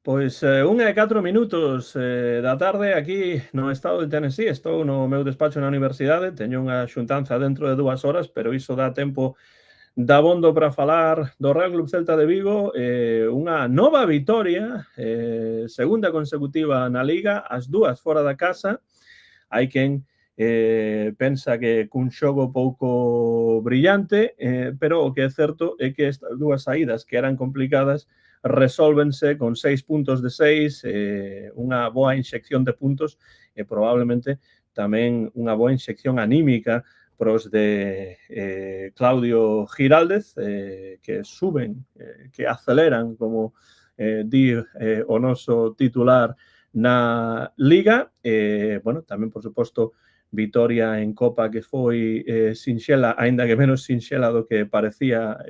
Pois 1:04 da tarde aquí no estado de Tennessee. Estou no meu despacho na universidade, teño unha xuntanza dentro de 2 horas, pero iso dá tempo dabondo para falar do Real Club Celta de Vigo, unha nova vitoria, segunda consecutiva na Liga, as dúas fora da casa. Hai quen pensa que cun xogo pouco brillante, pero o que é certo é que estas dúas saídas que eran complicadas resólvense con 6 puntos de 6, unha boa inxección de puntos e probablemente tamén unha boa inxección anímica pros de Claudio Giraldez, que suben, que aceleran, como di o noso titular na Liga. Bueno, tamén, por suposto, vitoria en Copa que foi sinxela, aínda que menos sinxela do que parecía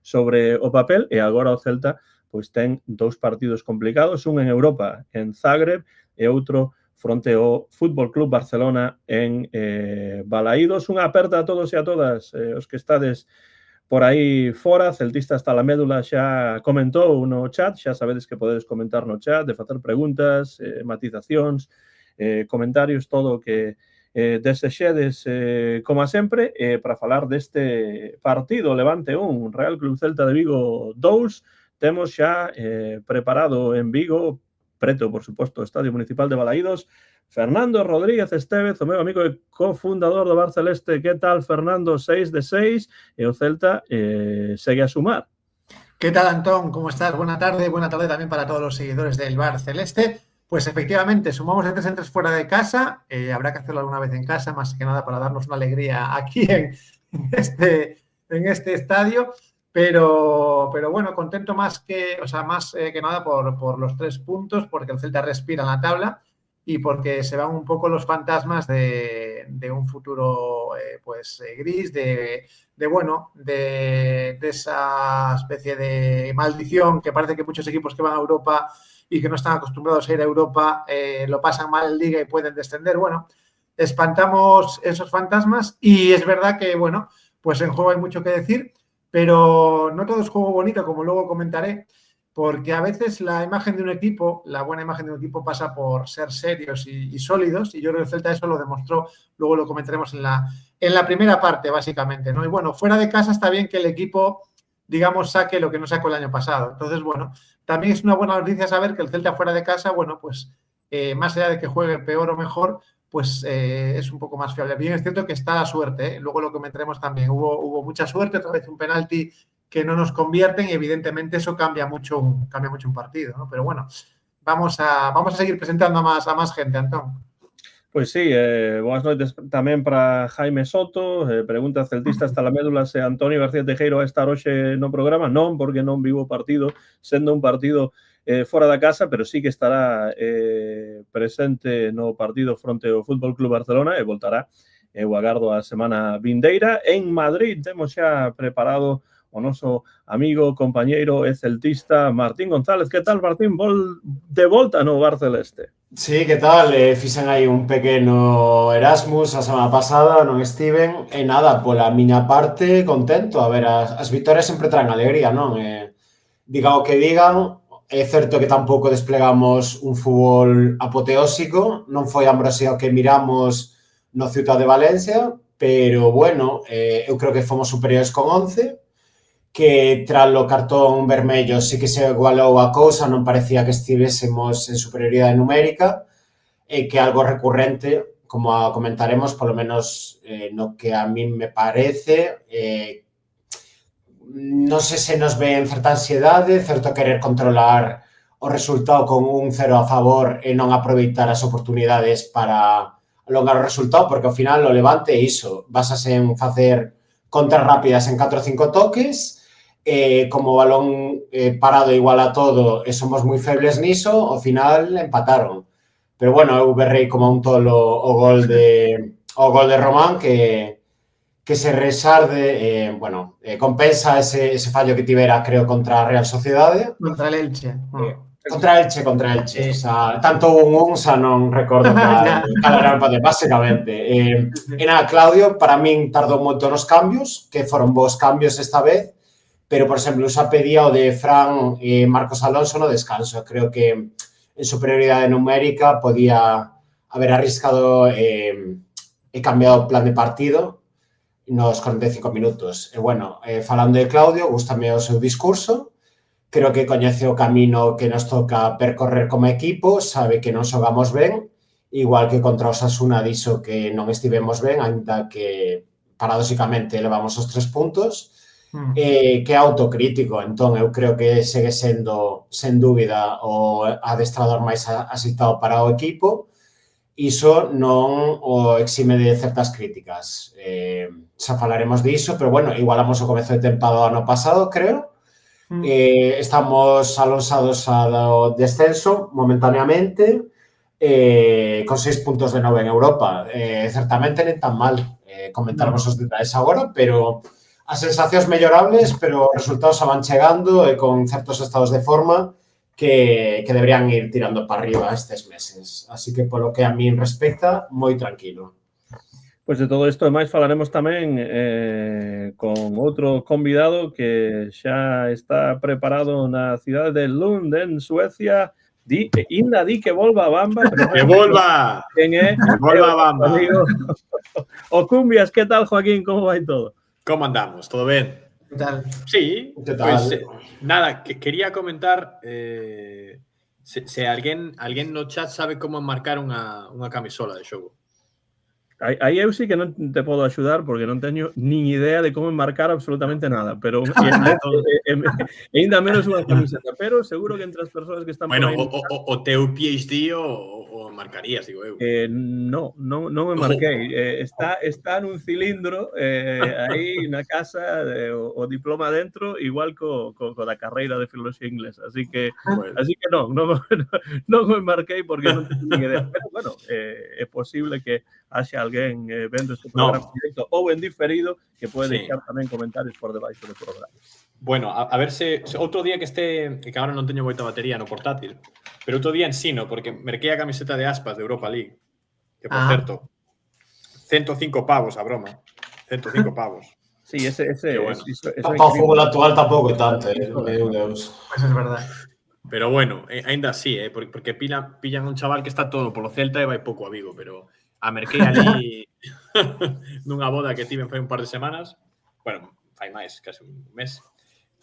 sobre o papel, e agora o Celta pois ten dous partidos complicados, un en Europa, en Zagreb, e outro fronte ao Fútbol Club Barcelona en Balaídos. Unha aperta a todos e a todas os que estades por aí fora. Celtista hasta la médula xa comentou no chat, xa sabedes que podedes comentar no chat, de facer preguntas, matizacións, comentarios, todo o que desexedes, como sempre, para falar deste partido Levante 1, Real Club Celta de Vigo 2. Temos xa preparado en Vigo, preto, por suposto, o Estadio Municipal de Balaídos, Fernando Rodríguez Estévez, o meu amigo e cofundador do Bar Celeste. Que tal, Fernando? 6 de 6, e o Celta segue a sumar. ¿Qué tal, Antón? ¿Cómo estás? Buena tarde también para todos los seguidores del Bar Celeste. Pues efectivamente, sumamos de 3 en 3 fuera de casa. Habrá que hacerlo alguna vez en casa, más que nada para darnos una alegría aquí en este estadio. Pero bueno, contento más que nada por los 3 puntos, porque el Celta respira en la tabla y porque se van un poco los fantasmas de un futuro gris, de esa especie de maldición que parece que muchos equipos que van a Europa y que no están acostumbrados a ir a Europa lo pasan mal en Liga y pueden descender. Bueno, espantamos esos fantasmas y es verdad que, bueno, pues en juego hay mucho que decir, pero no todo es juego bonito, como luego comentaré, porque a veces la imagen de un equipo, la buena imagen de un equipo pasa por ser serios y sólidos, y yo creo que el Celta eso lo demostró, luego lo comentaremos en la primera parte, básicamente, ¿no? Y bueno, fuera de casa está bien que el equipo, digamos, saque lo que no sacó el año pasado. Entonces, bueno, también es una buena noticia saber que el Celta fuera de casa, bueno, pues más allá de que juegue peor o mejor, pues es un poco más fiable. Bien, es cierto que está a suerte, luego lo comentaremos también. Hubo mucha suerte, otra vez un penalti que no nos convierten y evidentemente eso cambia mucho un partido, ¿no? Pero bueno, vamos a seguir presentando a más gente, Antón. Pois sí, boas noites tamén para Jaime Soto. Pregunta celtista hasta la médula se Antonio García Tejero a estar hoxe no programa. Non, porque non vivo o partido, sendo un partido fora da casa, pero sí que estará presente no partido fronte ao Fútbol Club Barcelona e voltará, o agardo a semana vindeira. En Madrid temos xa preparado o noso amigo, compañeiro e celtista Martín González. Que tal, Martín? De volta no Bar Celeste. Sí, que tal? Fixen aí un pequeno Erasmus a semana pasada, non estiven, e nada, pola miña parte, contento. A ver, as vitorias sempre traen alegría, non? Diga o que digan, é certo que tampouco desplegamos un fútbol apoteósico, non foi a Ambrosio que miramos no Ciutat de Valencia, pero bueno, eu creo que fomos superiores con 11, que tras o cartón vermello sí que se igualou a cousa, non parecía que estivésemos en superioridade numérica, e que algo recurrente, como comentaremos, polo menos no que a mí me parece, non sei se nos ve en certa ansiedade, certo querer controlar o resultado con un 0 a favor e non aproveitar as oportunidades para alongar o resultado, porque ao final o Levante é iso, basase en facer contras rápidas en 4 ou 5 toques, como o balón parado igual a todo e somos moi febles niso, ao final empataron. Pero bueno, eu berrei como un tolo o gol de Román que se resarde, compensa ese fallo que tivera, creo, contra a Real Sociedade. Contra el Elche. Contra Elche. O sea, tanto un xa non recordo cada gran empate, básicamente. E nada, Claudio, para min tardou moito nos cambios, que foron bons cambios esta vez, pero, por exemplo, xa pedía o de Fran e Marcos Alonso no descanso. Creo que en superioridade numérica podía haber arriscado e cambiado o plan de partido nos 45 minutos. E, bueno, falando de Claudio, gústame o seu discurso, creo que coñece o camino que nos toca percorrer como equipo, sabe que non xogamos ben, igual que contra o Osasuna dixo que non estivemos ben, ainda que paradóxicamente levamos os 3 puntos, que é autocrítico. Entón, eu creo que segue sendo, sen dúbida, o adestrador máis axitado para o equipo. Iso non o exime de certas críticas. Xa falaremos diso, pero, bueno, igualamos o comezo de tempada do ano pasado, creo. Estamos alonsados ao descenso momentaneamente, con 6 puntos de 9 en Europa. Certamente non tan mal. Comentaremos os detalles agora, pero as sensacións mellorables, pero os resultados van chegando e con certos estados de forma que deberían ir tirando para arriba estes meses. Así que, polo que a min respecta, moi tranquilo. Pois de todo isto e máis falaremos tamén con outro convidado que xa está preparado na cidade de Lund, en Suecia. Inda di que volva a Bamba. ¡Que volva! Quen é? ¡Que volva a Bamba! O Cumbias, que tal, Joaquín? Como vai todo? ¿Cómo andamos? ¿Todo bien? ¿Qué tal? Sí, ¿Qué tal? pues nada, que quería comentar se alguén no chat sabe como enmarcar unha camisola de xogo. Aí eu sí que non te podo axudar porque non teño nin idea de como enmarcar absolutamente nada, pero ainda menos unha camiseta, pero seguro que entre as persoas que están Bueno, por aí... o teu PhD o marcarías, digo eu. Non me marquei. Está nun cilindro aí na casa, o diploma dentro, igual co da carreira de filoloxía inglesa. Así que non me marquei porque non teño nin idea. Pero, bueno, é posible que haxa alguén vendo este programa en directo ou en diferido que pode deixar tamén comentarios por debaixo do programa. Bueno, a ver se outro día que agora non teño moita batería no portátil, pero outro día ensino, porque merquei a camiseta de Aspas de Europa League, que, por certo, 105 pavos a broma. 105 pavos. Sí, ese bueno. Para o fútbol actual tampouco tanto, Deus. Pues es verdad. Pero bueno, ainda así, porque pillan un chaval que está todo polo Celta e vai pouco a Vigo, pero a merquei ali nunha boda que tiven fai un par de semanas, bueno, fai máis, casi un mes,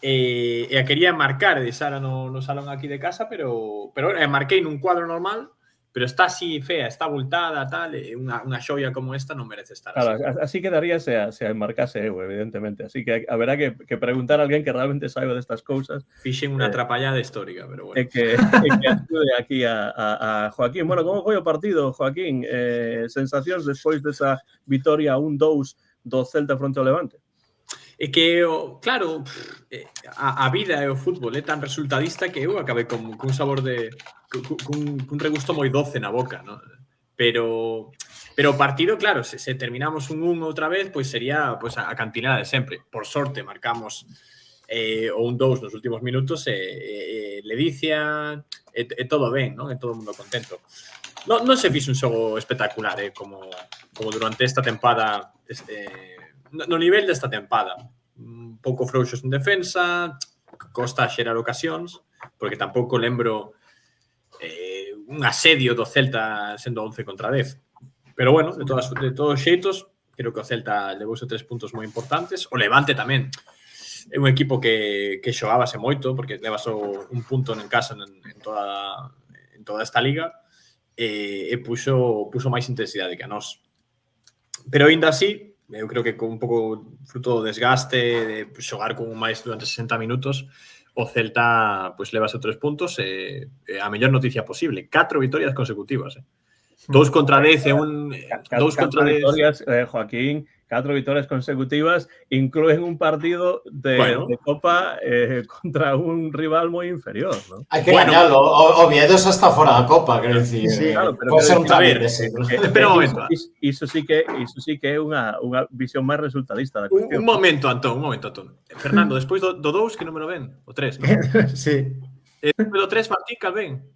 e a quería marcar de Sara no salón aquí de casa, pero marquei nun cuadro normal, pero está así fea, está abultada, tal, e unha xoia como esta non merece estar claro, así. así quedaría se enmarcase eu, evidentemente. Así que haberá que preguntar a alguén que realmente saiba destas cousas. Fixen unha atrapallada histórica, pero bueno. E que acude aquí a Joaquín. Bueno, como foi o partido, Joaquín? Sensacións despois desa vitoria 1-2 do Celta fronte ao Levante? É que, claro, a vida e o fútbol é tan resultadista que eu acabei con sabor de... cun regusto moi doce na boca, ¿no? Pero o partido, claro, se terminamos un 1 outra vez, pois sería pois, a cantinela de sempre. Por sorte, marcamos o 1-2 nos últimos minutos ledicia, e todo ben, ¿no? E todo o mundo contento. Non se fixo un xogo espectacular, como durante esta tempada... No nivel desta tempada, un pouco frouxos en defensa, costa xerar ocasións, porque tampouco lembro un asedio do Celta sendo 11 contra 10. Pero bueno, de todos os xeitos, creo que o Celta levouse 3 puntos moi importantes. O Levante tamén é un equipo que xogábase moito, porque levas un punto en casa en toda esta liga, e puxo máis intensidade que a nós. Pero ainda así, eu creo que con un pouco fruto do desgaste de xogar con máis durante 60 minutos, o Celta pois levase 3 puntos e a mellor noticia posible, 4 vitorias consecutivas. 2 contra 10 e un 2 contra 10 vitorias, Joaquín, 4 vitorias consecutivas, incluen un partido de Copa contra un rival moi inferior, ¿no? Hai que gañalo, o Oviedo xa está fora da Copa, quero dicir. Sí, claro, pero pode ser un trámite. Pero un momento. Iso sí que é unha visión máis resultadista da cuestión. Un momento, Antón. Fernando, despois do 2, que número ven? O 3, non? Sí. Despois do 3, Martín, cal ven?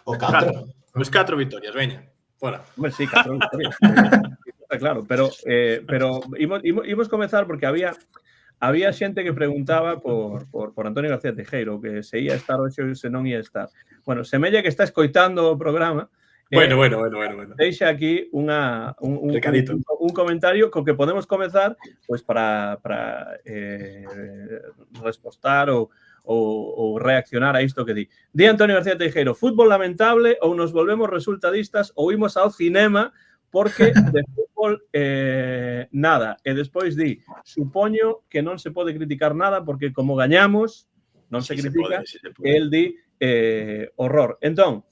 O 4. Os 4 vitorias, veña. Fora. Bueno, sí, 4 vitorias. Claro, pero imos comezar porque había Había xente que preguntaba por Antonio García Teijeiro, que se ia estar hoxe ou se non ia estar. Bueno, semella que está escoitando o programa. Bueno. Deixa aquí un comentario co que podemos comezar pois para respostar ou reaccionar a isto que di. Di Antonio García Teijeiro, fútbol lamentable ou nos volvemos resultadistas ou imos ao cinema porque de fútbol nada. E despois di, supoño que non se pode criticar nada porque como gañamos, non se critica, el di horror. Entón,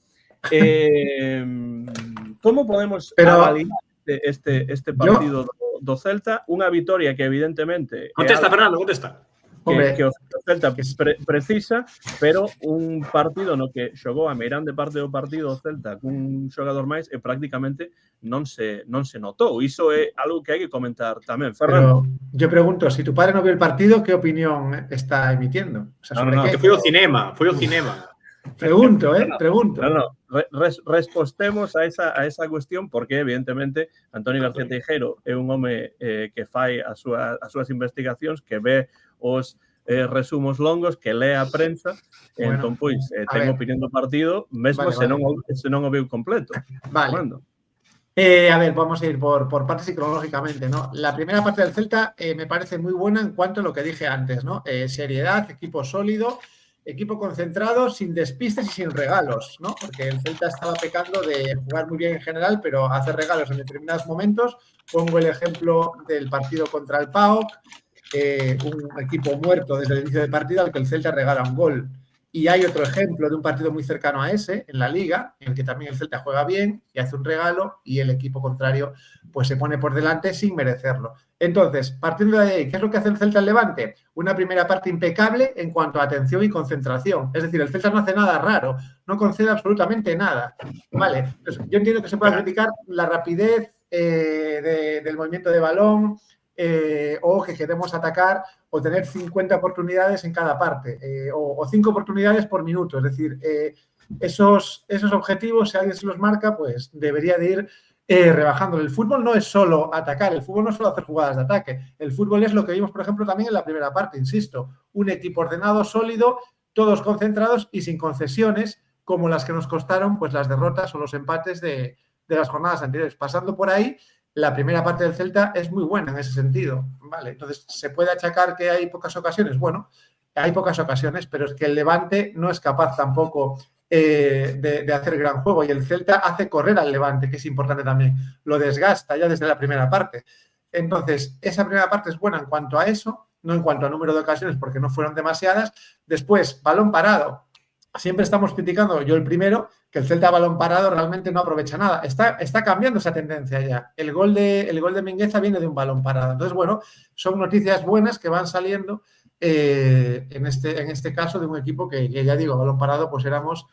como podemos avaliar este partido do Celta? Unha vitoria que evidentemente contesta, Fernando, contesta. Que o Celta precisa, pero un partido no que xogou a meirande parte do partido o Celta cun xogador máis e prácticamente non se notou. Iso é algo que hai que comentar tamén. Fernando. Pero yo pregunto, si tu padre no vio el partido, ¿qué opinión está emitiendo? O sea, ¿sobre qué? Que foi o cinema. Pregunto. Respostemos a esa cuestión porque, evidentemente, Antonio García Teijeiro é un home que fai as súas investigacións, que ve os resumos longos, que lee a prensa, entón, pois, ten opinión do partido, mesmo se non o veu completo. Vale. A ver, vamos a ir por partes y cronológicamente, ¿no? La primera parte del Celta me parece muy buena en cuanto a lo que dije antes, ¿no? Seriedad, equipo sólido, equipo concentrado, sin despistes y sin regalos, ¿no? Porque el Celta estaba pecando de jugar muy bien en general, pero hacer regalos en determinados momentos. Pongo el ejemplo del partido contra el PAOK, un equipo muerto desde el inicio del partido al que el Celta regala un gol. Y hay otro ejemplo de un partido muy cercano a ese, en la Liga, en el que también el Celta juega bien y hace un regalo y el equipo contrario pues se pone por delante sin merecerlo. Entonces, partiendo de ahí, ¿qué es lo que hace el Celta al Levante? Una primera parte impecable en cuanto a atención y concentración. Es decir, el Celta no hace nada raro, no concede absolutamente nada. Vale, pues yo entiendo que se pueda criticar la rapidez del movimiento de balón, o que queremos atacar o tener 50 oportunidades en cada parte, o 5 oportunidades por minuto. Es decir, esos objetivos, si alguien se los marca, pues debería de ir rebajando. El fútbol no es solo atacar, el fútbol no es solo hacer jugadas de ataque. El fútbol es lo que vimos, por ejemplo, también en la primera parte, insisto, un equipo ordenado, sólido, todos concentrados y sin concesiones, como las que nos costaron pues las derrotas o los empates de las jornadas anteriores. Pasando por ahí, la primera parte del Celta es muy buena en ese sentido, ¿vale? Entonces, ¿se puede achacar que hay pocas ocasiones? Bueno, hay pocas ocasiones, pero es que el Levante no es capaz tampoco de hacer gran juego y el Celta hace correr al Levante, que es importante también. Lo desgasta ya desde la primera parte. Entonces, esa primera parte es buena en cuanto a eso, no en cuanto a número de ocasiones, porque no fueron demasiadas. Después, balón parado. Siempre estamos criticando, yo el primero, que el Celta a balón parado realmente no aprovecha nada. Está cambiando esa tendencia ya. El gol de Mingueza viene de un balón parado. Entonces, bueno, son noticias buenas que van saliendo en este caso de un equipo que ya digo, a balón parado, pues éramos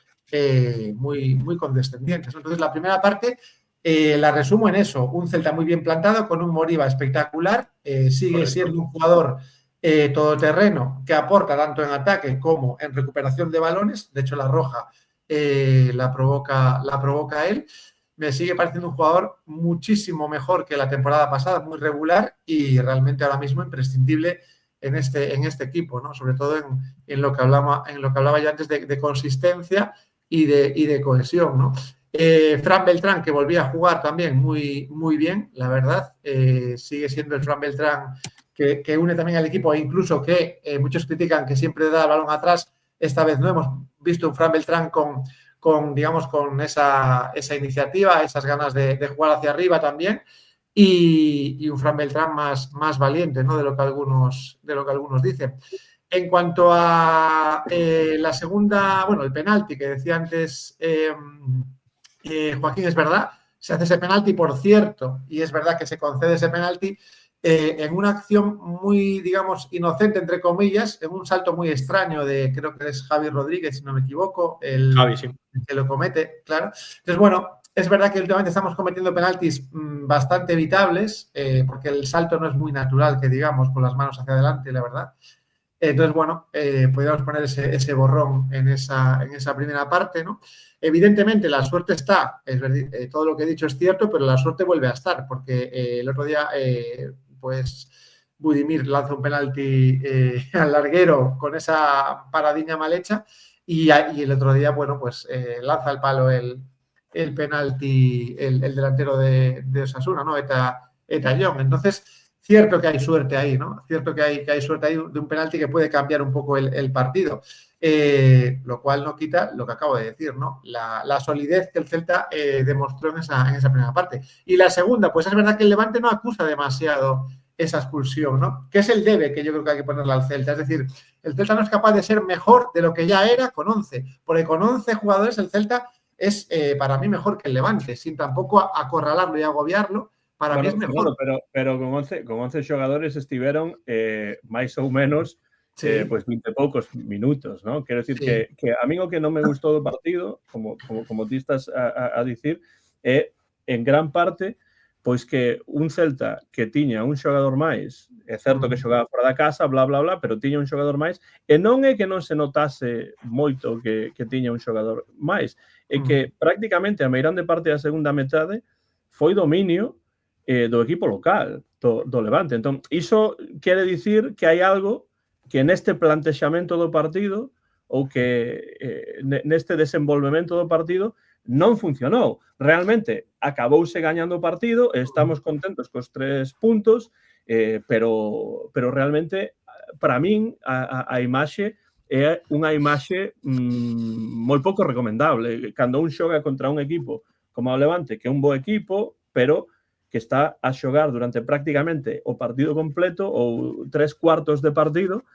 muy condescendientes. Entonces, la primera parte la resumo en eso. Un Celta muy bien plantado, con un Moriba espectacular. Sigue siendo un jugador todoterreno que aporta tanto en ataque como en recuperación de balones. De hecho, la roja la provoca él. Me sigue pareciendo un jugador muchísimo mejor que la temporada pasada, muy regular y realmente ahora mismo imprescindible en este equipo, ¿no? Sobre todo en lo que hablaba ya antes de consistencia y de cohesión, ¿no? Fran Beltrán, que volvía a jugar también muy bien, la verdad. Sigue siendo el Fran Beltrán que une también al equipo, e incluso que muchos critican que siempre da el balón atrás. Esta vez no hemos visto un Fran Beltrán con esa iniciativa, esas ganas de jugar hacia arriba también, y un Fran Beltrán más valiente, ¿no? de lo que algunos dicen. En cuanto a la segunda, bueno, el penalti que decía antes Joaquín, es verdad, se hace ese penalti, por cierto, y es verdad que se concede ese penalti en una acción muy, digamos, inocente, entre comillas, en un salto muy extraño creo que es Javi Rodríguez, si no me equivoco, Javi, sí, el que lo comete, claro. Entonces, bueno, es verdad que últimamente estamos cometiendo penaltis bastante evitables, porque el salto no es muy natural, que digamos, con las manos hacia adelante, la verdad. Entonces, bueno, podríamos poner ese borrón en esa primera parte, ¿no? Evidentemente, la suerte está, todo lo que he dicho es cierto, pero la suerte vuelve a estar, porque el otro día, pues, Budimir lanza un penalti al larguero con esa paradiña mal hecha y el otro día, bueno, pues lanza al palo el penalti el delantero de Osasuna, ¿no? Eta Young. Entonces, cierto que hay suerte ahí, ¿no? Cierto que hay suerte ahí de un penalti que puede cambiar un poco el partido. Lo cual no quita lo que acabo de decir, ¿no? La solidez que el Celta demostró en esa primera parte. Y la segunda, pues es verdad que el Levante no acusa demasiado esa expulsión, ¿no? Que es el debe que yo creo que hay que ponerle al Celta. Es decir, el Celta no es capaz de ser mejor de lo que ya era con 11, porque con 11 jugadores el Celta es para mí mejor que el Levante, sin tampoco acorralarlo y agobiarlo. Para mí es mejor. Pero con 11 xogadores estiveron máis ou menos pues 20 poucos minutos, ¿no? Quero decir que a mí o que non me gustou do partido, como ti estás a dicir, é en gran parte pois que un Celta que tiña un xogador máis, é certo que xogaba fora da casa, bla, bla, bla, pero tiña un xogador máis, e non é que non se notase moito que tiña un xogador máis, é que prácticamente a meirande parte da segunda metade foi dominio do equipo local, do Levante. Entón, iso quere dicir que hai algo que neste plantexamento do partido ou que neste desenvolvemento do partido non funcionou. Realmente, acabouse gañando o partido, estamos contentos cos 3 puntos, pero realmente, para min, a imaxe é unha imaxe moi pouco recomendable. Cando un xoga contra un equipo como o Levante, que é un bo equipo, pero que está a xogar durante prácticamente o partido completo ou 3/4 de partido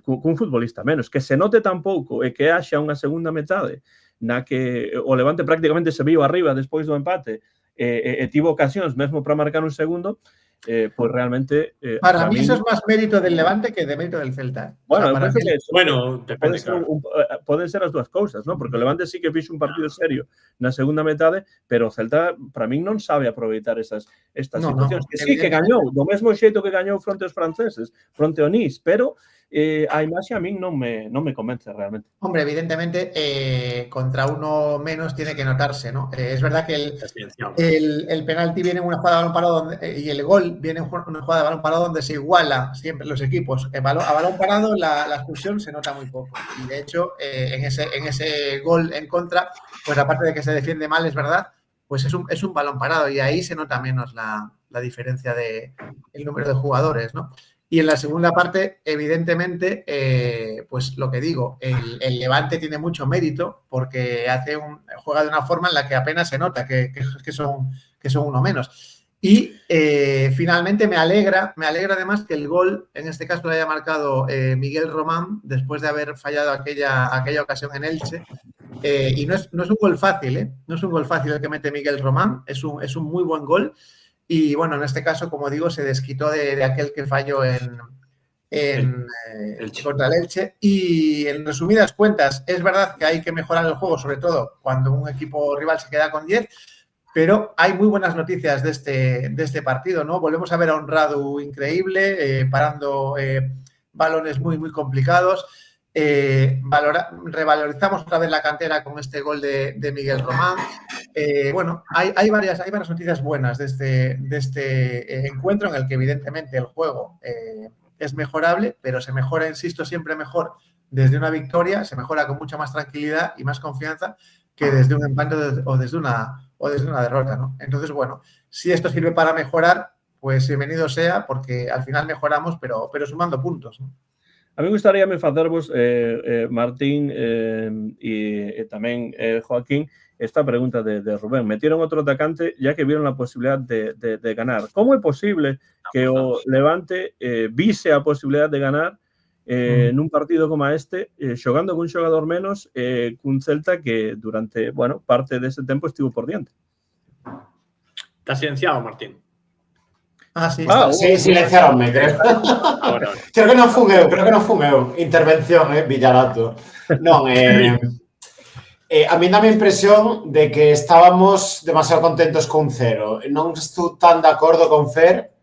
cun futbolista menos. Que se note tampouco e que haxa unha segunda metade na que o Levante prácticamente se viu arriba despois do empate e tivo ocasións mesmo para marcar un segundo, pois realmente... para mí eso es máis mérito del Levante que de mérito del Celta. Bueno, o sea, depende, poden ser as dúas cousas, ¿no? Porque o Levante sí que fixo un partido serio na segunda metade, pero o Celta, para min, non sabe aproveitar estas situacións. Que sí, que gañou, do mesmo xeito que gañou fronte aos franceses, fronte ao Nice, pero a imaxe a min non me convence realmente. Hombre, evidentemente, contra uno menos tiene que notarse, ¿no? Es verdad que el penalti viene en una jugada de balón parado y el gol viene en una jugada de balón parado donde se iguala siempre los equipos. A balón parado la expulsión se nota muy poco. Y de hecho, en ese gol en contra, pues aparte de que se defiende mal, es verdad, pues es un balón parado y ahí se nota menos la diferencia del número de jugadores, ¿no? Y en la segunda parte, evidentemente, pues lo que digo, el Levante tiene mucho mérito porque juega de una forma en la que apenas se nota que son uno menos. Y finalmente me alegra además que el gol, en este caso lo haya marcado Miguel Román, después de haber fallado aquella ocasión en Elche. Y no es un gol fácil, no es un gol fácil el que mete Miguel Román, es un muy buen gol. Y bueno, en este caso, como digo, se desquitó de aquel que falló contra el Elche. Y en resumidas cuentas, es verdad que hay que mejorar el juego, sobre todo cuando un equipo rival se queda con 10, pero hay muy buenas noticias de este partido, ¿no? Volvemos a ver a un Radu increíble, parando balones muy, muy complicados. Revalorizamos otra vez la cantera con este gol de Miguel Román. Bueno, hay varias noticias buenas de este encuentro en el que evidentemente el juego es mejorable, pero se mejora, insisto, siempre mejor desde una victoria, se mejora con mucha más tranquilidad y más confianza que desde un empate o desde una derrota, ¿no? Entonces, bueno, si esto sirve para mejorar, pues bienvenido sea, porque al final mejoramos, pero sumando puntos, ¿no? A mí gustaríame facervos, Martín e tamén Joaquín, esta pregunta de Rubén. Metieron outro atacante ya que vieron la posibilidad de ganar. ¿Cómo é posible que o Levante vise a posibilidad de ganar nun partido como este, xogando cun xogador menos, cun Celta que durante, bueno, parte dese tempo estivo por diante? Está silenciado, Martín. Sí, sí, silenciaronme, creo. Creo que non fun eu. Intervención, Villarato. Non, a mí dá a impresión de que estábamos demasiado contentos con 0. Non estou tan de acordo con Fer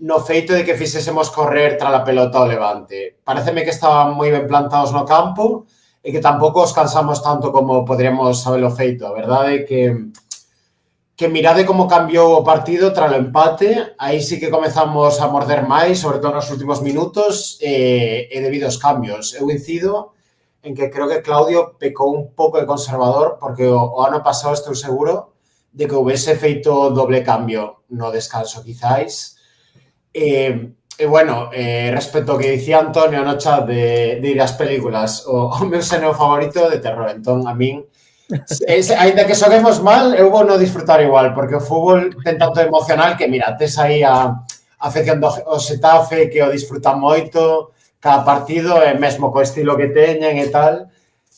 no feito de que fixésemos correr tras a pelota ao Levante. Pareceme que estaban moi ben plantados no campo e que tampouco os cansamos tanto como podríamos habelo feito. A verdade é que que mirade como cambiou o partido tras o empate, aí sí que comezamos a morder máis, sobre todo nos últimos minutos, e debido aos cambios. Eu incido en que creo que Claudio pecou un pouco de conservador, porque o ano pasado estou seguro de que houvese feito doble cambio no descanso, quizáis. Bueno, respecto ao que dicía Antonio no chat de ir ás películas, o meu xénero favorito de terror. Entón, a min, ainda que xoguemos mal, eu vou no disfrutar igual, porque o fútbol ten tanto emocional que, mira, tes aí a afección do Xetafe, que o disfrutan moito, cada partido, e mesmo co estilo que teñen e tal,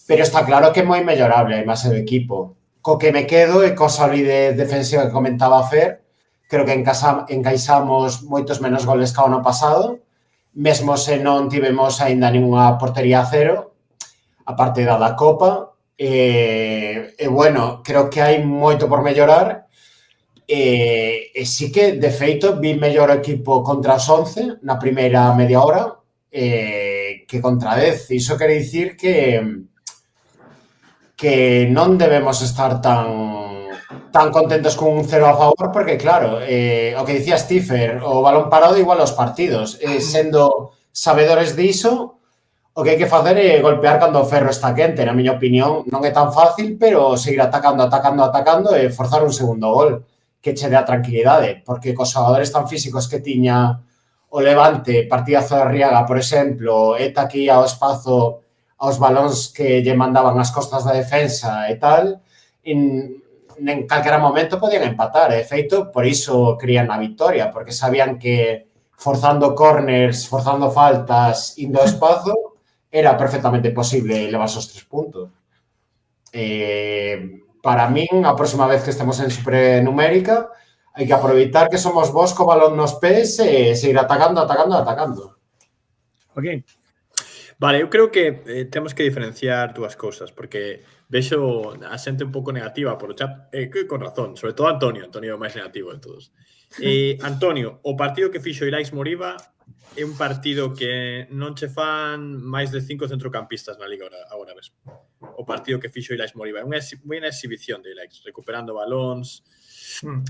pero está claro que é moi mellorable a imaxe do equipo. Co que me quedo e co solidez defensiva que comentaba Fer, creo que encaixamos moitos menos goles que o ano pasado, mesmo se non tivemos aínda ninguna portería a cero, a parte da Copa, bueno, creo que hai moito por mellorar, e sí que, de feito, vi mellor o equipo contra os 11 na primeira media hora que contra 10. Iso quere dicir que non debemos estar tan contentos con un 0 a favor, porque claro, o que dicía Stiffer, o balón parado igual aos partidos, sendo sabedores diso, o que hai que facer é golpear cando o ferro está quente, na miña opinión non é tan fácil, pero seguir atacando e forzar un segundo gol que che dé a tranquilidade, porque cos xogadores tan físicos que tiña o Levante, partidazo de Arriaga, por exemplo, eta aquí ao espazo aos balóns que lle mandaban as costas da defensa e tal, en calquera momento podían empatar. De feito, por iso crían a victoria, porque sabían que forzando corners, forzando faltas, indo ao espazo, era perfectamente posible levarse os 3 puntos. Para min, a próxima vez que estemos en supernumérica, hai que aproveitar que somos vos co balón nos pés e seguir atacando. Ok. Vale, eu creo que temos que diferenciar dúas cousas, porque vexo a xente un pouco negativa por o chat, con razón, sobre todo Antonio é o máis negativo de todos. Antonio, o partido que fixo Ilaix Moriba é un partido que non che fan máis de 5 centrocampistas na Liga agora mesmo. O partido que fixo Ilaix Moriba é unha exhibición de Ilaix, recuperando balóns, un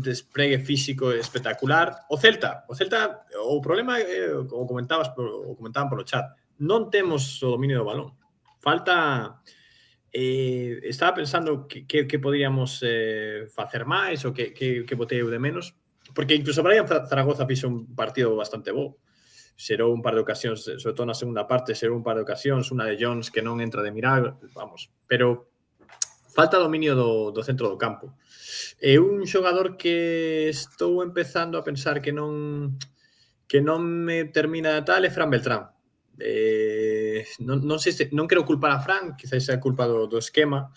despregue físico espectacular. O Celta, o problema, como comentaban polo chat, non temos o dominio do balón. Falta... estaba pensando que podríamos facer máis ou que botei eu de menos, porque incluso Brian Zaragoza fixo un partido bastante bo. Xerou un par de ocasións, sobre todo na segunda parte, xerou un par de ocasións, unha de Jones que non entra de mirar, vamos, pero falta dominio do centro do campo. É un xogador que estou empezando a pensar que non me termina tal é Fran Beltrán. Non sei se, non quero culpar a Fran, quizás é culpa do esquema,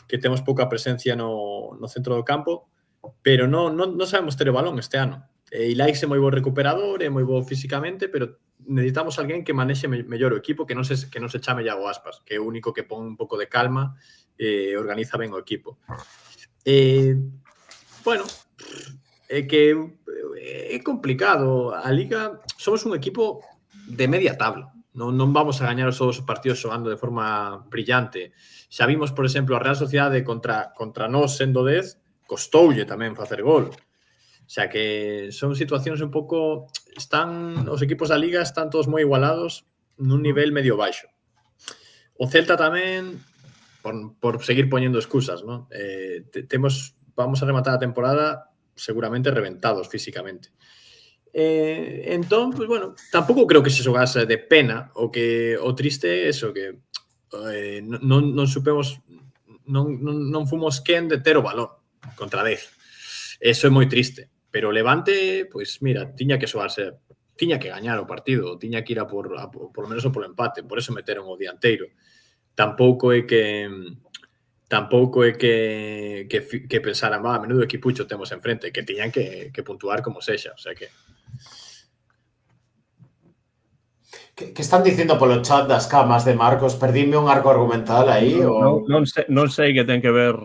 que temos pouca presencia no centro do campo, pero non sabemos ter o balón este ano. Ilaix é moi bo recuperador, é moi bo físicamente, pero necesitamos alguén que manexe mellor o equipo, que non se chame Iago Aspas, que é o único que pon un pouco de calma e organiza ben o equipo. Bueno, é que é complicado. A Liga, somos un equipo de media tabla. Non vamos a gañar todos os partidos xogando de forma brillante. Xa vimos, por exemplo, a Real Sociedade contra nós sendo 10, costoulle tamén facer gol. O sea que son situacións un pouco... Os equipos da Liga están todos moi igualados nun nivel medio baixo. O Celta tamén, por seguir poñendo excusas, ¿no? Vamos a rematar a temporada seguramente reventados físicamente. Entón, pues bueno, tampouco creo que se xogase de pena, o triste é eso, que non supemos, non fomos quen de ter o balón contra 10. Eso é moi triste. Pero o Levante, pois mira, tiña que xogarse, tiña que gañar o partido, tiña que ir por lo menos o polo empate, por eso meteron o dianteiro. Tampouco é que pensaran, menudo equipucho temos enfrente, que tiñan que puntuar como sexa, o sea que... Que están dicindo polo chat das camas de Marcos? Perdíme un arco argumental aí? Non sei que ten que ver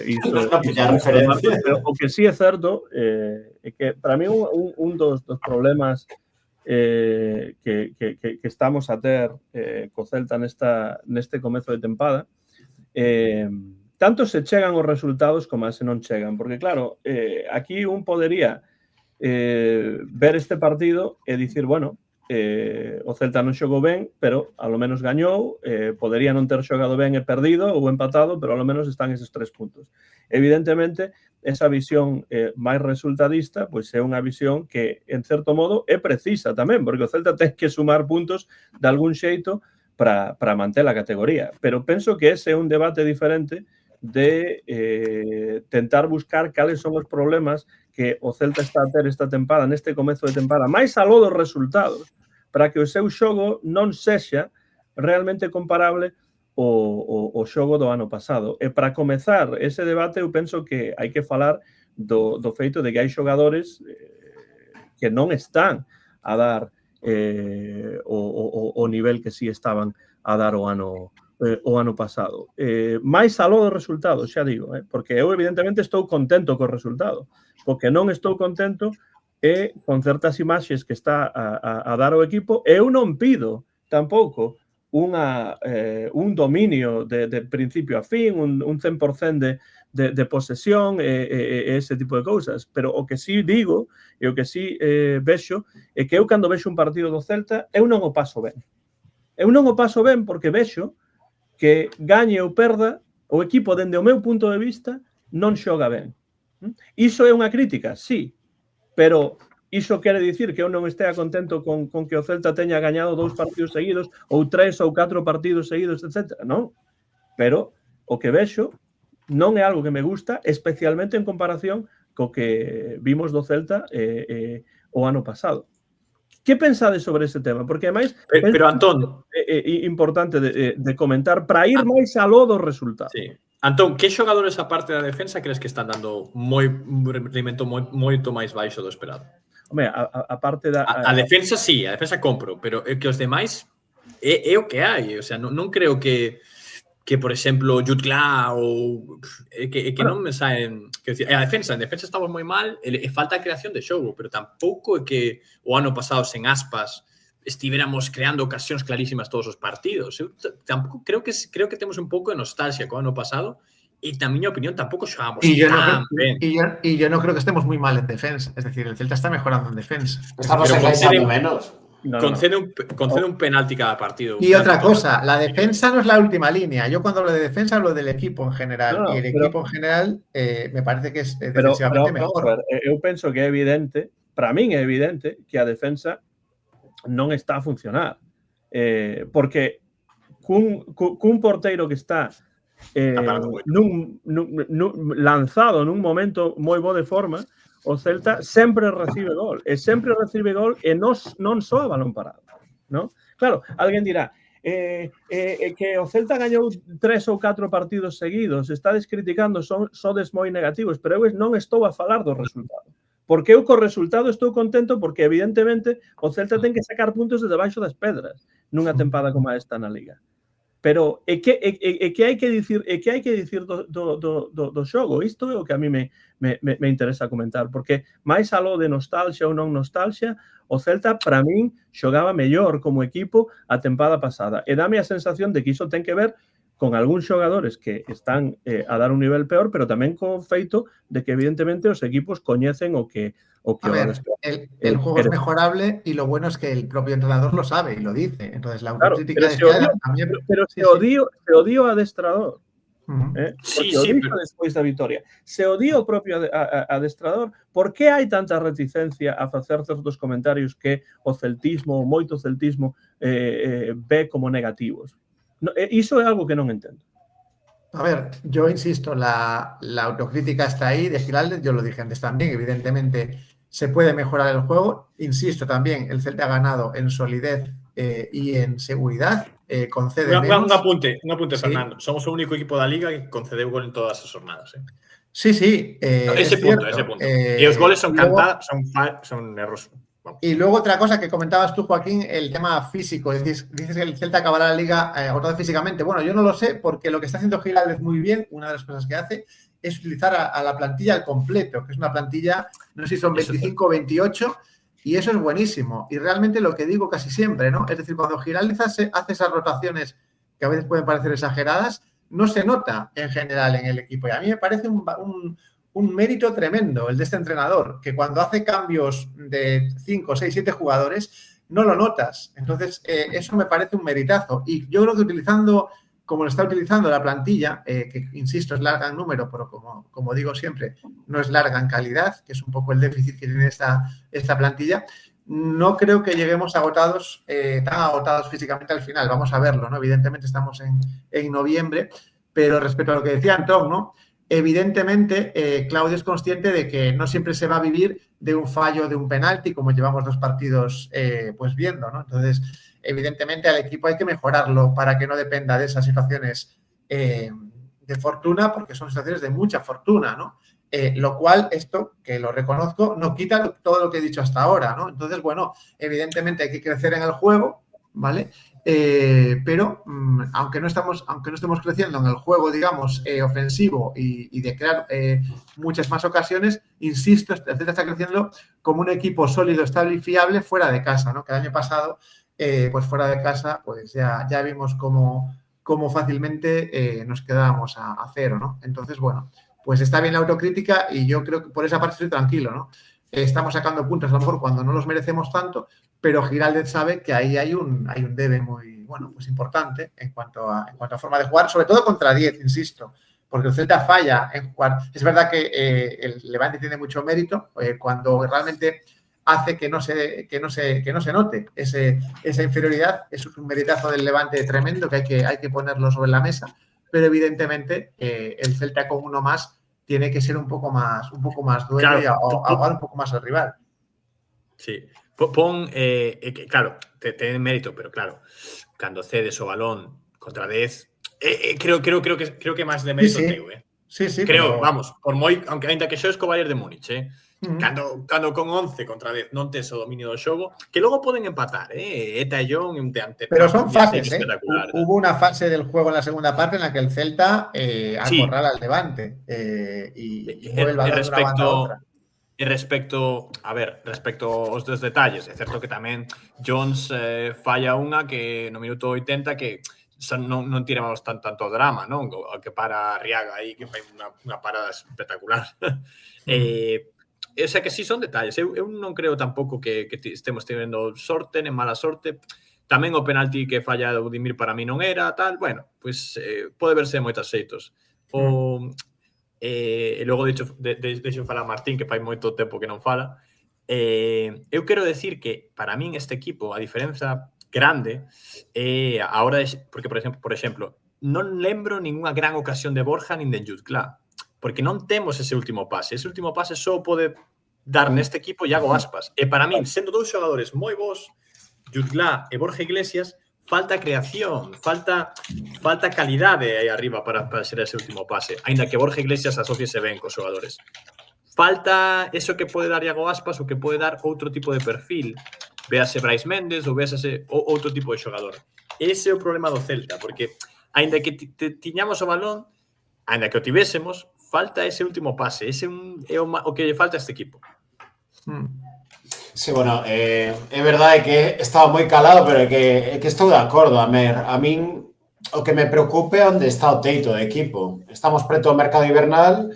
isto. Non pilla referencia. Pero o que sí é certo é que para mí un dos problemas que estamos a ter co Celta neste comezo de tempada tanto se chegan os resultados como se non chegan, porque claro, aquí un podería ver este partido e dicir, bueno, o Celta non xogou ben, pero ao menos gañou, podería non ter xogado ben e perdido ou empatado, pero ao menos están eses 3 puntos. Evidentemente, esa visión máis resultadista, pois é unha visión que, en certo modo, é precisa tamén, porque o Celta ten que sumar puntos de algún xeito para manter a categoría. Pero penso que ese é un debate diferente de tentar buscar cales son os problemas que o Celta está a ter esta tempada, neste comezo de tempada, máis aló dos resultados, para que o seu xogo non sexa realmente comparable ao xogo do ano pasado. E para comezar ese debate, eu penso que hai que falar do feito de que hai xogadores que non están a dar o nivel que sí estaban a dar o ano pasado. Máis aló dos resultados, xa digo, porque eu evidentemente estou contento co resultado, porque non estou contento con certas imaxes que está a dar o equipo, e eu non pido tampouco un dominio de principio a fin, un 100% de posesión e ese tipo de cousas, pero o que sí digo e o que sí vexo é que eu cando vexo un partido do Celta eu non o paso ben. Eu non o paso ben porque vexo que gañe ou perda o equipo dende o meu punto de vista non xoga ben. Iso é unha crítica, sí, pero iso quere dicir que eu non estea contento con que o Celta teña gañado 2 partidos seguidos ou 3 ou 4 partidos seguidos, etc. Non, pero o que vexo non é algo que me gusta, especialmente en comparación co que vimos do Celta o ano pasado. Que pensades sobre ese tema? Porque, ademais, pero Antón, é importante de comentar para ir máis aló dos resultados. Sí. Antón, que xogadores a parte da defensa crees que están dando un rendimento moito máis baixo do esperado? Home, a parte da... A defensa sí, a defensa compro, pero que os demais é o que hai. O sea, non creo que por exemplo, Jutgla ou que non me saen... En defensa estamos moi mal, e falta a creación de xogo, pero tampouco é que o ano pasado sen Aspas estivéramos creando ocasións clarísimas todos os partidos. Eu tampouco creo que temos un pouco de nostalgia co ano pasado. Y también, en mi opinión, tampoco jugamos tan bien. Y yo no creo que estemos muy mal en defensa. Es decir, el Celta está mejorando en defensa. Estamos enganchando menos. Concede un penalti cada partido. Y otra cosa, la defensa no es la última línea. Yo cuando hablo de defensa hablo del equipo en general. Y el equipo en general me parece que es defensivamente mejor. Eu penso que é evidente, para min é evidente, que a defensa non está a funcionar. Porque cun porteiro que está lanzado nun momento moi bo de forma, o Celta sempre recibe gol e non só a balón parado, ¿no? Claro, alguén dirá que o Celta gañou 3 ou 4 partidos seguidos, estades criticando, sodes moi negativos, pero eu non estou a falar do resultado, porque eu co resultado estou contento porque evidentemente o Celta ten que sacar puntos de debaixo das pedras nunha tempada como esta na Liga. Pero é que hai que dicir do xogo. Isto é o que a mí me interesa comentar, porque máis aló de nostalgia ou non nostalgia, o Celta, para min, xogaba mellor como equipo a tempada pasada. E dame a sensación de que iso ten que ver con algúns xogadores que están a dar un nivel peor, pero tamén con feito de que, evidentemente, os equipos coñecen o que el juego es mejorable y lo bueno es que el propio entrenador lo sabe y lo dice. Entonces, la autocrítica también... Pero se odio adestrador. Sí, pero despois da vitoria. Se odio o propio adestrador, por que hai tanta reticencia a facer certos comentarios que o celtismo, o moito celtismo, ve como negativos? Iso é algo que non entendo. A ver, yo insisto, la autocrítica está ahí de Giraldez, yo lo dije antes también, evidentemente se puede mejorar el juego. Insisto también, el Celta ha ganado en solidez y en seguridad, concede menos. Un apunte, Fernando. Sí. Somos o único equipo da Liga que concedeu gol en todas as jornadas. Sí. Ese punto. Y los goles son cantadas, son errores. Vamos. Y luego otra cosa que comentabas tú, Joaquín, el tema físico. Dices que el Celta acabará la Liga agotado físicamente. Bueno, yo no lo sé porque lo que está haciendo Giraldez muy bien, una de las cosas que hace, es utilizar a la plantilla al completo, que es una plantilla, no sé si son 25 o 28, y eso es buenísimo. Y realmente lo que digo casi siempre, ¿no? Es decir, cuando Giraldez hace esas rotaciones que a veces pueden parecer exageradas, no se nota en general en el equipo. Y a mí me parece un mérito tremendo el de este entrenador, que cuando hace cambios de 5, 6, 7 jugadores, no lo notas. Entonces, eso me parece un meritazo. Y yo creo que utilizando, como lo está utilizando la plantilla, que insisto, es larga en número, pero como digo siempre, no es larga en calidad, que es un poco el déficit que tiene esta plantilla, no creo que lleguemos agotados, tan agotados físicamente al final. Vamos a verlo, ¿no? Evidentemente estamos en noviembre, pero respecto a lo que decía Antón, ¿no? Evidentemente, Claudio es consciente de que no siempre se va a vivir de un fallo de un penalti, como llevamos 2 partidos pues viendo, ¿no? Entonces, evidentemente al equipo hay que mejorarlo para que no dependa de esas situaciones de fortuna, porque son situaciones de mucha fortuna, ¿no? Lo cual, esto, que lo reconozco, no quita todo lo que he dicho hasta ahora, ¿no? Entonces, bueno, evidentemente hay que crecer en el juego, ¿vale? Pero aunque no estemos creciendo en el juego, digamos, ofensivo y de crear muchas más ocasiones, insisto, el Celta está creciendo como un equipo sólido, estable y fiable fuera de casa, ¿no? Que el año pasado, pues fuera de casa, pues ya vimos cómo fácilmente nos quedábamos a cero, ¿no? Entonces, bueno, pues está bien la autocrítica y yo creo que por esa parte estoy tranquilo, ¿no? Estamos sacando puntos a lo mejor cuando no los merecemos tanto, pero Giraldez sabe que ahí hay un debe muy, bueno, pues importante en cuanto a forma de jugar, sobre todo contra 10, insisto, porque el Celta falla en jugar. Es verdad que el Levante tiene mucho mérito cuando realmente hace que no se note esa inferioridad. Es un meritazo del Levante tremendo que hay que ponerlo sobre la mesa, pero evidentemente el Celta con uno más tiene que ser un poco más dueño, claro, y ahogar un poco más al rival. Sí. Claro, ten mérito, pero claro, cando cedes o balón contra 10, creo que máis de mérito teu, Sí, creo, pero... vamos, por moi, aunque ainda que xoes co Bayern de Múnich, cando con 11 contra 10 non tes o dominio do xogo, que logo poden empatar, Tallón e un teante. Pero son fases, Hubo una fase del juego en la segunda parte en la que el Celta acorrala al Levante y mueve el balón de una banda a outra. E respecto aos dos detalles, é certo que tamén Jones falla unha que no minuto 80 que non tiramos tanto drama, non? O que para Arriaga aí, que fai unha parada espectacular. O sea que sí son detalles. Eu non creo tampouco que estemos tendo sorte, nem mala sorte. Tamén o penalti que falla Budimir para mí non era, tal. Bueno, pois pode verse de moitos xeitos. E logo deixo falar Martín, que fai moito tempo que non fala. Eu quero decir que para min este equipo, a diferenza grande a hora de, porque por exemplo, non lembro ninguna gran ocasión de Borja nin de Jutgla, porque non temos ese último pase só pode dar neste equipo Iago Aspas, e para min, sendo 2 xogadores moi bons, Jutgla e Borja Iglesias, falta creación, falta calidade aí arriba para ser ese último pase, aínda que Borja Iglesias asociese ben cos xogadores. Falta eso que pode dar Iago Aspas ou que pode dar outro tipo de perfil, véase Brais Méndez ou véase outro tipo de xogador. Ese é o problema do Celta, porque aínda que tiñamos o balón, aínda que o tivésemos, falta ese último pase, ese é o que lle falta a este equipo. Sí, bueno, é verdade que estaba moi calado, pero é que estou de acordo, a min o que me preocupe é onde está o teito do equipo. Estamos preto ao mercado invernal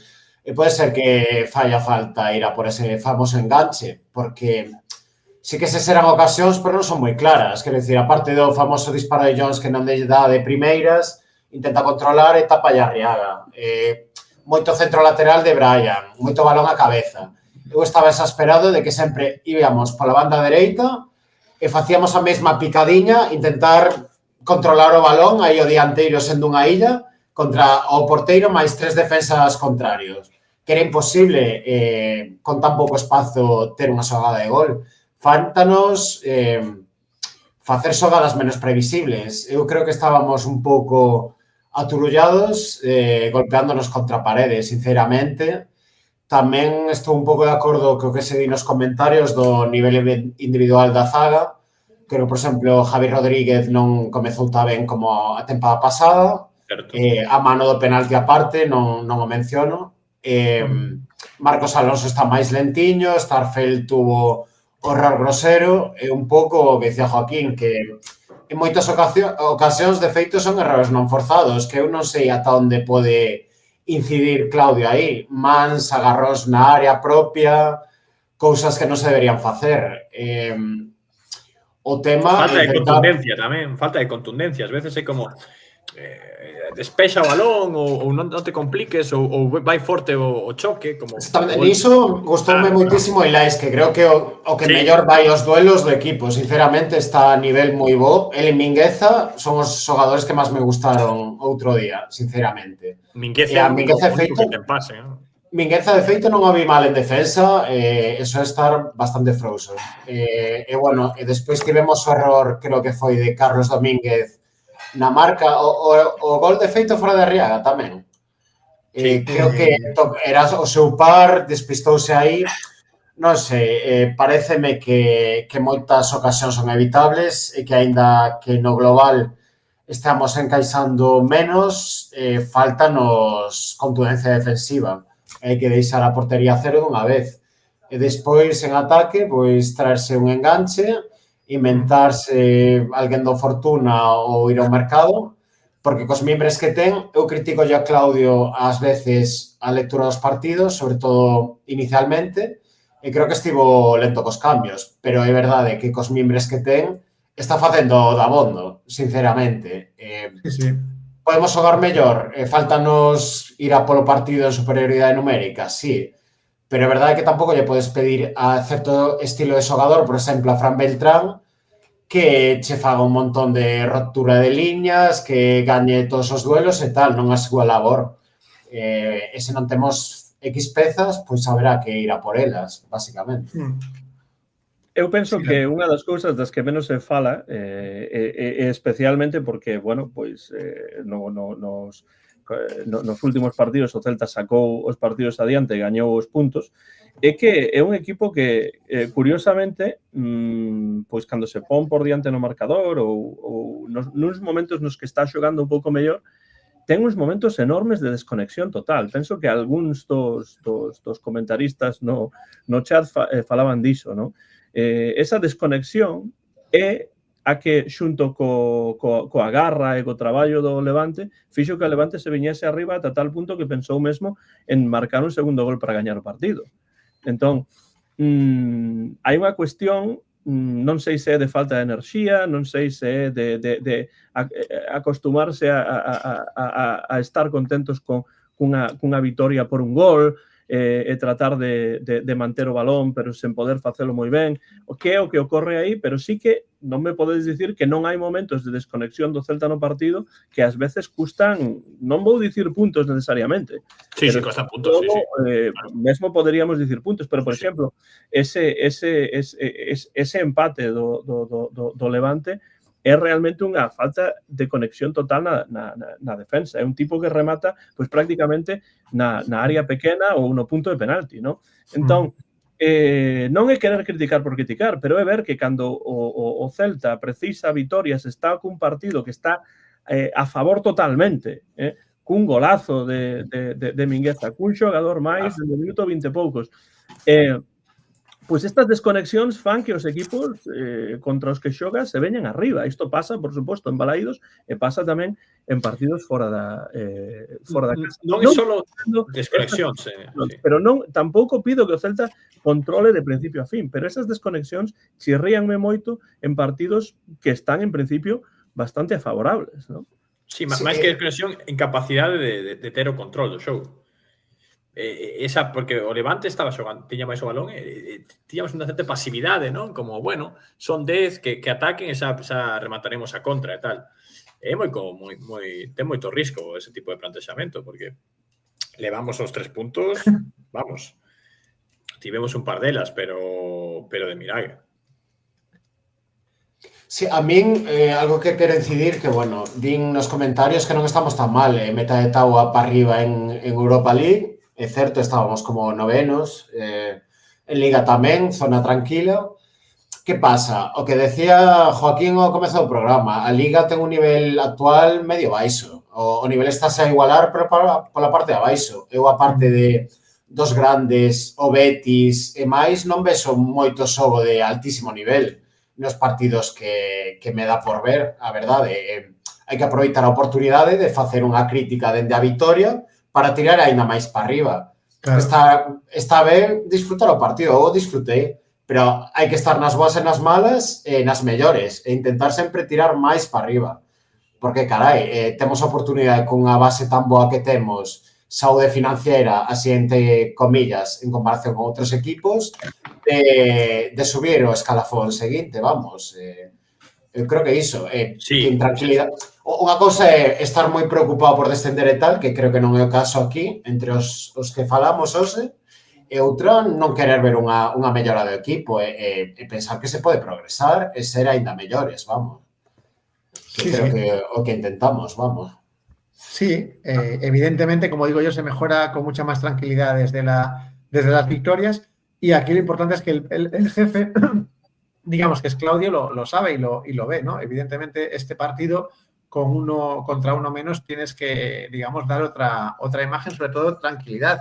e pode ser que falla falta ir a por ese famoso enganche, porque sí que se serán ocasións, pero non son moi claras. Quero dicir, aparte do famoso disparo de Jones que non dá de primeiras, intenta controlar e tapa a Arriaga. Moito centro lateral de Brian, moito balón a cabeza. Eu estaba exasperado de que sempre íbamos pola banda dereita e facíamos a mesma picadiña, intentar controlar o balón, aí o dianteiro sendo unha illa, contra o porteiro máis 3 defensas contrarios. Que era imposible, con tan pouco espazo, ter unha xogada de gol. Fántanos facer xogadas menos previsibles. Eu creo que estábamos un pouco aturullados, golpeándonos contra paredes, sinceramente. Tamén estou un pouco de acordo co que se di nos comentarios do nivel individual da zaga. Creo, por exemplo, Javi Rodríguez non comezou tan ben como a tempada pasada. A mano do penalti aparte, non o menciono. Marcos Alonso está máis lentiño, Starfelt tuvo horror grosero, e un pouco o que decía Joaquín, que en moitas ocasións, de feito, son errores non forzados, que eu non sei ata onde pode incidir Claudio aí. Mans, agarrós na área propia, cousas que non se deberían facer. O tema... Falta de contundencia tamén, falta de contundencia. Ás veces é como despexa o balón ou non te compliques ou vai forte o choque. Como Niso gustoume moitísimo Ilais, que creo que o que mellor vai aos duelos do equipo. Sinceramente, está a nivel moi bo. El e Mingueza son os xogadores que máis me gustaron outro día, sinceramente. Mingueza de feito que ten pase, non? Mingueza, de feito, non o vi mal en defensa, eso é estar bastante frozen. E, bueno, e despois tivemos o error, creo que foi de Carlos Domínguez na marca, o gol de feito fora de Arriaga tamén. Creo que era o seu par, despistouse aí, non sei, pareceme que moitas ocasións son evitables e que aínda que no global estamos encaixando menos, faltanos contundencia defensiva. Hai que deixar a portería cero dunha vez. E despois, en ataque, pois traerse un enganche, inventarse alguén do Fortuna ou ir ao mercado, porque cos mimbres que ten, eu critico a Claudio ás veces a lectura dos partidos, sobre todo inicialmente, e creo que estivo lento cos cambios, pero é verdade que cos mimbres que ten está facendo dabondo, sinceramente. Sí. Podemos xogar mellor, faltanos ir a polo partido en superioridade numérica, sí, pero é verdade que tampouco lle podes pedir a certo estilo de xogador, por exemplo, a Fran Beltrán, que che faga un montón de ruptura de liñas, que gañe todos os duelos e tal, non a súa labor. E se non temos X pezas, pois haberá que ir a por elas, basicamente. Eu penso que unha das cousas das que menos se fala, especialmente porque, bueno, pois nos últimos partidos o Celta sacou os partidos adiante e gañou os puntos, é que é un equipo que, curiosamente, pois cando se pon por diante no marcador ou nos momentos nos que está xogando un pouco mellor, ten uns momentos enormes de desconexión total. Penso que algúns dos comentaristas no chat falaban diso, non? Esa desconexión é a que, xunto coa garra e co traballo do Levante, fixo que o Levante se viñese arriba ata tal punto que pensou mesmo en marcar un segundo gol para gañar o partido. Entón, hai unha cuestión, non sei se é de falta de enerxía, non sei se é de acostumarse a estar contentos cunha vitoria por un gol, e tratar de manter o balón, pero sen poder facelo moi ben. O que é o que ocorre aí, pero sí que non me podedes dicir que non hai momentos de desconexión do Celta no partido que ás veces custan, non vou dicir puntos necesariamente. Sí, sí, costan puntos, sí. Mesmo poderíamos dicir puntos, pero, por exemplo, ese empate do Levante é realmente unha falta de conexión total na defensa. É un tipo que remata pois prácticamente na área pequena ou no punto de penalti, non? Entón, non é querer criticar por criticar, pero é ver que cando o Celta precisa vitorias, está cun partido que está a favor totalmente, cun golazo de Mingueza, cun xogador máis de minuto 20 e poucos, pois estas desconexións fan que os equipos contra os que xogas se veñen arriba. Isto pasa, por suposto, en Balaídos e pasa tamén en partidos fora da casa. Non é só desconexións. Pero non, tampouco pido que o Celta controle de principio a fin, pero esas desconexións chirríanme moito en partidos que están, en principio, bastante favorables, non? Sí, máis que desconexión, incapacidade de ter o control do xogo. Esa, porque o Levante estaba xogando, tiña máis o balón e tiñamos unha certa pasividade, non? Como, bueno, son 10 que ataquen e xa remataremos a contra e tal. É ten moito risco ese tipo de plantexamento, porque levamos os 3 puntos, vamos, tivemos un par delas, pero de milagre. Sí, a min, algo que quero incidir, que, bueno, din nos comentarios que non estamos tan mal, meta de Taua para arriba en Europa League. É certo, estábamos como novenos, en Liga tamén, zona tranquila. Que pasa? O que decía Joaquín ao comezo do programa, a Liga ten un nivel actual medio baixo. O nivel estáse a igualar, pero pola parte de abaixo. Eu, a parte dos grandes, o Betis e máis, non vexo moito xogo de altísimo nivel. nos partidos que me dá por ver, a verdade. Hai que aproveitar a oportunidade de facer unha crítica dende a vitoria para tirar aínda máis para arriba. Claro. Está ben disfrutar o partido, eu disfrutei, pero hai que estar nas boas e nas malas e nas mellores e intentar sempre tirar máis para arriba. Porque, carai, temos a oportunidade con a base tan boa que temos, saúde financiera, así entre comillas, en comparación con outros equipos, de subir o escalafón seguinte, vamos. Eu creo que iso, sí, que intranquilidade. Unha cousa é estar moi preocupado por descender e tal, que creo que non é o caso aquí, entre os que falamos hoxe, e outra non querer ver unha mellora do equipo e pensar que se pode progresar e ser aínda mellores, vamos. Que creo que o que intentamos, vamos. Sí, evidentemente, como digo yo, se mejora con mucha más tranquilidad desde las victorias, y aquí lo importante es que el jefe, digamos que es Claudio, lo sabe y lo ve, ¿no? Evidentemente, este partido con uno contra uno menos tienes que, digamos, dar otra imagen, sobre todo tranquilidad.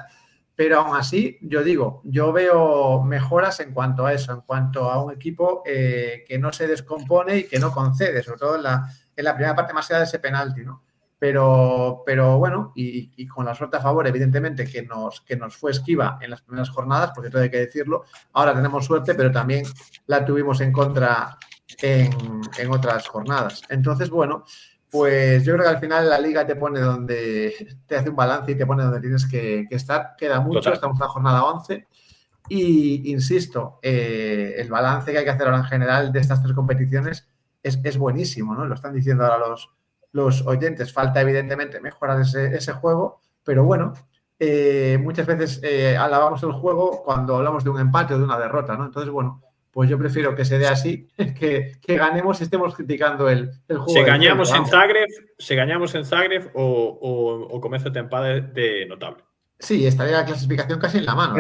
Pero aún así, yo veo mejoras en cuanto a eso, en cuanto a un equipo que no se descompone y que no concede, sobre todo en la primera parte, más allá de ese penalti, ¿no? Pero bueno, y con la suerte a favor, evidentemente, que nos fue esquiva en las primeras jornadas, porque todo hay que decirlo. Ahora tenemos suerte, pero también la tuvimos en contra en otras jornadas. Entonces, bueno, pues yo creo que al final la liga te pone donde te hace un balance y te pone donde tienes que estar. Queda mucho, total. Estamos en la jornada 11 y, insisto, el balance que hay que hacer ahora en general de estas tres competiciones es buenísimo, ¿no? Lo están diciendo ahora los oyentes. Falta, evidentemente, mejorar ese juego, pero bueno, muchas veces alabamos el juego cuando hablamos de un empate o de una derrota, ¿no? Entonces, bueno, pues yo prefiero que se dé así, que ganemos y estemos criticando el juego. Se gañamos en Zagreb o comezo de tempada de notable. Sí, estaría la clasificación casi en la mano.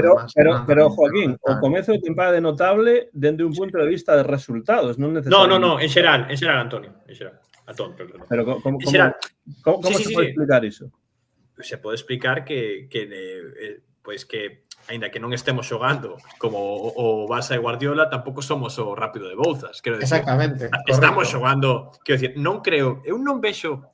Pero Joaquín, o comezo de tempada de notable desde un punto de vista de resultados, non necesariamente. No, en xeral, Antonio, en xeral. Pero ¿cómo se puede explicar iso? Se pode explicar que aínda que non estemos xogando como o Barça e Guardiola, tampouco somos o Rápido de Bouzas, quero decir. Exactamente. Estamos xogando, quero decir, eu non vexo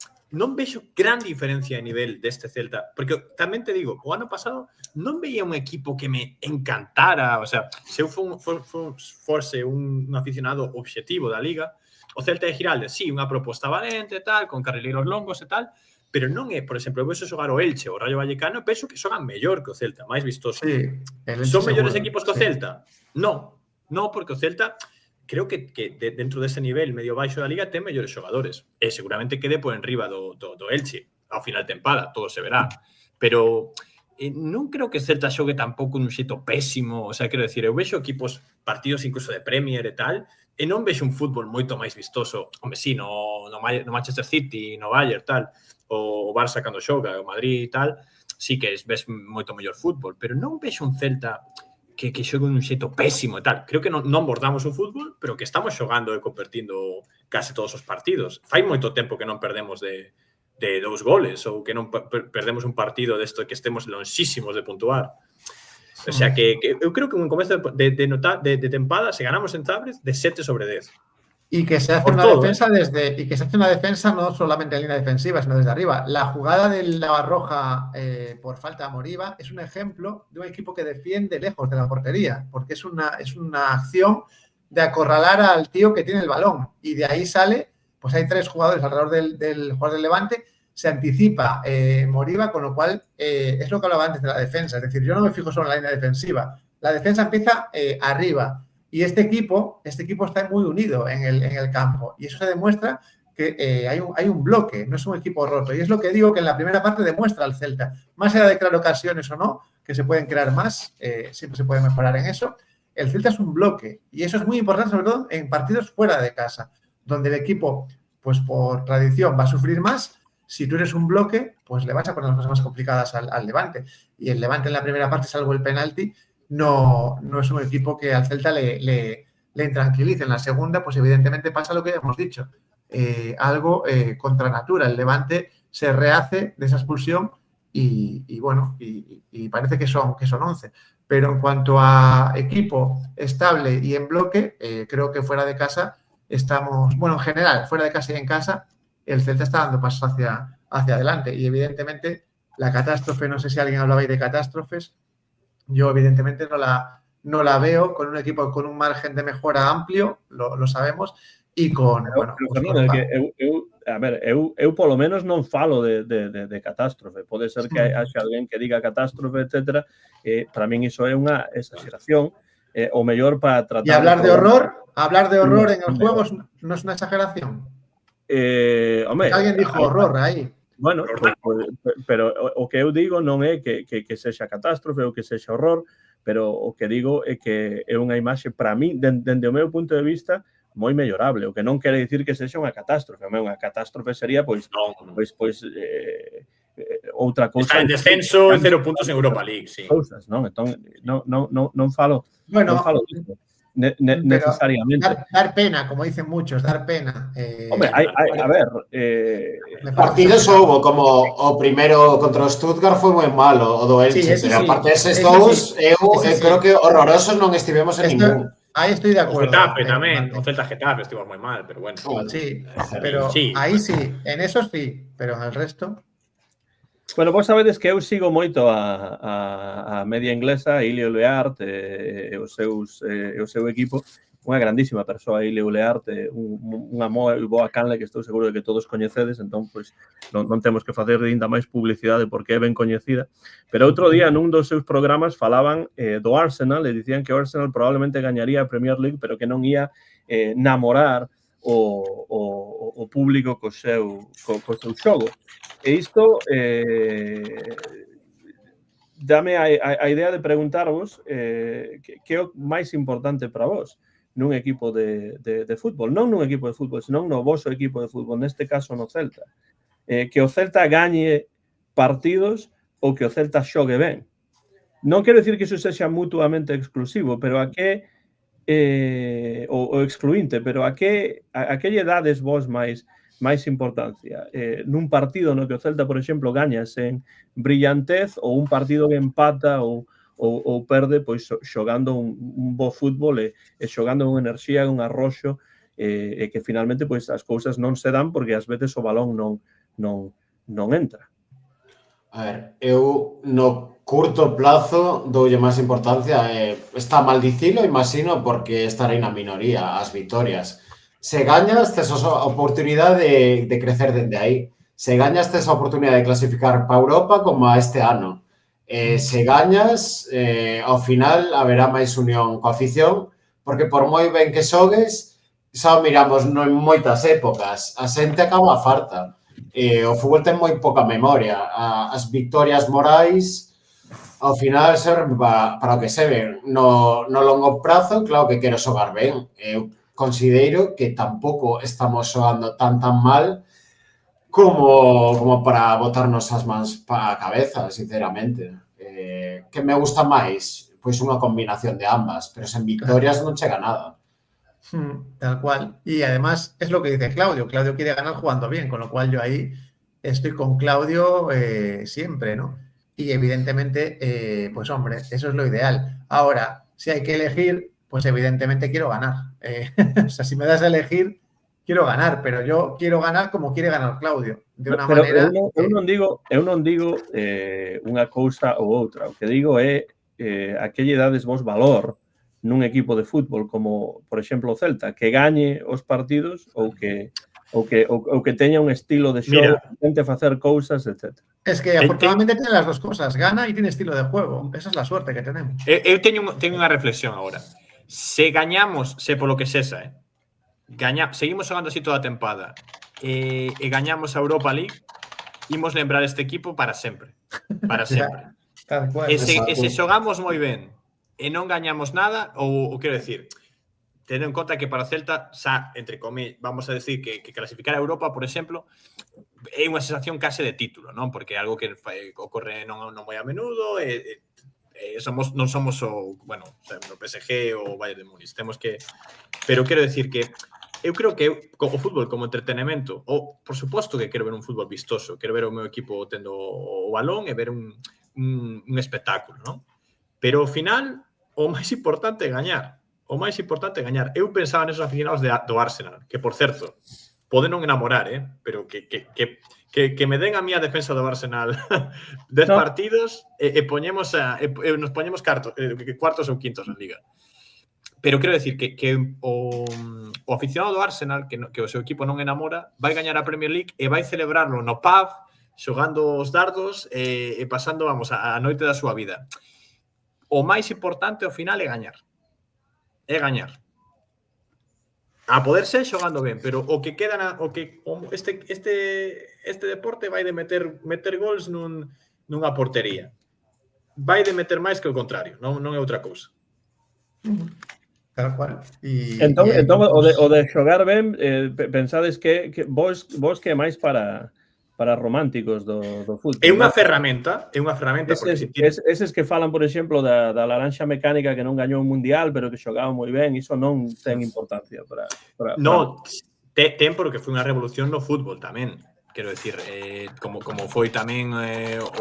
gran diferencia de nivel deste Celta, porque tamén te digo, o ano pasado non veía un equipo que me encantara, o sea, se eu fose un aficionado obxectivo da Liga, o Celta de Giraldes, sí, unha proposta valente e tal, con carrileiros longos e tal, pero non é, por exemplo, eu vexo xogar o Elche ou o Rayo Vallecano, penso que xogan mellor que o Celta, máis vistoso. Sí, son mellores equipos que o Celta? Non, porque o Celta creo que dentro dese nivel medio baixo da Liga ten mellores xogadores e seguramente quede por enriba do Elche ao final de tempada, todo se verá, pero non creo que o Celta xogue tampouco nun xeito pésimo, o sea, quero decir, eu vexo equipos, partidos incluso de Premier e tal, e non vexo un fútbol moito máis vistoso, home, sí, no Manchester City, no Bayern, tal, o Barça cando xoga, o Madrid e tal, sí que ves moito mellor fútbol, pero non vexo un Celta que xogue un xeito pésimo e tal. Creo que non bordamos o fútbol, pero que estamos xogando e convertindo case todos os partidos. Fai moito tempo que non perdemos de 2 goles ou que non perdemos un partido desto que estemos lonxísimos de puntuar. O sea, que eu creo que un comezo de tempada, se ganamos en Zagreb, de 7/10. Y que se hace una defensa una defensa no solamente en línea defensiva, sino desde arriba. La jugada de la Barroja por falta a Moriba es un ejemplo de un equipo que defiende lejos de la portería, porque es una acción de acorralar al tío que tiene el balón. Y de ahí sale, pues hay 3 jugadores alrededor del jugador del Levante, se anticipa Moriba, con lo cual es lo que hablaba antes de la defensa. Es decir, yo no me fijo solo en la línea defensiva. La defensa empieza arriba. Y este equipo está muy unido en el campo. Y eso se demuestra que hay un bloque, no es un equipo roto. Y es lo que digo que en la primera parte demuestra el Celta. Más allá de crear ocasiones o no, que se pueden crear más, siempre se puede mejorar en eso. El Celta es un bloque. Y eso es muy importante, sobre todo en partidos fuera de casa, donde el equipo, pues por tradición, va a sufrir más. Si tú eres un bloque, pues le vas a poner las cosas más complicadas al Levante. Y el Levante en la primera parte, salvo el penalti, no es un equipo que al Celta le intranquilice. En la segunda, pues evidentemente pasa lo que ya hemos dicho. Algo contra natura. El Levante se rehace de esa expulsión y bueno, y parece que son 11. pero en cuanto a equipo estable y en bloque, creo que fuera de casa estamos, bueno, en general, fuera de casa y en casa, el Celta está dando pasos hacia adelante y evidentemente la catástrofe, no sé si alguien hablaba ahí de catástrofes, yo evidentemente no la veo con un equipo con un margen de mejora amplio, lo sabemos, y con, Pero, Fernando, que eu polo menos non falo de catástrofe. Pode ser que haxa alguén que diga catástrofe, etcétera. Para min iso é unha exageración. O mellor para tratar... ¿Y hablar de horror en el juego no es una exageración? Home, alguén dixo horror aí. Bueno, pero o que eu digo non é que sexa catástrofe ou que sexa horror, pero o que digo é que é unha imaxe, para mí, dende o meu punto de vista, moi mellorable, o que non quere dicir que sexa unha catástrofe. Unha catástrofe sería, pois, outra cousa. Está en descenso, 0 puntos en Europa League, sí. Cousas, non? Entón, non falo disso necesariamente. Dar pena, como dicen muchos, dar pena. Hombre, a ver... partidos houve, como o primeiro contra o Stuttgart foi moi malo, o do Elche, pero aparte eses dous, eu creo que horrorosos non estivemos en ningún. Ahí estoy de acuerdo. O Getafe tamén, o Celta Getafe estuvo moi mal, pero bueno. Sí, pero ahí sí, en eso sí, pero en el resto... Bueno, vos sabedes que eu sigo moito a media inglesa, Ilio Leart, o seu equipo, unha grandísima persoa, Ilio Leart, unha moi boa canle que estou seguro de que todos coñecedes, entón, pois, non temos que facer ainda máis publicidade porque é ben coñecida. Pero outro día, nun dos seus programas, falaban do Arsenal e dicían que o Arsenal probablemente gañaría a Premier League, pero que non ia namorar o público co seu xogo. E isto dame a idea de preguntarvos que é o máis importante para vos nun equipo de fútbol. Non nun equipo de fútbol, senón no voso equipo de fútbol, neste caso no Celta. Que o Celta gañe partidos ou que o Celta xogue ben. Non quero dicir que iso sexa mutuamente exclusivo, pero a que o excluinte, pero a que lle dades vos máis importancia? Nun partido no que o Celta, por exemplo, gaña sen brillantez ou un partido que empata ou perde, pois xogando un bo fútbol e xogando con enerxía, con arroxo, e que finalmente pois as cousas non se dan porque ás veces o balón non entra. A ver, eu no curto plazo doulle máis importancia, está mal dicilo, imagino, porque estarei na minoría, as vitorias. Se gañas, tes a oportunidade de crecer dende aí. Se gañas, tes a oportunidade de clasificar para Europa como a este ano. Se gañas, ao final haberá máis unión coa afición, porque por moi ben que xogues, xa miramos en moitas épocas, a xente acaba farta. O fútbol ten moi pouca memoria. As victorias morais, ao final, serven para o que se ven. No longo prazo, claro que quero xogar ben. Eu considero que tampouco estamos xogando tan mal como para botarnos as mans para a cabeza, sinceramente. Que me gusta máis? Pois unha combinación de ambas, pero sen victorias non chega nada. Tal cual. Y además es lo que dice Claudio. Claudio quiere ganar jugando bien, con lo cual yo ahí estoy con Claudio siempre, ¿no? Y evidentemente, pues hombre, eso es lo ideal. Ahora, si hay que elegir, pues evidentemente quiero ganar. O sea, si me das a elegir, quiero ganar, pero yo quiero ganar como quiere ganar Claudio. De una manera... Eu non digo unha cousa ou outra. O que digo é a que lle dades vos valor nun equipo de fútbol como, por exemplo, o Celta, que gañe os partidos ou que teña un estilo de xogo, intente facer cousas, etc. Es que afortunadamente tiene las dos cosas, gana y tiene estilo de juego. Esa es la suerte que tenemos. Eu teño unha reflexión agora. Se gañamos, se polo que sexa, seguimos xogando así toda a tempada e gañamos a Europa League, imos lembrar este equipo para sempre. Para sempre. Tal cual. E se xogamos moi ben e non gañamos nada, ou quero decir, tendo en conta que para o Celta, xa, entre comillas, vamos a decir que clasificar a Europa, por exemplo, é unha sensación case de título, non? Porque é algo que ocorre non moi a menudo, non somos o, bueno, o PSG ou o Bayern de Múnich, temos que... Pero quero decir que eu creo que o fútbol como entretenimento, ou, por suposto que quero ver un fútbol vistoso, quero ver o meu equipo tendo o balón e ver un espectáculo, non? Pero ao final, o máis importante é gañar. O máis importante é gañar. Eu pensaba nesos aficionados do Arsenal, que, por certo, pode non enamorar, pero que me den a mí a defensa do Arsenal 10 partidos e nos poñemos cuartos ou quintos en Liga. Pero quero decir que o aficionado do Arsenal, que o seu equipo non enamora, vai gañar a Premier League e vai celebrarlo no pub, xogando os dardos e pasando, a noite da súa vida. O máis importante ao final é gañar. É gañar. A poder ser xogando ben, pero o que queda este deporte vai de meter gols nunha portería. Vai de meter máis que o contrario, non é outra cousa. Tal cual. Entón, o de xogar ben, pensades que vos que é máis para románticos do fútbol. É unha ferramenta, eses que falan, por exemplo, da laranxa mecánica que non gañou un mundial, pero que xogaba moi ben, iso non ten importancia para No, ten porque foi unha revolución no fútbol tamén. Quero decir, como foi tamén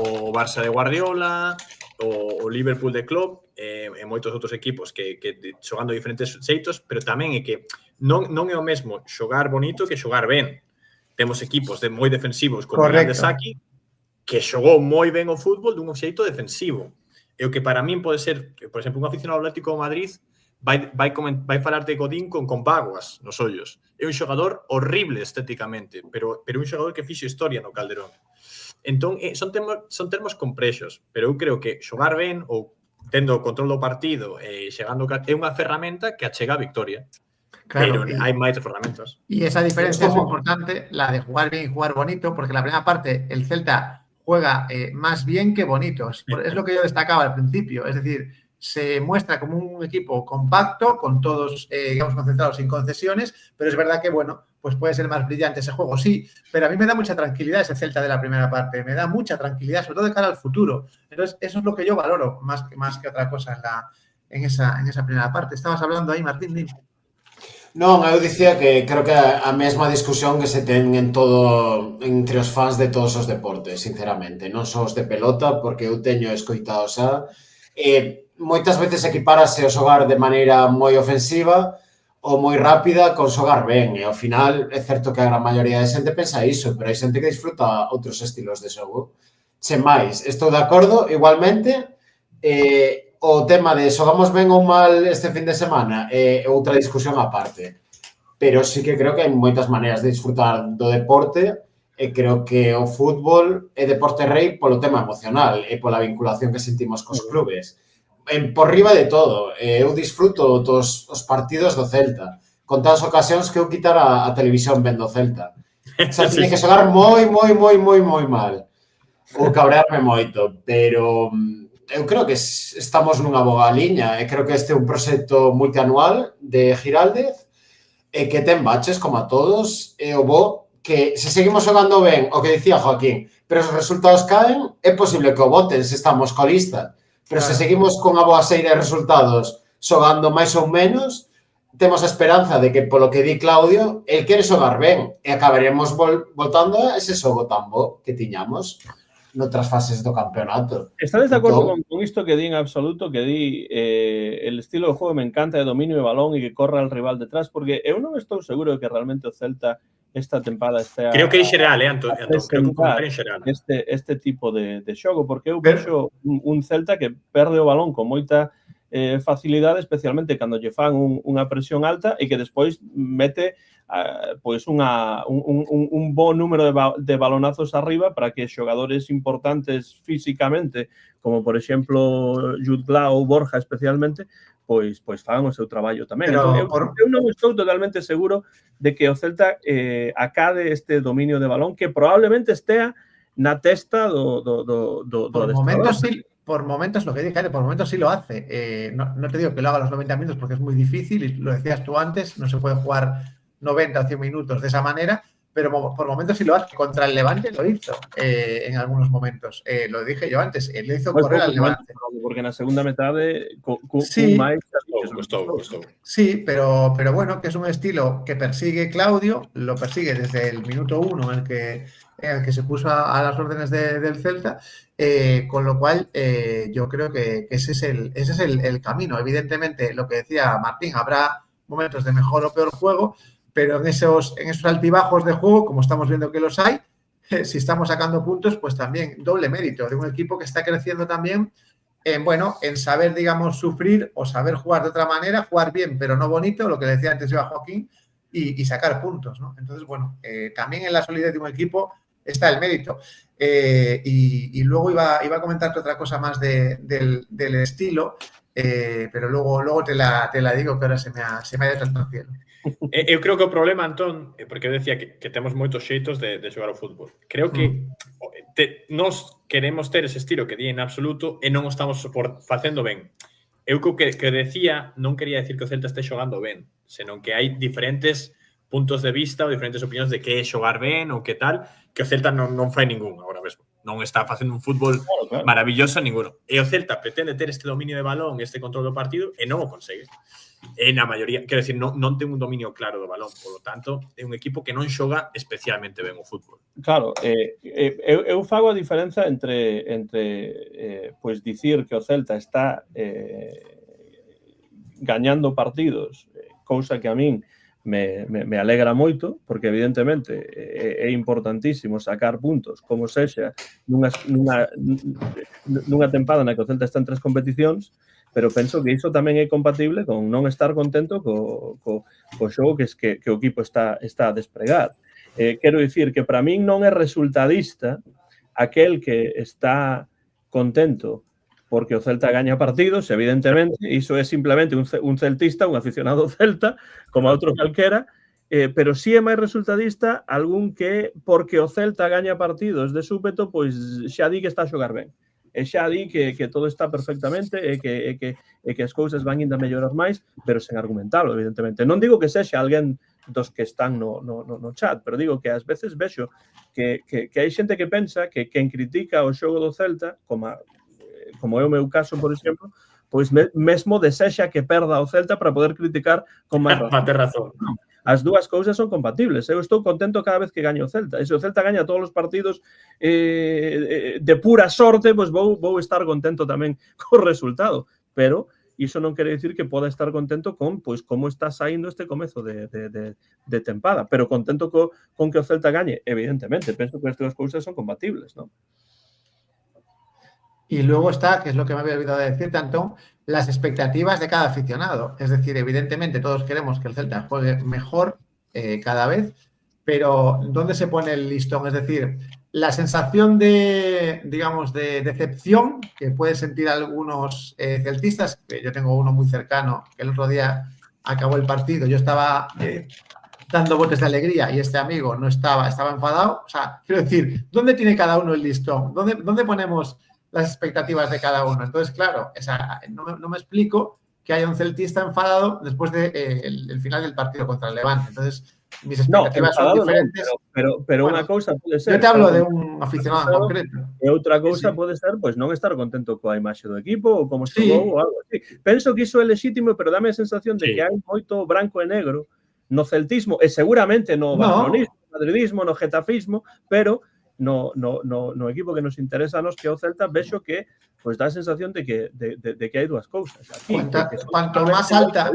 o Barça de Guardiola, o Liverpool de Klopp, e moitos outros equipos que xogando diferentes xeitos, pero tamén é que non é o mesmo xogar bonito que xogar ben. Temos equipos moi defensivos como o de Saki, que xogou moi ben o fútbol dun xeito defensivo. E o que para min pode ser, por exemplo, un aficionado Atlético de Madrid vai falar de Godín con vaguas nos ollos. É un xogador horrible estéticamente, pero un xogador que fixo historia no Calderón. Entón, son termos complexos, pero eu creo que xogar ben ou tendo o control do partido e xegando é unha ferramenta que achega a victoria. Claro, pero hai máis ferramentas. Y esa diferencia es muy importante, la de jugar bien y jugar bonito, porque la primera parte el Celta juega más bien que bonito. Es lo que yo destacaba al principio. Es decir, se muestra como un equipo compacto, con todos, digamos, concentrados sin concesiones, pero es verdad que, bueno, pues puede ser más brillante ese juego, sí, pero a mí me da mucha tranquilidad ese Celta de la primera parte, me da mucha tranquilidad, sobre todo de cara al futuro. Entonces, eso es lo que yo valoro más que otra cosa en esa primera parte. Estabas hablando ahí, Martín, dime. Non, eu dicía que creo que a mesma discusión que se ten entre os fans de todos os deportes, sinceramente, non só os de pelota, porque eu teño escoitado xa, moitas veces equipárase o xogar de maneira moi ofensiva ou moi rápida con xogar ben, e ao final é certo que a gran maioría de xente pensa iso, pero hai xente que disfruta outros estilos de xogo. Sen máis, estou de acordo, igualmente, o tema de xogamos ben ou mal este fin de semana é outra discusión aparte. Pero sí que creo que hai moitas maneiras de disfrutar do deporte e creo que o fútbol é deporte rei polo tema emocional e pola vinculación que sentimos cos clubes. Por riba de todo, eu disfruto dos os partidos do Celta. Con tantas ocasións que eu quitara a televisión vendo o Celta. Xa tiene que xogar moi mal. Ou cabrearme moito, pero eu creo que estamos nunha boa liña e creo que este é un proxecto multianual de Giraldez e que ten baches como a todos e o bo que se seguimos xogando ben, o que dicía Joaquín, pero os resultados caen, é posible que o voten se estamos colista, pero se seguimos con a boa serie de resultados xogando máis ou menos, temos a esperanza de que, polo que di Claudio, el quere xogar ben e acabaremos voltando a ese xogo tan bo que tiñamos noutras fases do campeonato. Estades de acordo con isto que di en absoluto, que di el estilo de juego me encanta de dominio de balón e que corra al rival detrás, porque eu non estou seguro de que realmente o Celta esta tempada estea... Creo que é xeral, Antón, creo que é xeral. Este tipo de xogo, porque eu vexo un Celta que perde o balón con moita facilidade, especialmente cando lle fan unha presión alta e que despois mete pois un bo número de balonazos arriba para que xogadores importantes físicamente, como por exemplo Jude Law ou Borja especialmente, pois fagan o seu traballo tamén. Entón, eu non estou totalmente seguro de que o Celta acade este dominio de balón que probablemente estea na testa do por momentos, lo que dije, por momentos sí lo hace. No te digo que lo haga a los 90 minutos porque es muy difícil, y lo decías tú antes, no se puede jugar 90 o 100 minutos de esa manera, pero por momentos sí lo hace. Contra el Levante lo hizo en algunos momentos. Lo dije yo antes, lo hizo correr al Levante. Porque en la segunda mitad costó. Sí, pero bueno, que es un estilo que persigue Claudio, lo persigue desde el minuto 1 en el que en el que se puso a las órdenes del Celta, con lo cual yo creo que ese es el camino. Evidentemente, lo que decía Martín, habrá momentos de mejor o peor juego, pero en esos altibajos de juego, como estamos viendo que los hay, si estamos sacando puntos, pues también doble mérito de un equipo que está creciendo también en saber, digamos, sufrir o saber jugar de otra manera, jugar bien, pero no bonito, lo que le decía antes yo a Joaquín, y sacar puntos, ¿no? Entonces, bueno, también en la solidez de un equipo está el mérito. Y luego iba a comentarte otra cosa más del estilo, pero luego te la digo, que ahora se me ha ido tanto al cielo. Eu creo que o problema, Antón, porque eu decía que temos moitos xeitos de xogar ao fútbol. Creo que nós queremos ter ese estilo que di en absoluto e non o estamos facendo ben. Eu que decía, non quería decir que o Celta este xogando ben, senón que hai diferentes puntos de vista ou diferentes opinións de que é xogar ben ou que tal, que o Celta non fai ningún agora mesmo. Non está facendo un fútbol maravilloso ninguno. E o Celta pretende ter este dominio de balón, este control do partido, e non o consegue. E na maioría, quero decir, non ten un dominio claro do balón, polo tanto, é un equipo que non xoga especialmente ben o fútbol. Claro, eu fago a diferenza entre pois dicir que o Celta está gañando partidos, cousa que a min me alegra moito, porque evidentemente é importantísimo sacar puntos, como sexa nunha tempada na que o Celta está en 3 competicións, pero penso que iso tamén é compatible con non estar contento co xogo que o equipo está a despregar. Quero dicir que para min non é resultadista aquel que está contento porque o Celta gaña partidos, evidentemente, iso é simplemente un celtista, un aficionado celta, como a outro calquera, pero si é máis resultadista algún que, porque o Celta gaña partidos de súpeto, pois xa di que está a xogar ben. E xa di que todo está perfectamente e que as cousas van indo a mellorar máis, pero sen argumentalo, evidentemente. Non digo que sexa alguén dos que están no chat, pero digo que ás veces vexo que hai xente que pensa que quen critica o xogo do Celta, como é o meu caso, por exemplo, pois mesmo desexa que perda o Celta para poder criticar con máis razón. As dúas cousas son compatibles. Eu estou contento cada vez que gaño o Celta. E se o Celta gaña todos os partidos de pura sorte, pois vou estar contento tamén co resultado. Pero iso non quere dicir que poda estar contento con pois como está saindo este comezo de tempada. Pero contento con que o Celta gañe, evidentemente. Penso que as dúas cousas son compatibles, non? Y luego está, que es lo que me había olvidado de decirte, Antón, las expectativas de cada aficionado. Es decir, evidentemente todos queremos que el Celta juegue mejor cada vez, pero ¿dónde se pone el listón? Es decir, la sensación de, digamos, de decepción que pueden sentir algunos celtistas, que yo tengo uno muy cercano, que el otro día acabó el partido, yo estaba dando botes de alegría y este amigo no estaba enfadado. O sea, quiero decir, ¿dónde tiene cada uno el listón? ¿Dónde ponemos las expectativas de cada uno? Entonces, claro, no me explico que haya un celtista enfadado después del final del partido contra el Levante. Entonces, mis expectativas son diferentes. Pero bueno, unha cousa pode ser... Yo te hablo de un aficionado en concreto. E outra cousa pode ser, pois, non estar contento coa imaxe do equipo ou como xogou ou algo así. Penso que iso é lexítimo, pero dame a sensación de que hai moito branco e negro no celtismo e seguramente no barcelonismo, no madridismo, no getafismo, pero no equipo que nos interesa a nos, que é o Celta, vexo que pois dá a sensación de que hai dúas cousas. Cuanto máis alta...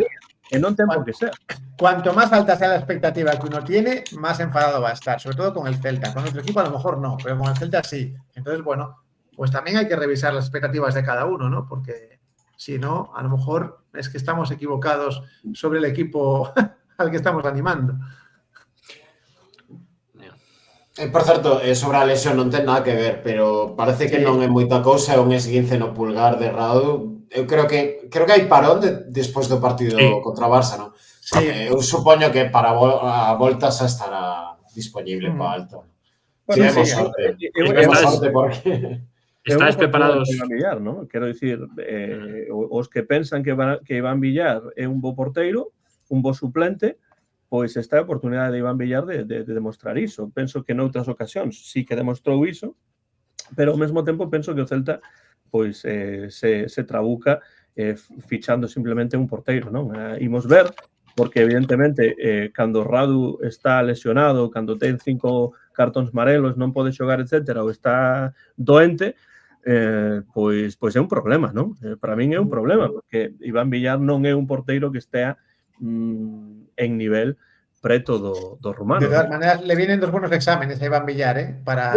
E non ten por que ser. Cuanto más alta sea la expectativa que uno tiene, más enfadado va a estar, sobre todo con el Celta. Con otro equipo a lo mejor no, pero con el Celta sí. Entonces, bueno, pues también hay que revisar las expectativas de cada uno, ¿no? Porque si no, a lo mejor es que estamos equivocados sobre el equipo al que estamos animando. Por certo, sobre a lesión non ten nada que ver, pero parece que non é moita cousa, é un esguince no pulgar de Radu. Eu creo que hai parón despois do partido contra Barça, non? Sí. Eu supoño que para a volta xa estará disponible para alto. Bueno, tivemos sorte porque... Estáis preparados? Villar, ¿no? Quero dicir, os que pensan que Iván Villar é un bo porteiro, un bo suplente, pois esta é a oportunidade de Iván Villar de demostrar iso. Penso que noutras ocasións sí que demostrou iso, pero ao mesmo tempo penso que o Celta pois se trabuca fichando simplemente un porteiro, non? Imos ver porque evidentemente cando Radu está lesionado, cando ten 5 cartóns marelos, non pode xogar, etc., ou está doente, pois é un problema, non? Para min é un problema, porque Iván Villar non é un porteiro que estea en nivel preto do rumano. De todas maneras, le vienen 2 buenos exámenes a Iván Villar, para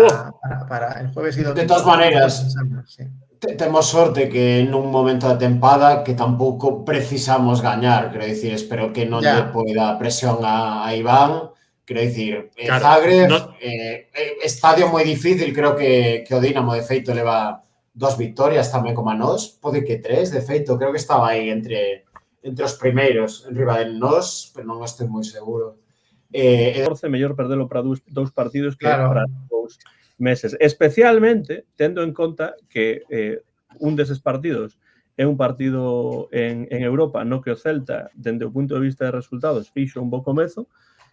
el jueves y domingo. De todas maneras, sí. Temos sorte que nun momento da tempada que tampouco precisamos gañar, quero dicir, espero que non lle poida presión a Iván, quero dicir, claro, Zagreb, estadio moi difícil, creo que o Dinamo, de feito, leva 2 victorias tamén como a nós, pode que 3, de feito, creo que estaba aí entre os primeiros, en riba de nós, pero non estou moi seguro. 14 mellor perdelo para 2 partidos que para 2 meses, especialmente tendo en conta que un deses partidos é un partido en Europa no que o Celta, dende o punto de vista de resultados, fixo un bo comezo,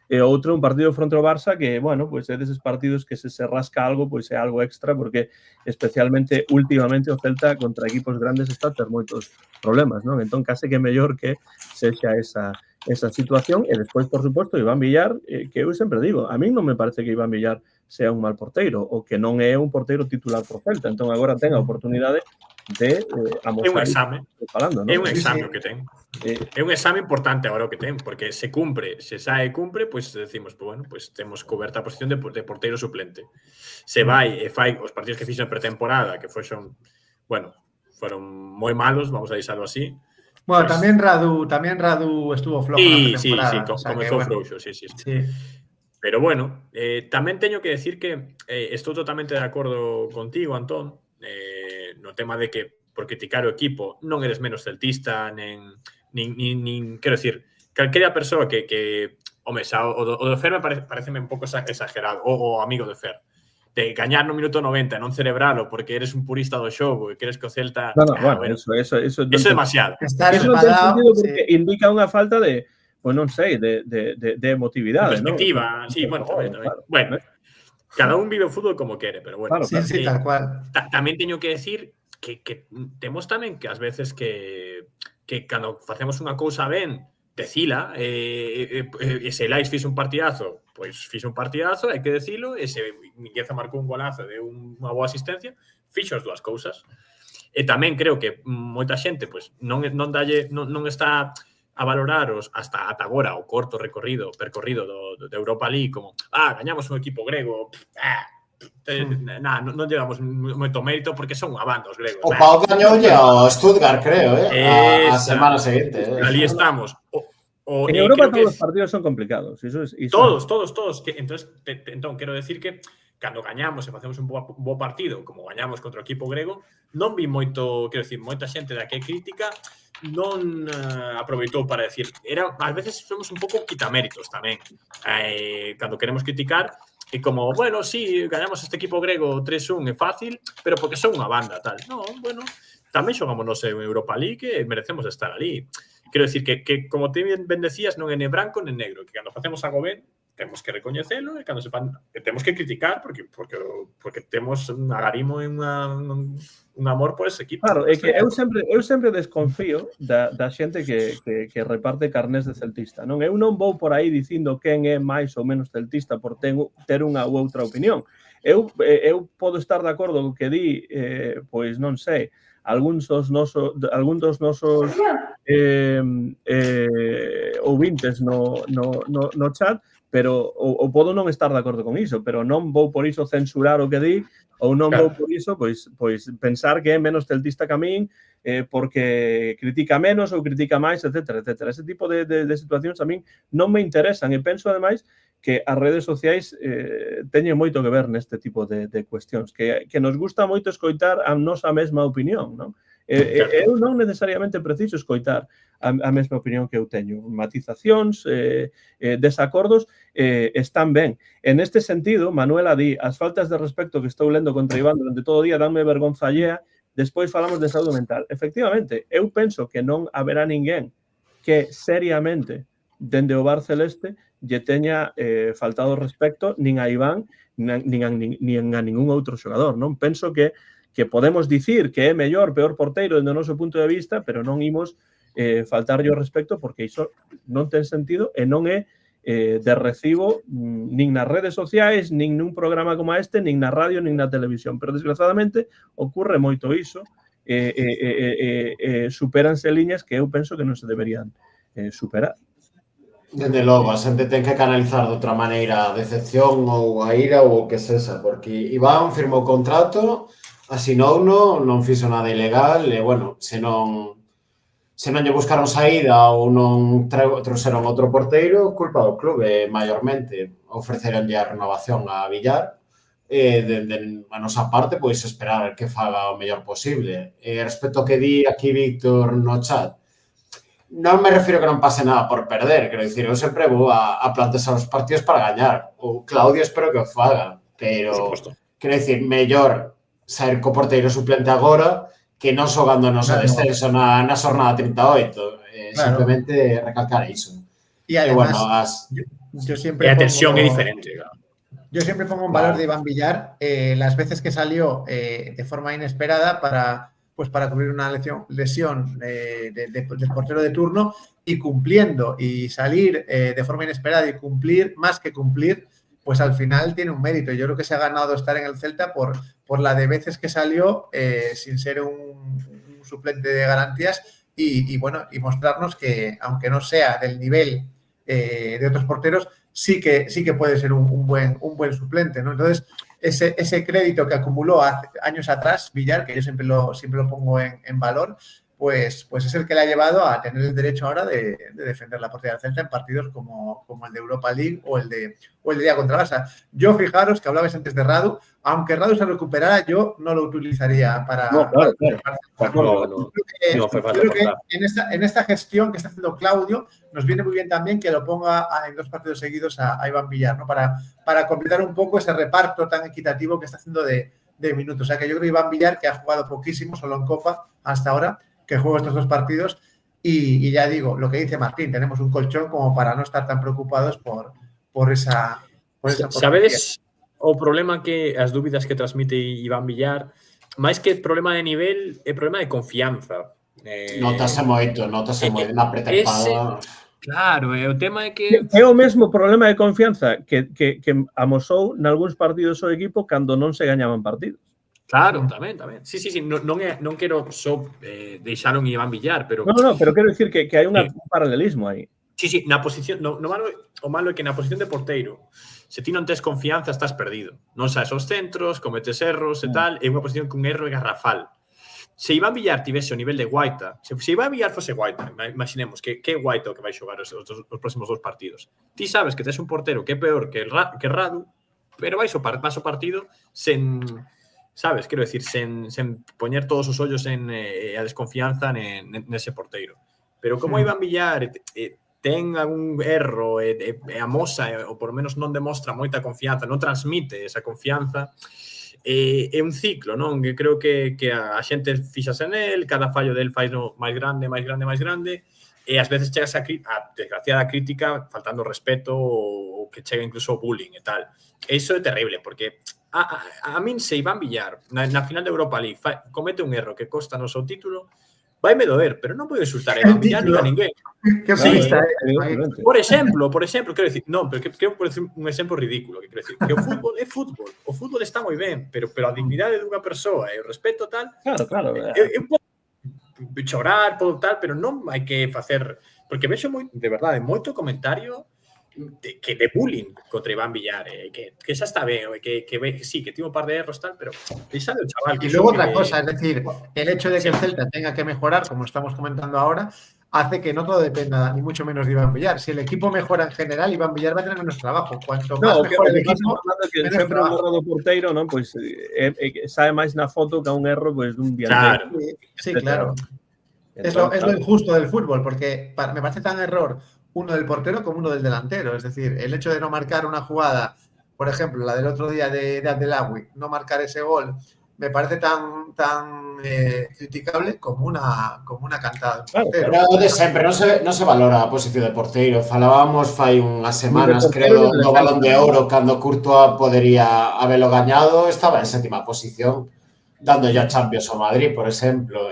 e outro un partido fronte ao Barça que, bueno, pois é deses partidos que se rasca algo, pois é algo extra, porque especialmente últimamente o Celta contra equipos grandes está a ter moitos problemas, non? Entón, case que mellor que sexa esa situación, e despois, por suposto, Iván Villar, que eu sempre digo, a mí non me parece que Iván Villar sea un mal porteiro, ou que non é un porteiro titular por Celta, entón agora ten a oportunidade de amosar. É un exame, falando, ¿no? É un exame o que ten. É un exame importante agora o que ten, porque se cumpre, se sae e cumpre, pois decimos, pues, bueno, pues temos coberta a posición de porteiro suplente. Se vai e fai os partidos que fixo en pretemporada, que foron, bueno, foron moi malos, vamos a deixarlo así. Bueno, pues, tamén Radu estuvo flojo na pretemporada. Sí, comezou frouxo, sí. Pero bueno, tamén teño que decir que estou totalmente de acordo contigo, Antón, no tema de que por criticar o equipo non eres menos celtista, nin quero decir, calquera persoa que home, o do Fer me pareceme un pouco exagerado, o amigo de Fer, de gañar no minuto 90 e non celebralo porque eres un purista do xogo e queres que o Celta... bueno, eso é demasiado. Eso non ten sentido porque indica unha falta de, pues non sei, de emotividade, ¿no? Perspectiva, sí, bueno, tamén. Bueno, cada un vive o fútbol como quere, pero bueno. Sí, tal cual. Tamén teño que decir que temos tamén que ás veces que cando facemos unha cousa ben, decila, e se Lais fixe un partidazo, pois fixe un partidazo, hai que decilo, e se Mingueza marcou un golazo de unha boa asistencia, fixo as dúas cousas. E tamén creo que moita xente pois non está a valoraros hasta agora o corto percorrido de Europa League como, gañamos un equipo grego, non llevamos moito mérito porque son unha banda os gregos. O Pau gañoulle ao Stuttgart, creo, a semana seguinte. Ali estamos. En Europa todos os partidos son complicados. Todos. Entón, quero decir que cando gañamos e facemos un bo partido, como gañamos contra o equipo grego, non vi moito, quero decir, moita xente da que crítica non aproveitou para decir, ás veces somos un pouco quitaméritos tamén, cando queremos criticar, e como, bueno, sí, gañamos este equipo grego 3-1 é fácil, pero porque son unha banda, tal. Non, bueno, tamén xogamos en Europa League e merecemos estar ali. Quero decir que como te ben decías, non é nem branco nem negro, que cando facemos algo ben, temos que recoñecelo e cando se fan, temos que criticar porque temos un agarimo e un amor por ese equipo. Claro, é que eu sempre desconfío da xente que reparte carnés de celtista, non? Eu non vou por aí dicindo quen é máis ou menos celtista por ter unha ou outra opinión. Eu podo estar de acordo co que di, pois non sei, algúns dos nosos ouvintes no chat, pero ou podo non estar de acordo con iso, pero non vou por iso censurar o que di, ou non vou por iso pois pensar que é menos celtista que a min porque critica menos ou critica máis, etc. Ese tipo de situacións a min non me interesan e penso, ademais, que as redes sociais teñen moito que ver neste tipo de cuestións, que nos gusta moito escoitar a nosa mesma opinión, non? Eu non necesariamente preciso escoitar a mesma opinión que eu teño. Matizacións, desacordos están ben. En este sentido, Manuela di, as faltas de respecto que estou lendo contra Iván durante todo o día danme vergonza allea, despois falamos de saúde mental. Efectivamente, eu penso que non haberá ninguén que seriamente dende o Bar Celeste lle teña faltado respecto nin a Iván nin a ningún outro xogador, non? Penso que podemos dicir que é mellor, peor porteiro dende o noso punto de vista, pero non imos faltarlle o respecto, porque iso non ten sentido e non é de recibo nin nas redes sociais, nin nun programa como este, nin na radio, nin na televisión. Pero, desgraciadamente, ocorre moito iso, supéranse liñas que eu penso que non se deberían superar. Dende logo, a xente ten que canalizar de outra maneira a decepción ou a ira ou o que sexa, porque Iván firmou contrato, asinouno, non fixo nada ilegal e, bueno, se non lle buscaron saída ou non trouxeron outro porteiro, culpa do clube, maiormente. Ofreceronlle a renovación a Villar. Dende a nosa parte, pois esperar que faga o mellor posible. Respecto ao que di aquí Víctor no chat, non me refiro que non pase nada por perder, quero dicir, eu sempre vou a plantexar os partidos para gañar. O Claudio espero que o faga, pero, quero dicir, mellor sair co porteiro suplente agora que non xogando no noso descenso na xornada 38. Simplemente recalcar iso. E además, bueno, yo siempre la tensión es diferente. Claro. Yo siempre pongo en valor de Iván Villar las veces que salió de forma inesperada para cubrir una lesión del portero de turno y cumpliendo y salir de forma inesperada y cumplir, más que cumplir, pues al final tiene un mérito. Yo creo que se ha ganado estar en el Celta por la de veces que salió sin ser un suplente de garantías y mostrarnos que, aunque no sea del nivel de otros porteros, sí que puede ser un buen suplente, ¿no? Entonces, ese crédito que acumuló hace años atrás, Villar, que yo siempre lo pongo en valor, pues es el que le ha llevado a tener el derecho ahora de defender la portería del Celta en partidos como el de Europa League o el de día contra Barça. Yo, fijaros que hablabais antes de Radu, aunque Radu se recuperara, yo no lo utilizaría para... No, claro. Creo que en esta gestión que está haciendo Claudio, nos viene muy bien también que lo ponga en 2 partidos seguidos a Iván Villar, ¿no? Para completar un poco ese reparto tan equitativo que está haciendo de minutos. O sea, que yo creo que Iván Villar, que ha jugado poquísimo, solo en Copa hasta ahora, que juega estos 2 partidos y ya digo, lo que dice Martín, tenemos un colchón como para no estar tan preocupados por esa Sabedes o problema que as dúbidas que transmite Iván Villar, máis que problema de nivel, é problema de confianza. Notase moito na pretempada. Claro, o tema é que... É o mesmo problema de confianza que amosou nalgúns partidos o equipo cando non se gañaban partidos. Claro, tamén. Sí, non quero só deixar un Iván Villar, pero... No, pero quero dicir que hai un paralelismo aí. Sí, na posición... O malo é que na posición de porteiro, se ti non tes confianza, estás perdido. Non sabes os centros, cometes erros e tal, é unha posición que un erro é garrafal. Se Iván Villar tivese o nivel de Guaita, se Iván Villar fose Guaita, imaginemos que é Guaita o que vai xogar os próximos 2 partidos. Ti sabes que tes un portero que é peor que Radu, pero vas o partido sen... Sabes, quero decir, sen poñer todos os ollos en a desconfianza nese porteiro. Pero como Iván Villar ten algún erro e amosa, ou por lo menos non demostra moita confianza, non transmite esa confianza, é un ciclo, non? Que creo que a xente fixase nel, cada fallo del fai máis grande, e ás veces chegas a desgraciada crítica faltando respeto ou que chega incluso bullying e tal. Iso é terrible, porque a min se Iván Villar na final de Europa League comete un erro que costa no seu título, vaime doer, pero non podo insultar a Iván Villar ni a ninguén. Por exemplo, quero dicir, non, pero quero decir un exemplo ridículo, que quero dicir, que o fútbol é fútbol, o fútbol está moi ben, pero a dignidade dunha persoa e o respeto tal, claro. Eu podo chorar, tal, pero non hai que facer, porque vexo de verdade moito comentario de bullying contra Iván Villar, que xa está ben, que sí, que tiene un par de erros tal, pero que sale el chaval. Y luego otra cosa, es decir, el hecho de que el Celta tenga que mejorar, como estamos comentando ahora, hace que no todo dependa ni mucho menos de Iván Villar. Si el equipo mejora en general, Iván Villar va a tener menos trabajo. Cuanto más mejor el equipo, menos trabajo. Un erro do porteiro, non? Pois sabe máis na foto que a un erro pois dun dianteiro. Sí, claro. Es lo injusto del fútbol, porque me parece tan error uno del portero como uno del delantero. Es decir, el hecho de no marcar una jugada, por ejemplo, la del otro día de Abdelawi, no marcar ese gol, me parece tan criticable como una cantada. Claro, pero de sempre non se valora a posición de porteiro. Falábamos fai unhas semanas, creo, do Balón de Ouro, cando Courtois podería habelo gañado, estaba en 7ª posición, dándolle a Champions ao Madrid, por exemplo.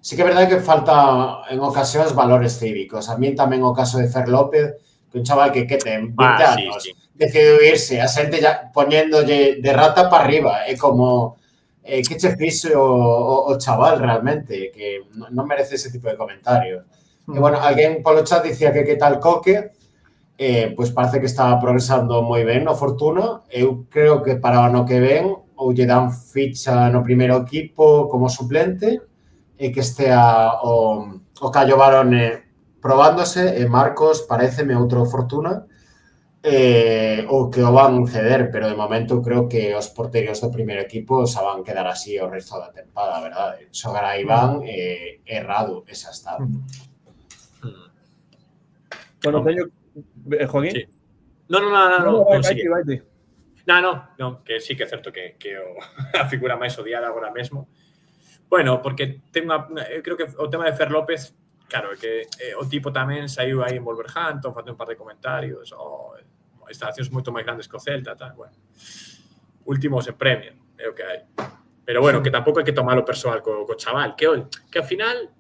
Sí que é verdade que falta en ocasións valores cívicos. A mí tamén o caso de Fer López, que un chaval que ten 20 anos, decidiu irse, a xente ya poñéndolle de rata para arriba. É como, que che fixo o chaval realmente, que non merece ese tipo de comentarios. E, bueno, alguén polo chat dicía que tal Coque, pois parece que está progresando moi ben no Fortuna. Eu creo que para o ano que ven ou lle dan ficha no primeiro equipo como suplente e que estea o Caio Barone probándose e Marcos pareceme outro Fortuna ou que o van ceder, pero de momento creo que os porteros do primeiro equipo xa van quedar así o resto da tempada, verdade? Xogará Iván e Radu, esa está. Bueno, teño... Joaquín? Sí. No, sigue. No, que sí que é certo que a figura máis odiada agora mesmo. Bueno, porque eu creo que o tema de Fer López, claro, que o tipo tamén saiu aí en Wolverhampton, facendo un par de comentarios, instalacións moito máis grandes que o Celta, tal, bueno. Últimos en premio, é o que hai. Pero bueno, que tampouco hai que tomalo persoal co chaval, que ao final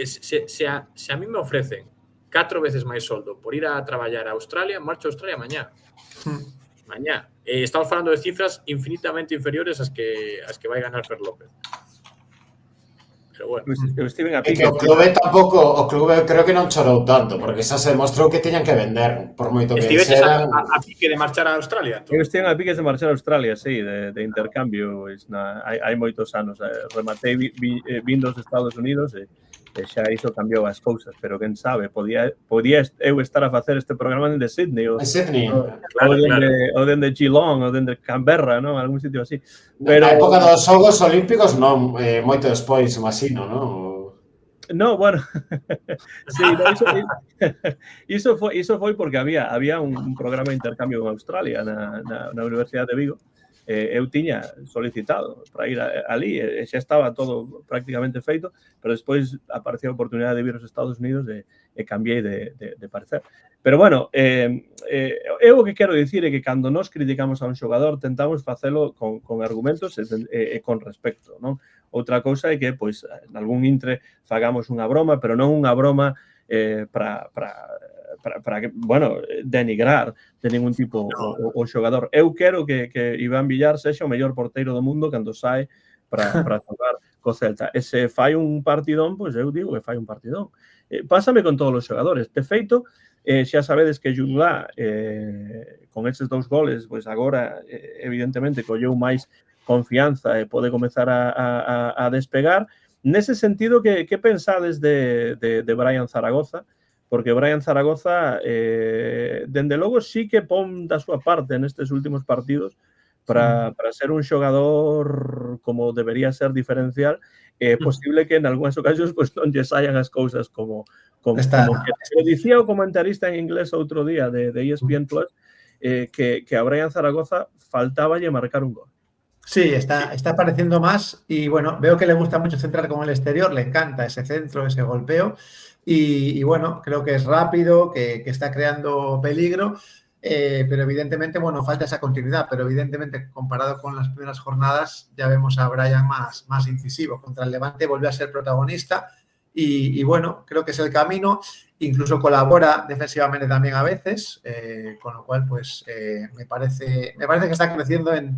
se a mí me ofrecen 4 veces máis soldo por ir a traballar a Australia, marcho a Australia mañá. Mañá. Estamos falando de cifras infinitamente inferiores ás que vai ganar Fer López. Pero bueno. E que o clube tampouco, o clube creo que non chorou tanto, porque xa se demostrou que tiñan que vender, por moito que estiveches a pique de marchar a Australia? Eu estive a piques de marchar a Australia, sí, de intercambio. Hai moitos anos. Rematei vindo aos Estados Unidos e xa iso cambiou as cousas, pero quen sabe, podía eu estar a facer este programa dende Sydney ou dende Geelong ou dende Canberra, non? Algún sitio así. Na época dos Xogos Olímpicos non, moito despois, imagino, non? No, bueno, sí, iso foi porque había un programa de intercambio en Australia na Universidade de Vigo. Eu tiña solicitado para ir ali e xa estaba todo prácticamente feito, pero despois apareceu a oportunidade de vir aos Estados Unidos e cambiei de parecer. Pero bueno, eu o que quero dicir é que cando nos criticamos a un xogador tentamos facelo con argumentos e con respecto, non? Outra cousa é que, pois, en algún intre fagamos unha broma, pero non unha broma para bueno, denigrar de ningún tipo o xogador. Eu quero que Iván Villar sexa o mellor porteiro do mundo cando sae para xogar co Celta. E se fai un partidón, pois eu digo que fai un partidón. Pásame con todos os xogadores. De feito, xa sabedes que Judá, con estes 2 goles, pois agora, evidentemente, colleu máis confianza e pode comezar a despegar. Nese sentido, que pensades de Brian Zaragoza? Porque Brian Zaragoza, dende logo, sí que pon da súa parte nestes últimos partidos para ser un xogador como debería ser diferencial. É posible que en algunhas ocasións pues, non lle saian as cousas como que dicía o comentarista en inglés outro día de ESPN Plus, que a Brian Zaragoza faltáballe marcar un gol. Sí, está apareciendo más y bueno, veo que le gusta mucho centrar con el exterior, le encanta ese centro, ese golpeo y bueno, creo que es rápido, que está creando peligro, pero evidentemente, bueno, falta esa continuidad, pero evidentemente comparado con las primeras jornadas ya vemos a Brian más incisivo. Contra el Levante volvió a ser protagonista y bueno, creo que es el camino. Incluso colabora defensivamente también a veces, con lo cual, pues, me parece que está creciendo en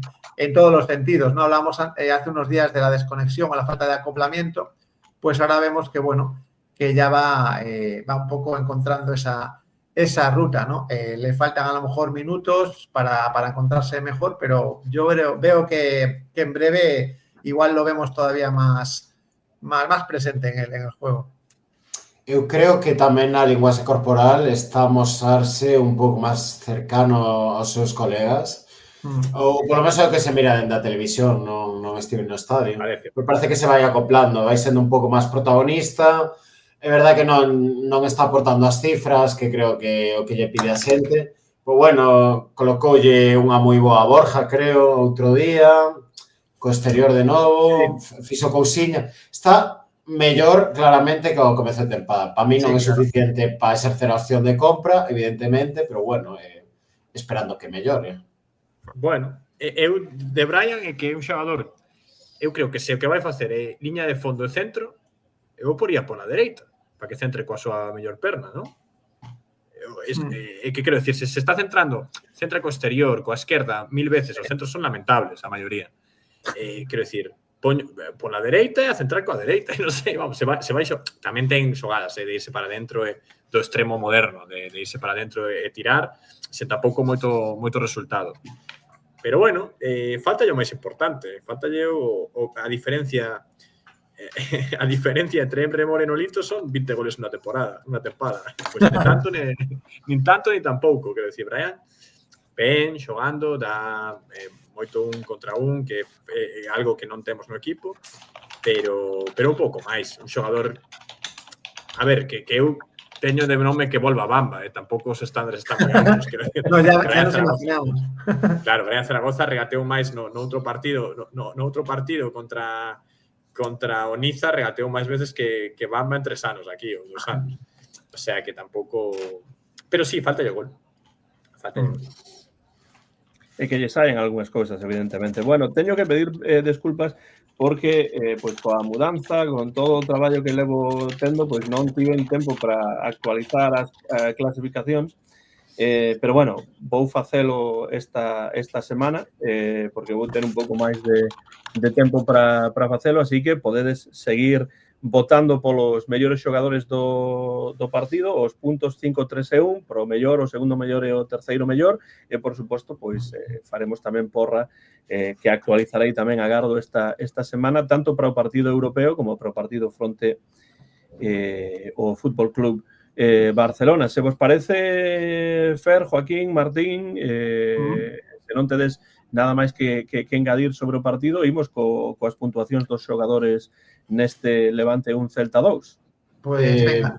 todos los sentidos, ¿no? Hablamos hace unos días de la desconexión o la falta de acoplamiento, pues ahora vemos que, bueno, que ya va un poco encontrando esa ruta, ¿no? Le faltan a lo mejor minutos para encontrarse mejor, pero yo veo que en breve igual lo vemos todavía más presente en el juego. Eu creo que tamén na linguaxe corporal está a mostrarse un pouco máis cercano aos seus colegas. Ou polo menos é o que se mira dentro da televisión, non estive no estadio. Parece que se vai acoplando, vai sendo un pouco máis protagonista. É verdade que non está aportando as cifras, que creo que o que lle pide a xente. Pois bueno, colocoulle unha moi boa Borja, creo, outro día, co exterior de novo, fixo cousiña. Está mellor, claramente, que ao comezo de tempada. Para mí non é suficiente para exercer a opción de compra, evidentemente, pero bueno, esperando que mellore. Bueno, eu de Brian é que é un xogador eu creo que se o que vai facer é liña de fondo e centro, eu poría pola dereita, para que centre coa súa mellor perna, non? Que quero decir, se está centra co exterior, coa esquerda, 1000 veces, os centros son lamentables, a maioría. Quero decir, pola dereita e a centrar coa dereita, non sei, vamos, se vai tamén ten xogadas de irse para dentro do extremo moderno, de irse para dentro e tirar, sen tampouco moito resultado. Pero bueno, falta o máis importante, falta a diferencia entre Emre Moreno e Lito son 20 goles unha tempada. Pois nin tanto ni tampouco, quero dicir, Brian ben xogando, dá moito un contra un, que é algo que non temos no equipo, pero un pouco máis, un xogador, a ver, que eu teño de nome que volva Bamba, tampouco os estándares están moi altos. No, ya nos imaginamos. Claro, Brian Zaragoza regateou máis no outro partido contra o Niza, regateou máis veces que Bamba en 3 anos aquí, ou 2 anos. O sea que tampouco... Pero sí, falta o gol. É que lle saen algunhas cousas, evidentemente. Bueno, teño que pedir desculpas porque, pois, coa mudanza, con todo o traballo que levo tendo, pois non tiven tempo para actualizar as clasificacións, pero, bueno, vou facelo esta semana, porque vou ter un pouco máis de tempo para facelo, así que podedes seguir votando polos mellores xogadores do partido, os puntos 5, 3 e 1, pro mellor, o segundo mellor e o terceiro mellor, e, por suposto, pois, faremos tamén porra que actualizarei tamén a Gardo esta semana, tanto para o partido europeo como para o partido fronte o Fútbol Club Barcelona. Se vos parece, Fer, Joaquín, Martín, se non tedes nada máis que engadir sobre o partido, imos coas puntuacións dos xogadores neste Levante 1 Celta 2. Pues venga.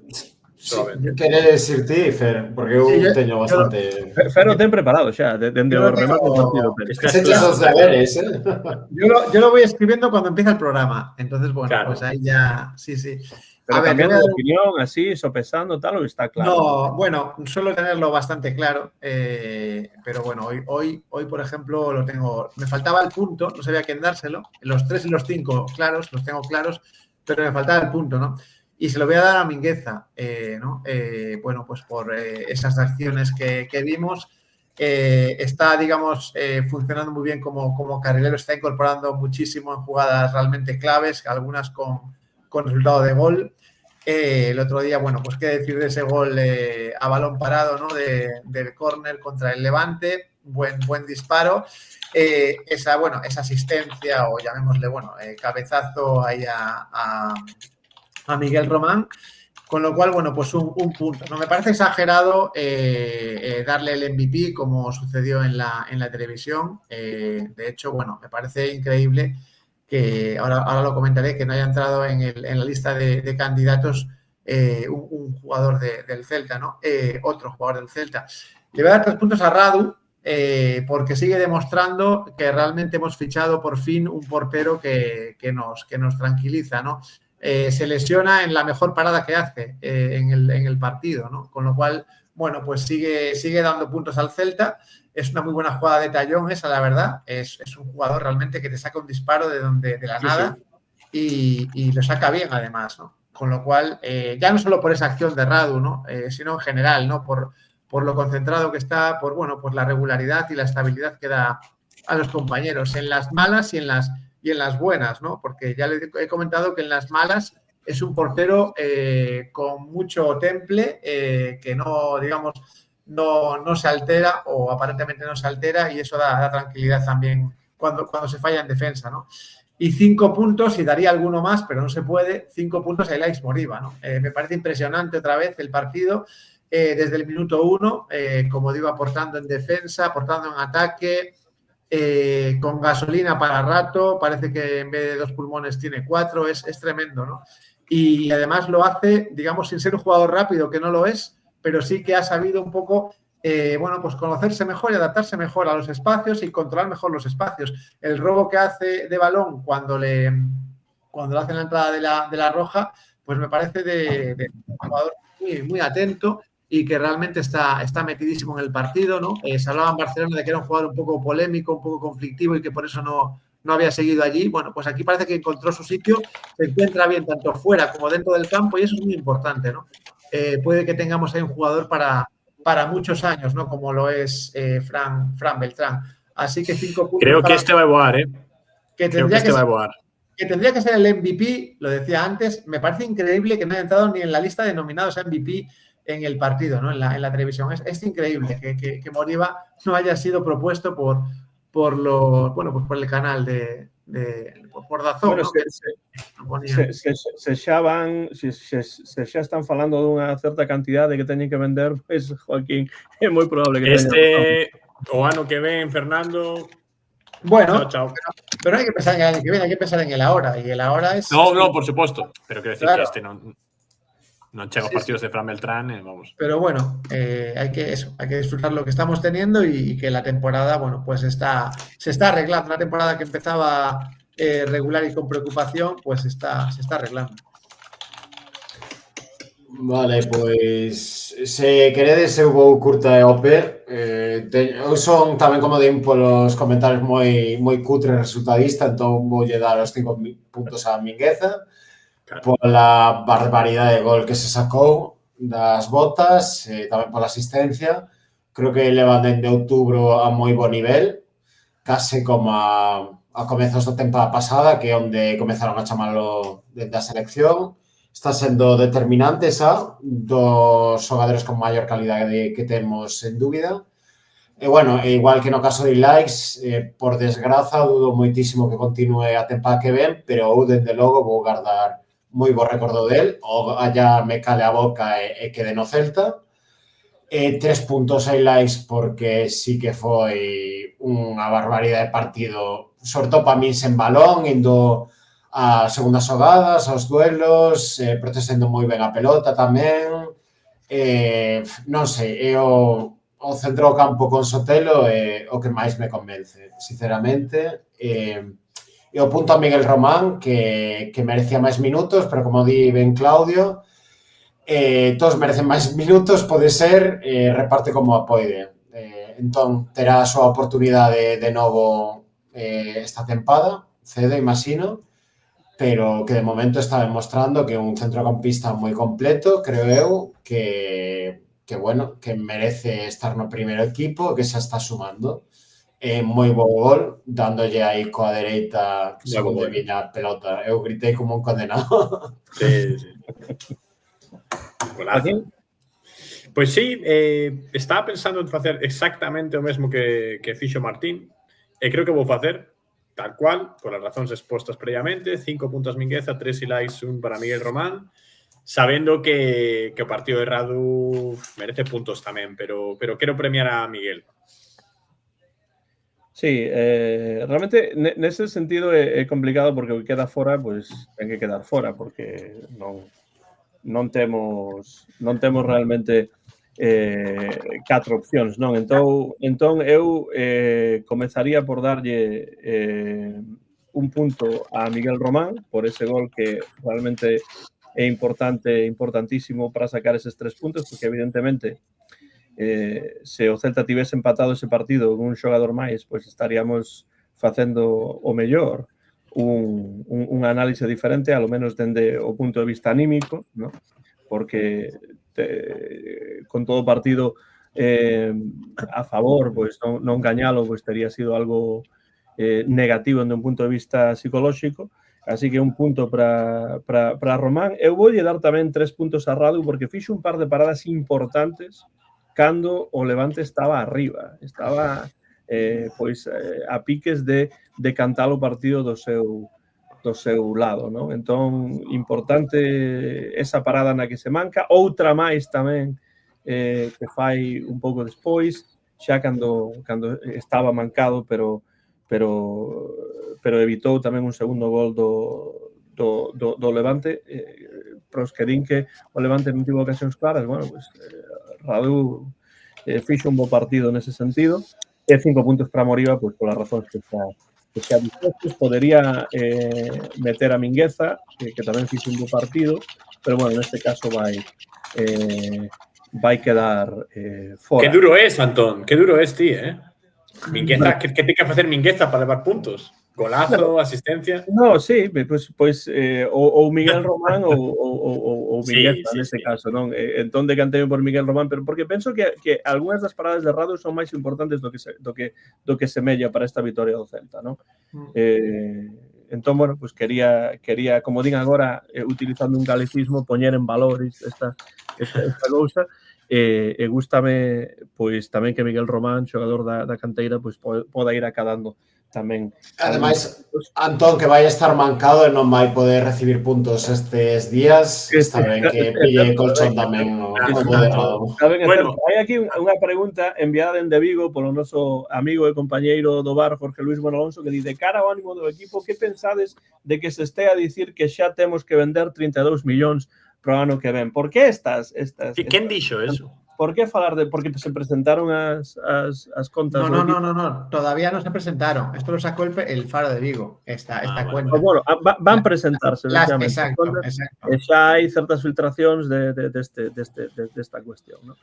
Queres decir ti, Fer? Porque eu teño bastante... Fer o ten preparado xa, dende o remate do partido. Hechos os deberes, Yo lo voy escribiendo cuando empieza el programa. Entonces, bueno, claro. Pues ahí ya... Sí. Pero cambiando de opinión, así, sopesando, tal, o está claro. No, bueno, suelo tenerlo bastante claro, pero bueno, hoy, por ejemplo, lo tengo. Me faltaba el punto, no sabía a quién dárselo. Los 3 y los 5 claros, los tengo claros, pero me faltaba el punto, ¿no? Y se lo voy a dar a Mingueza, ¿no? Bueno, pues por esas acciones que vimos. Está, digamos, funcionando muy bien como carrilero, está incorporando muchísimo en jugadas realmente claves, algunas con resultado de gol. El otro día, bueno, pues qué decir de ese gol a balón parado, ¿no? Del córner contra el Levante, buen disparo. Esa asistencia, o llamémosle, cabezazo ahí a Miguel Román. Con lo cual, bueno, pues un punto. No me parece exagerado darle el MVP como sucedió en la televisión. De hecho, bueno, me parece increíble que ahora lo comentaré, que no haya entrado en la lista de candidatos un jugador del Celta, ¿no? Otro jugador del Celta. Le voy a dar 3 puntos a Radu, porque sigue demostrando que realmente hemos fichado por fin un portero que nos tranquiliza, ¿no? Se lesiona en la mejor parada que hace en el partido, ¿no? Con lo cual, bueno, pues sigue dando puntos al Celta. Es una muy buena jugada de Tallón esa, la verdad. Es un jugador realmente que te saca un disparo de la nada. Y lo saca bien, además, ¿no? Con lo cual, ya no solo por esa acción de Radu, ¿no? Sino en general, ¿no? Por lo concentrado que está, por la regularidad y la estabilidad que da a los compañeros en las malas y en las buenas, ¿no? Porque ya le he comentado que en las malas es un portero con mucho temple, que no, digamos, no se altera, o aparentemente no se altera, y eso da tranquilidad también cuando se falla en defensa, ¿no? Y 5 puntos, y daría alguno más, pero no se puede, 5 puntos a Ilaix Moriba, ¿no? Me parece impresionante otra vez el partido, desde el minuto 1, como digo, aportando en defensa, aportando en ataque, con gasolina para rato, parece que en vez de 2 pulmones tiene 4, es tremendo, ¿no? Y además lo hace, digamos, sin ser un jugador rápido, que no lo es, pero sí que ha sabido un poco, pues conocerse mejor y adaptarse mejor a los espacios y controlar mejor los espacios. El robo que hace de balón cuando le hace la entrada de la roja, pues me parece de un jugador muy, muy atento y que realmente está metidísimo en el partido, ¿no? Se hablaba en Barcelona de que era un jugador un poco polémico, un poco conflictivo, y que por eso no no había seguido allí. Bueno, pues aquí parece que encontró su sitio, se encuentra bien tanto fuera como dentro del campo y eso es muy importante, ¿no? Puede que tengamos ahí un jugador para muchos años, ¿no? Como lo es Fran Beltrán. Así que 5 puntos. Creo que este va a evoar, ¿eh? Creo que este va a evoar. Que tendría que ser el MVP, lo decía antes. Me parece increíble que no haya entrado ni en la lista de nominados a MVP en el partido, ¿no? En la televisión. Es increíble que Moriba no haya sido propuesto por el canal por Dazón, bueno, ¿no? se xa están falando dunha certa cantidade que teñen que vender, pois, Joaquín, é moi probable que o ano que ven, Fernando. Bueno, chao. Pero hay que pensar en el año que viene, hay que pensar en el ahora. Y el ahora es. No, por supuesto. Pero quiero decir que este no llega a partidos de Fran Beltrán, vamos. Pero bueno, hay que disfrutar lo que estamos teniendo y que la temporada, bueno, pues se está arreglando. Una temporada que empezaba regular y con preocupación, pues se está arreglando. Vale, pois se queredes eu vou curta e Oper. Eu son tamén, como din polos comentarios, moi cutre resultadista, entón voulle dar os 5 puntos a Mingueza pola barbaridade de gol que se sacou das botas, tamén pola asistencia. Creo que levan dende outubro a moi bo nivel, case como a comezos da temporada pasada, que é onde comezaron a chamalo dende a selección. Está sendo determinante dos xogadores con maior calidade que temos, sen dúbida. E, bueno, igual que no caso de Ilaix, por desgraza, dudo moitísimo que continue a temporada que ven, pero eu, dende logo, vou guardar moi bo recordo del, o allá me cale a boca e quede no Celta. 3 puntos a Ilaix porque sí que foi unha barbaridade de partido, sobre todo para min sen balón, indo as segundas xogadas, aos duelos, protestando moi ben a pelota tamén. Non sei, é o centro do campo con Sotelo é o que máis me convence, sinceramente. E o punto a Miguel Román, que merecía máis minutos, pero como di ben Claudio, todos merecen máis minutos, pode ser, reparte como apoide. Entón, terá a súa oportunidade de novo esta tempada, cedo, imagino, pero que de momento está demostrando que é un centrocampista moi completo, creo eu, que bueno, que merece estar no primeiro equipo, que xa está sumando. Moi bo gol, dándolle aí coa dereita segundo viña a pelota. Eu gritei como un condenado. Sí. Golazo. Pois sí, estaba pensando en facer exactamente o mesmo que fixo Martín, e creo que vou facer tal cual, por las razones expuestas previamente. 5 puntos Mingueza, 3 Ilaix, 1 para Miguel Román, sabiendo que o partido de Radu merece puntos tamén, pero quero premiar a Miguel. Sí, realmente nese sentido é complicado porque o que queda fora, pois ten que quedar fora porque non temos realmente 4 opcións, non? Entón eu comezaría por darlle un punto a Miguel Román por ese gol que realmente é importantísimo para sacar eses 3 puntos, porque evidentemente se o Celta tivese empatado ese partido con un xogador máis, pois estaríamos facendo o mellor un análise diferente, ao menos dende o punto de vista anímico, ¿no? Porque con todo o partido a favor, pois non gañalo, pois tería sido algo negativo dende un punto de vista psicolóxico. Así que un punto para Román. Eu voulle dar tamén 3 puntos a Radu porque fixo un par de paradas importantes cando o Levante estaba arriba. Estaba a piques de cantar o partido do seu lado, non? Entón, importante esa parada na que se manca. Outra máis tamén que fai un pouco despois, xa cando estaba mancado, pero evitou tamén un segundo gol do Levante. Pros que din que o Levante non tivo ocasións claras, bueno, pues Radu fixo un bo partido nese sentido. E 5 puntos para Moriba, pois polas razóns que xa dispostos. Podería meter a Mingueza, que tamén fixo un bo partido, pero bueno, neste caso vai quedar fora. Que duro es, Antón, que duro es ti, Mingueza, que ten que facer Mingueza para levar puntos? Golazo, asistencia. No, sí, pois ou Miguel Román ou Mingueza neste caso, non? Entón decantei por Miguel Román, pero porque penso que algunhas das paradas de Radu son máis importantes do que semella para esta vitoria do Celta, non? Entón, bueno, pues quería, como din agora, utilizando un galicismo, poñer en valor esta cousa. E gústame, pois, tamén que Miguel Román, xogador da canteira, pois poda ir acadando tamén. Ademais, Antón, que vai estar mancado e non vai poder recibir puntos estes días, está ben que pille colchón tamén no moderado. Bueno, hai aquí unha pregunta enviada dende Vigo polo noso amigo e compañeiro do bar, Jorge Luis Bonalonso, que di: de cara ao ánimo do equipo, que pensades de que se estea a dicir que xa temos que vender 32 millóns pro ano que ven? Por que estas? Quen dixo eso? Por que falar de... Porque se presentaron as contas... No. Todavía no se presentaron. Esto lo sacó el Faro de Vigo, esta cuenta. Bueno, van a presentarse. Exacto. E xa hai certas filtracións desta cuestión, non?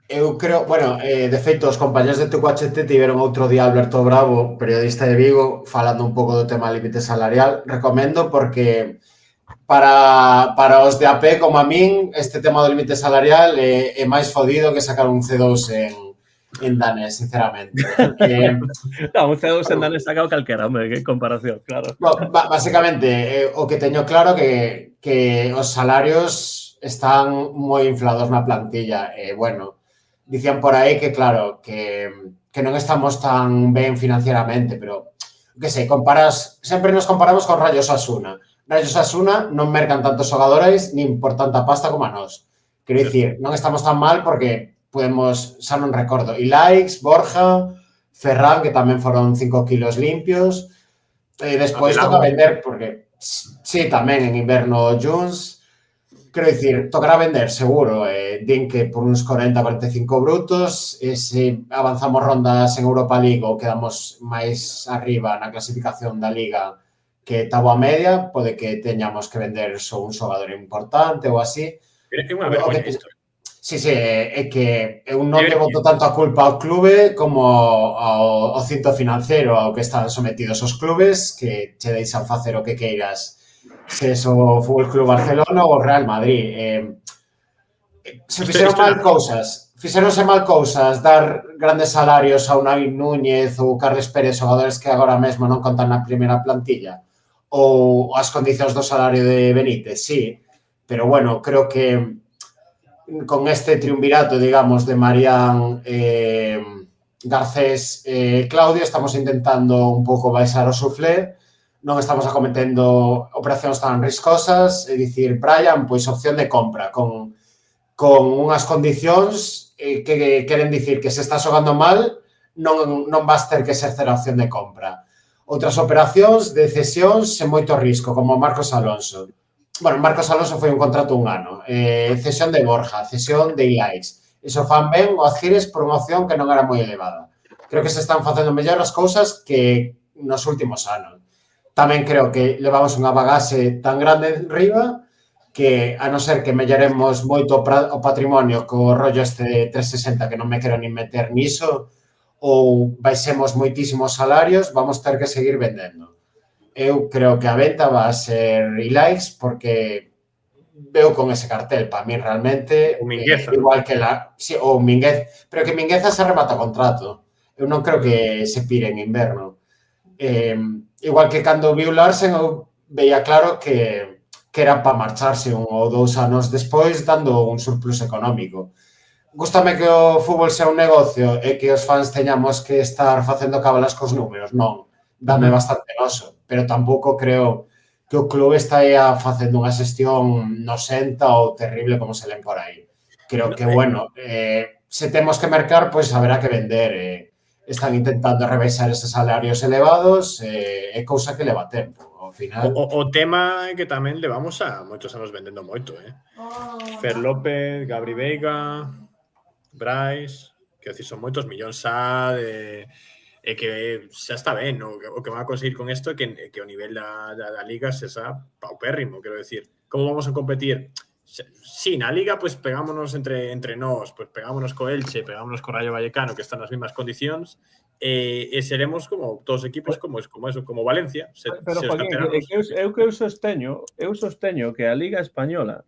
Eu creo, bueno, de feito, os compañeros de TQHT tiveron outro día Alberto Bravo, periodista de Vigo, falando un pouco do tema límite salarial. Recomendo porque... Para os de AP, como a min, este tema do límite salarial é máis fodido que sacar un C2 en danés, sinceramente. No, un C2 en danés sacado calquera, hombre, que comparación, claro. Básicamente, o que teño claro que os salarios están moi inflados na plantilla. Bueno, dicían por aí que, claro, que non estamos tan ben financieramente, pero, que sei, sempre nos comparamos con Rayo Osasuna. Rayo Osasuna non mercan tantos xogadores nin por tanta pasta como a nós. Quero dicir, non estamos tan mal porque podemos, xa non recordo, Ilaix, Borja, Ferran, que tamén foron 5 kilos limpios. Despois toca vender porque, sí, tamén en inverno Junts. Quero dicir, tocará vender, seguro. Din que por uns 40-45 brutos. Se avanzamos rondas en Europa League ou quedamos máis arriba na clasificación da Liga que está boa media, pode que teñamos que vender só un xogador importante ou así. É unha vergoña isto. Sí, é que eu non lle boto tanto a culpa ao clube como ao cinto financiero ao que están sometidos os clubes, que che deixan facer o que queiras, se é o Fútbol Club Barcelona ou o Real Madrid. Se fixeronse mal cousas, dar grandes salarios a Unai Núñez ou Carles Pérez, xogadores que agora mesmo non contan na primeira plantilla, ou as condicións do salario de Benítez, sí, pero bueno, creo que con este triunvirato, digamos, de Marián, Garcés e Claudio, estamos intentando un pouco baixar o suflé, non estamos acometendo operacións tan riscosas, é dicir, Brian, pois opción de compra, con unhas condicións que queren dicir que se está xogando mal, non vas ter que exercer a opción de compra. Outras operacións de cesións sen moito risco, como Marcos Alonso. Bueno, Marcos Alonso foi un contrato un ano. Cesión de Borja, cesión de Ilaix. Iso fan ben o adquires por unha opción que non era moi elevada. Creo que se están facendo mellor as cousas que nos últimos anos. Tamén creo que levamos unha bagaxe tan grande riba que, a non ser que melloremos moito o patrimonio co rollo este de 360, que non me quero nin meter niso, ou baixemos moitísimos salarios, vamos ter que seguir vendendo. Eu creo que a venta va a ser Ilaix porque veo con ese cartel. Para mí realmente, igual que o Minguez, pero que Mingueza se remata contrato. Eu non creo que se pire en inverno. Igual que cando viu Larsen, eu veía claro que era para marcharse 1 ou 2 anos despois, dando un surplus económico. Gústame que o fútbol sea un negocio e que os fans teñamos que estar facendo cábalas cos números, non. Dame bastante noso, pero tampouco creo que o clube está aí facendo unha xestión nosenta ou terrible como se len por aí. Creo que, bueno, se temos que mercar, pois haberá que vender. Están intentando rebaixar eses salarios elevados, é cousa que leva tempo. Ao final... O tema é que tamén levamos a moitos anos vendendo moito, Fer López, Gabri Veiga... Brais, que decir, son moitos millóns xa e que xa está ben, o que van a conseguir con isto é que o nivel da Liga se xa paupérrimo, quero decir, como vamos a competir? Sí, na Liga, pues pegámonos entre nós, pues pegámonos co Elche, pegámonos co Rayo Vallecano, que están nas mesmas condicións, e seremos como todos os equipos como Valencia. Pero, se os Joaquín, canteranos... eu sosteño que a Liga Española,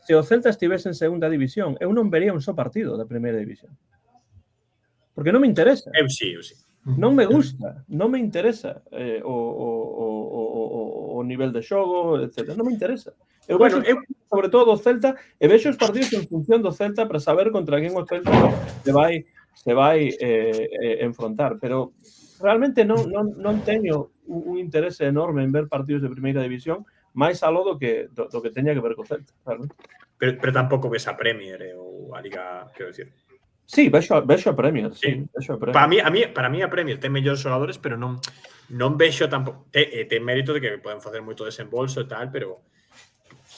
se o Celta estivese en segunda división, eu non vería un só partido da primeira división. Porque non me interesa. Eu sí. Non me gusta, non me interesa o nivel de xogo, etc. Non me interesa. Eu vexo sobre todo o Celta e vexo os partidos en función do Celta para saber contra quen o Celta se vai enfrontar, pero realmente non teño un interese enorme en ver partidos de primeira división, máis aló do que teña que ver co Celta, realmente. Pero tampouco ves a Premier ou a Liga, quero dicir. Sí, vexo a Premier, sí. Vexo a Premier. Para mí a Premier ten mellores xogadores, pero non vexo tampouco. Ten mérito de que poden facer moito desembolso e tal, pero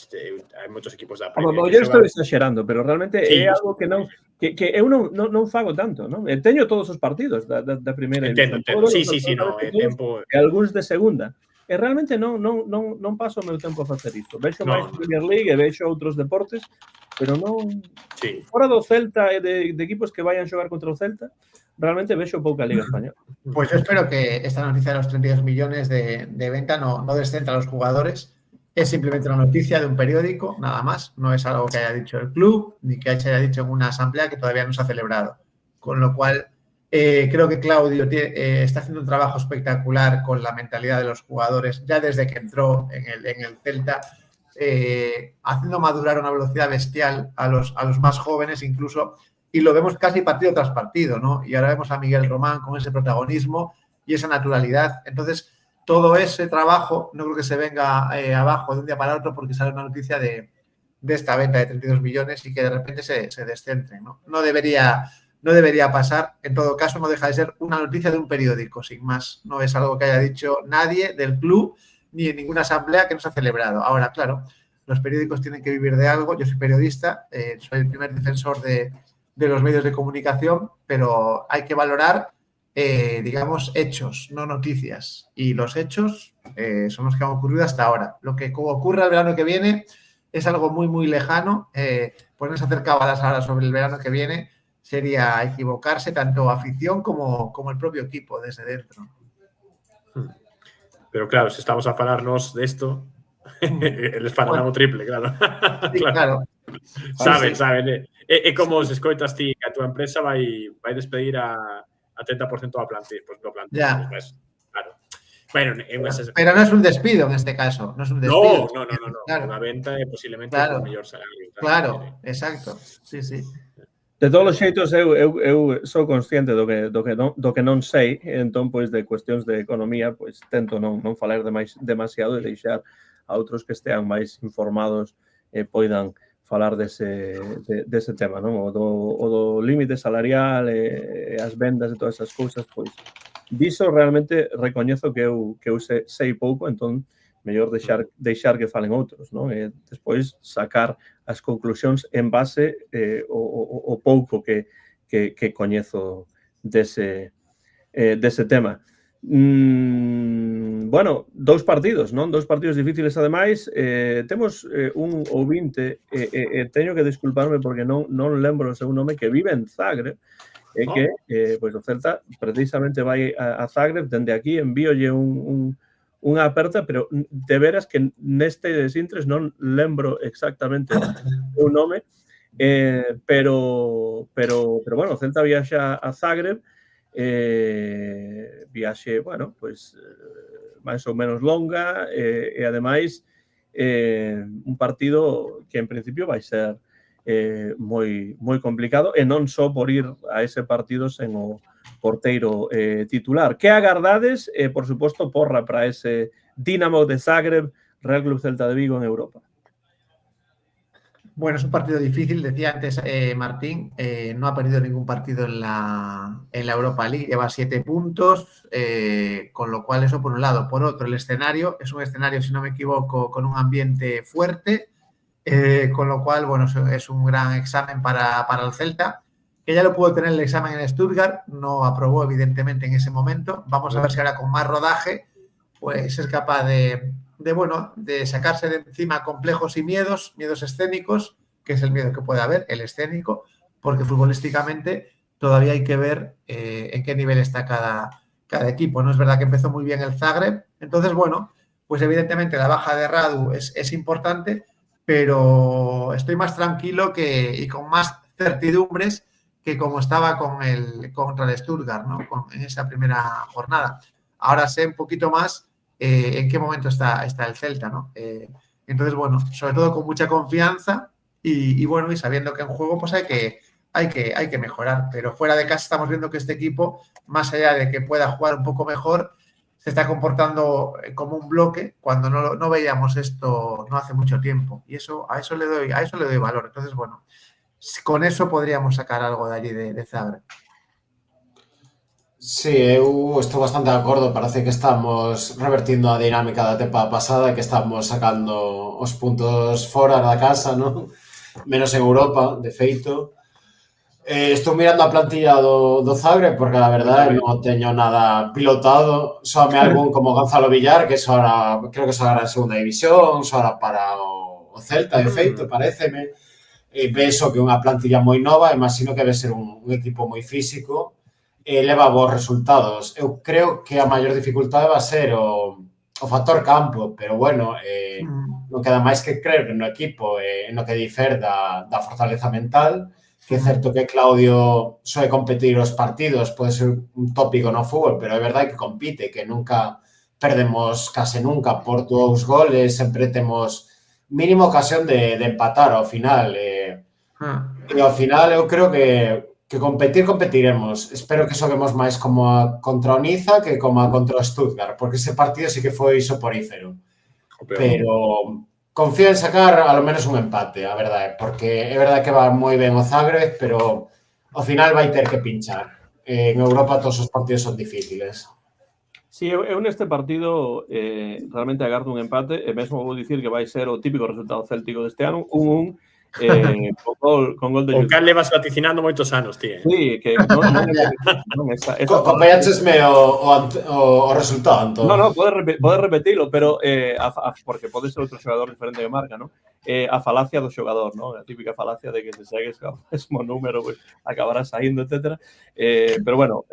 hai moitos equipos da Premier. Eu estou exagerando, pero realmente é algo que eu non fago tanto, non? Teño todos os partidos da primeira división. Entendo. Sí, no, é tempo. E algúns de segunda. E realmente non paso o meu tempo a facer isto. Vexo máis Premier League e vexo outros deportes, pero non... Sí. Fora do Celta e de equipos que vayan xogar contra o Celta, realmente vexo pouca Liga Española. Pues yo espero que esta noticia de los 32 millones de venta no descentra a los jugadores. Es simplemente una noticia de un periódico, nada más. No es algo que haya dicho el club, ni que haya dicho en una asamblea que todavía no se ha celebrado. Con lo cual, creo que Claudio está haciendo un trabajo espectacular con la mentalidad de los jugadores, ya desde que entró en el Celta, haciendo madurar a una velocidad bestial a los más jóvenes incluso, y lo vemos casi partido tras partido, ¿no? Y ahora vemos a Miguel Román con ese protagonismo y esa naturalidad. Entonces, todo ese trabajo no creo que se venga abajo de un día para otro porque sale una noticia de esta venta de 32 millones y que de repente se descentre, ¿no? No debería pasar. En todo caso, no deja de ser una noticia de un periódico, sin más. No es algo que haya dicho nadie del club ni en ninguna asamblea que no se ha celebrado. Ahora, claro, los periódicos tienen que vivir de algo. Yo soy periodista, soy el primer defensor de los medios de comunicación, pero hay que valorar, digamos, hechos, no noticias. Y los hechos son los que han ocurrido hasta ahora. Lo que ocurra el verano que viene es algo muy, muy lejano. Ponerse a hacer cábalas ahora sobre el verano que viene sería equivocarse, tanto afición como el propio equipo desde dentro. Pero claro, se estamos a falarnos de esto, les falarán o triple, claro. Sí, claro. Saben. É como se escoitas ti que a túa empresa vai despedir a 30% da plantilla, pues no plantilla, pues, claro. Bueno, pero no es un despido en este caso, no es un despido. No. Claro. Una venta é posiblemente o mellor salario. Claro, exacto. Sí. De todos os xeitos, eu sou consciente do que non sei, entón, pois, de cuestións de economía, pois, tento non falar demasiado e deixar a outros que estean máis informados e poidan falar dese tema, non? O do límite salarial e as vendas e todas esas cousas, pois, diso realmente recoñezo que eu sei pouco, entón, mellor deixar que falen outros, non? E despois sacar as conclusións en base o pouco que coñezo dese tema. Bueno, dous partidos, non? Dous partidos difíciles, ademais. Temos un ouvinte, teño que disculparme porque non lembro o seu nome, que vive en Zagreb, e que, pois, o Celta precisamente vai a Zagreb. Dende aquí envíolle unha aperta, pero de veras que nestes intres non lembro exactamente o seu nome, pero bueno, o Celta viaxa a Zagreb, viaxe, bueno, pois máis ou menos longa, e ademais un partido que en principio vai ser moi complicado, e non só por ir a ese partido sen o porteiro titular. Que agardades? Por suposto, porra para ese Dinamo de Zagreb, Real Club Celta de Vigo en Europa. Bueno, es un partido difícil, decía antes Martín, no ha perdido ningún partido en la Europa League, lleva 7 puntos, con lo cual eso por un lado. Por otro, el escenario es un escenario, si no me equivoco, con un ambiente fuerte, con lo cual, bueno, es un gran examen para el Celta, que ya lo pudo tener el examen en Stuttgart, no aprobó evidentemente en ese momento. Vamos a ver si ahora con más rodaje pues es capaz de sacarse de encima complejos y miedos escénicos, que es el miedo que puede haber, el escénico, porque futbolísticamente todavía hay que ver en qué nivel está cada equipo. No es verdad que empezó muy bien el Zagreb, entonces, bueno, pues evidentemente la baja de Radu es importante, pero estoy más tranquilo y con más certidumbres que como estaba contra el Stuttgart, ¿no? En esa primera jornada. Ahora sé un poquito más en qué momento está el Celta, ¿no? Entonces, bueno, sobre todo con mucha confianza y bueno, y sabiendo que en juego pues hay que mejorar. Pero fuera de casa estamos viendo que este equipo, más allá de que pueda jugar un poco mejor, se está comportando como un bloque cuando no veíamos esto no hace mucho tiempo. Y a eso le doy valor. Entonces, bueno, con eso podríamos sacar algo de allí de Zagreb. Sí, eu estou bastante de acordo, parece que estamos revertindo a dinámica da temporada pasada, que estamos sacando os puntos fora da casa, non? Menos en Europa, de feito. Estou mirando a plantilla do Zagreb porque a verdade non teño nada pilotado, soame algún como Gonzalo Villar, que creo que ahora en segunda división, ahora para o Celta, de feito, paréceme. Penso que unha plantilla moi nova, imagino que debe ser un equipo moi físico, leva bons resultados. Eu creo que a maior dificultade va a ser o factor campo, pero bueno, non queda máis que creer no equipo, no que difer da fortaleza mental, que é certo que Claudio soe competir os partidos, pode ser un tópico no fútbol, pero é verdade que compite, que nunca perdemos case nunca por 2 goles, sempre temos mínima ocasión de empatar ao final. E ao final eu creo que competiremos. Espero que xoguemos máis como contra o Niza que como contra o Stuttgart, porque ese partido sí que foi soporífero. Pero confío en sacar a lo menos un empate, a verdade, porque é verdade que va moi ben o Zagreb, pero ao final vai ter que pinchar. En Europa todos os partidos son difíciles. Sí, eu neste partido realmente agardo un empate e mesmo vou dicir que vai ser o típico resultado céltico deste ano, 1-1, con gol de O cal levas vaticinando moitos anos, tío. Sí, que non Acompáñachesme o resultado, Antón. No, podes repetilo, pero porque pode ser outro xogador diferente de marca, non? A falacia do xogador, non? A típica falacia de que se segues o mesmo número, pues, acabarás saindo, etc. Pero bueno,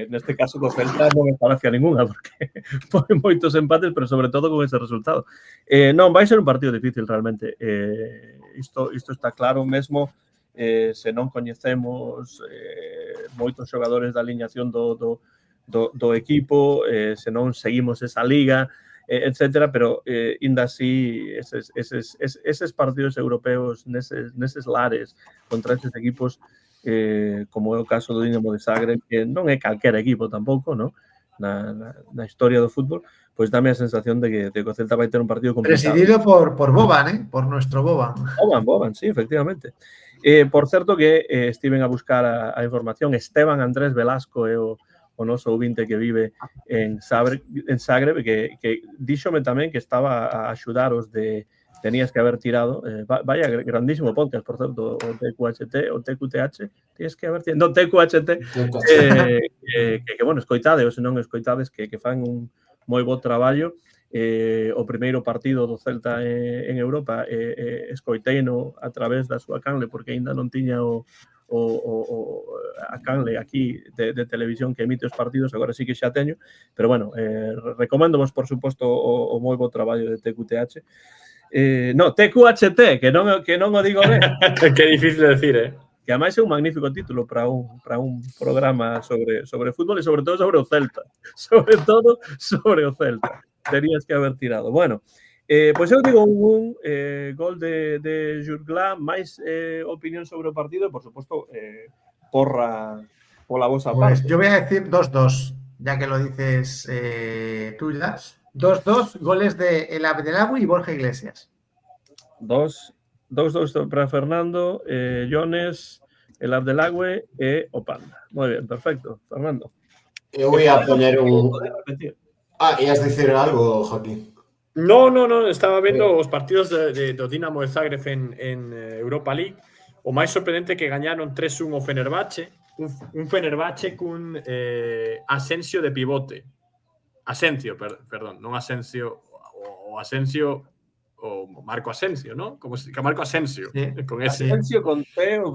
neste caso do Celta non é falacia ninguna, porque pode moitos empates, pero sobre todo con ese resultado. Non, vai ser un partido difícil realmente. Isto está claro mesmo. Se non coñecemos moitos xogadores da aliñación do equipo, se non seguimos esa liga, etcétera, pero ainda así eses partidos europeos neses lares contra eses equipos, como é o caso do Dinamo de Zagreb, que non é calquera equipo tampouco, ¿no? Na historia do fútbol, pois dame a sensación de que o Celta vai ter un partido complicado. Presidido por Boban, por nuestro Boban. Boban, sí, efectivamente. Por certo que estiven a buscar a información, Esteban Andrés Velasco é o noso ouvinte que vive en Zagreb, que díxome tamén que estaba a axudaros de tenías que haber tirado, vaya grandísimo podcast, por certo, o TQHT, o TQTH, tienes que haber tirado, no, TQHT, que bueno, escoitade, ou se non escoitades, que fan un moi bo traballo. O primeiro partido do Celta en Europa escoiteino a través da súa canle, porque aínda non tiña a canle aquí de televisión que emite os partidos, agora sí que xa teño, pero bueno, recoméndovos por suposto o moi bo traballo de TQTH. No, TQHT, que non o digo ben. Que difícil de decir, Que ademais é un magnífico título para un programa sobre fútbol e sobre todo sobre o Celta. Sobre todo sobre o Celta. Terías que haber tirado. Bueno, pois eu digo un gol de Jurglá, máis opinión sobre o partido e, por suposto, porra pola vosa parte. Yo voy a decir 2-2, ya que lo dices tú ya. 2-2, goles de El Abdelagui y Borja Iglesias. 2-2 para Fernando, Jones, El Abdelagui e o Panda. Moi ben, perfecto, Fernando. Eu voy a poner un... ¿Ias dicir algo, Joaquín? No, estaba vendo os partidos do Dinamo de Zagreb en Europa League. O máis sorprendente que gañaron 3-1 o Fenerbahce, un Fenerbahce cun Asensio de pivote. Asensio, perdón, non Asensio, o Asensio o Marco Asensio, ¿no? Como que Marco Asensio, Sí. con ese... Asensio con T ou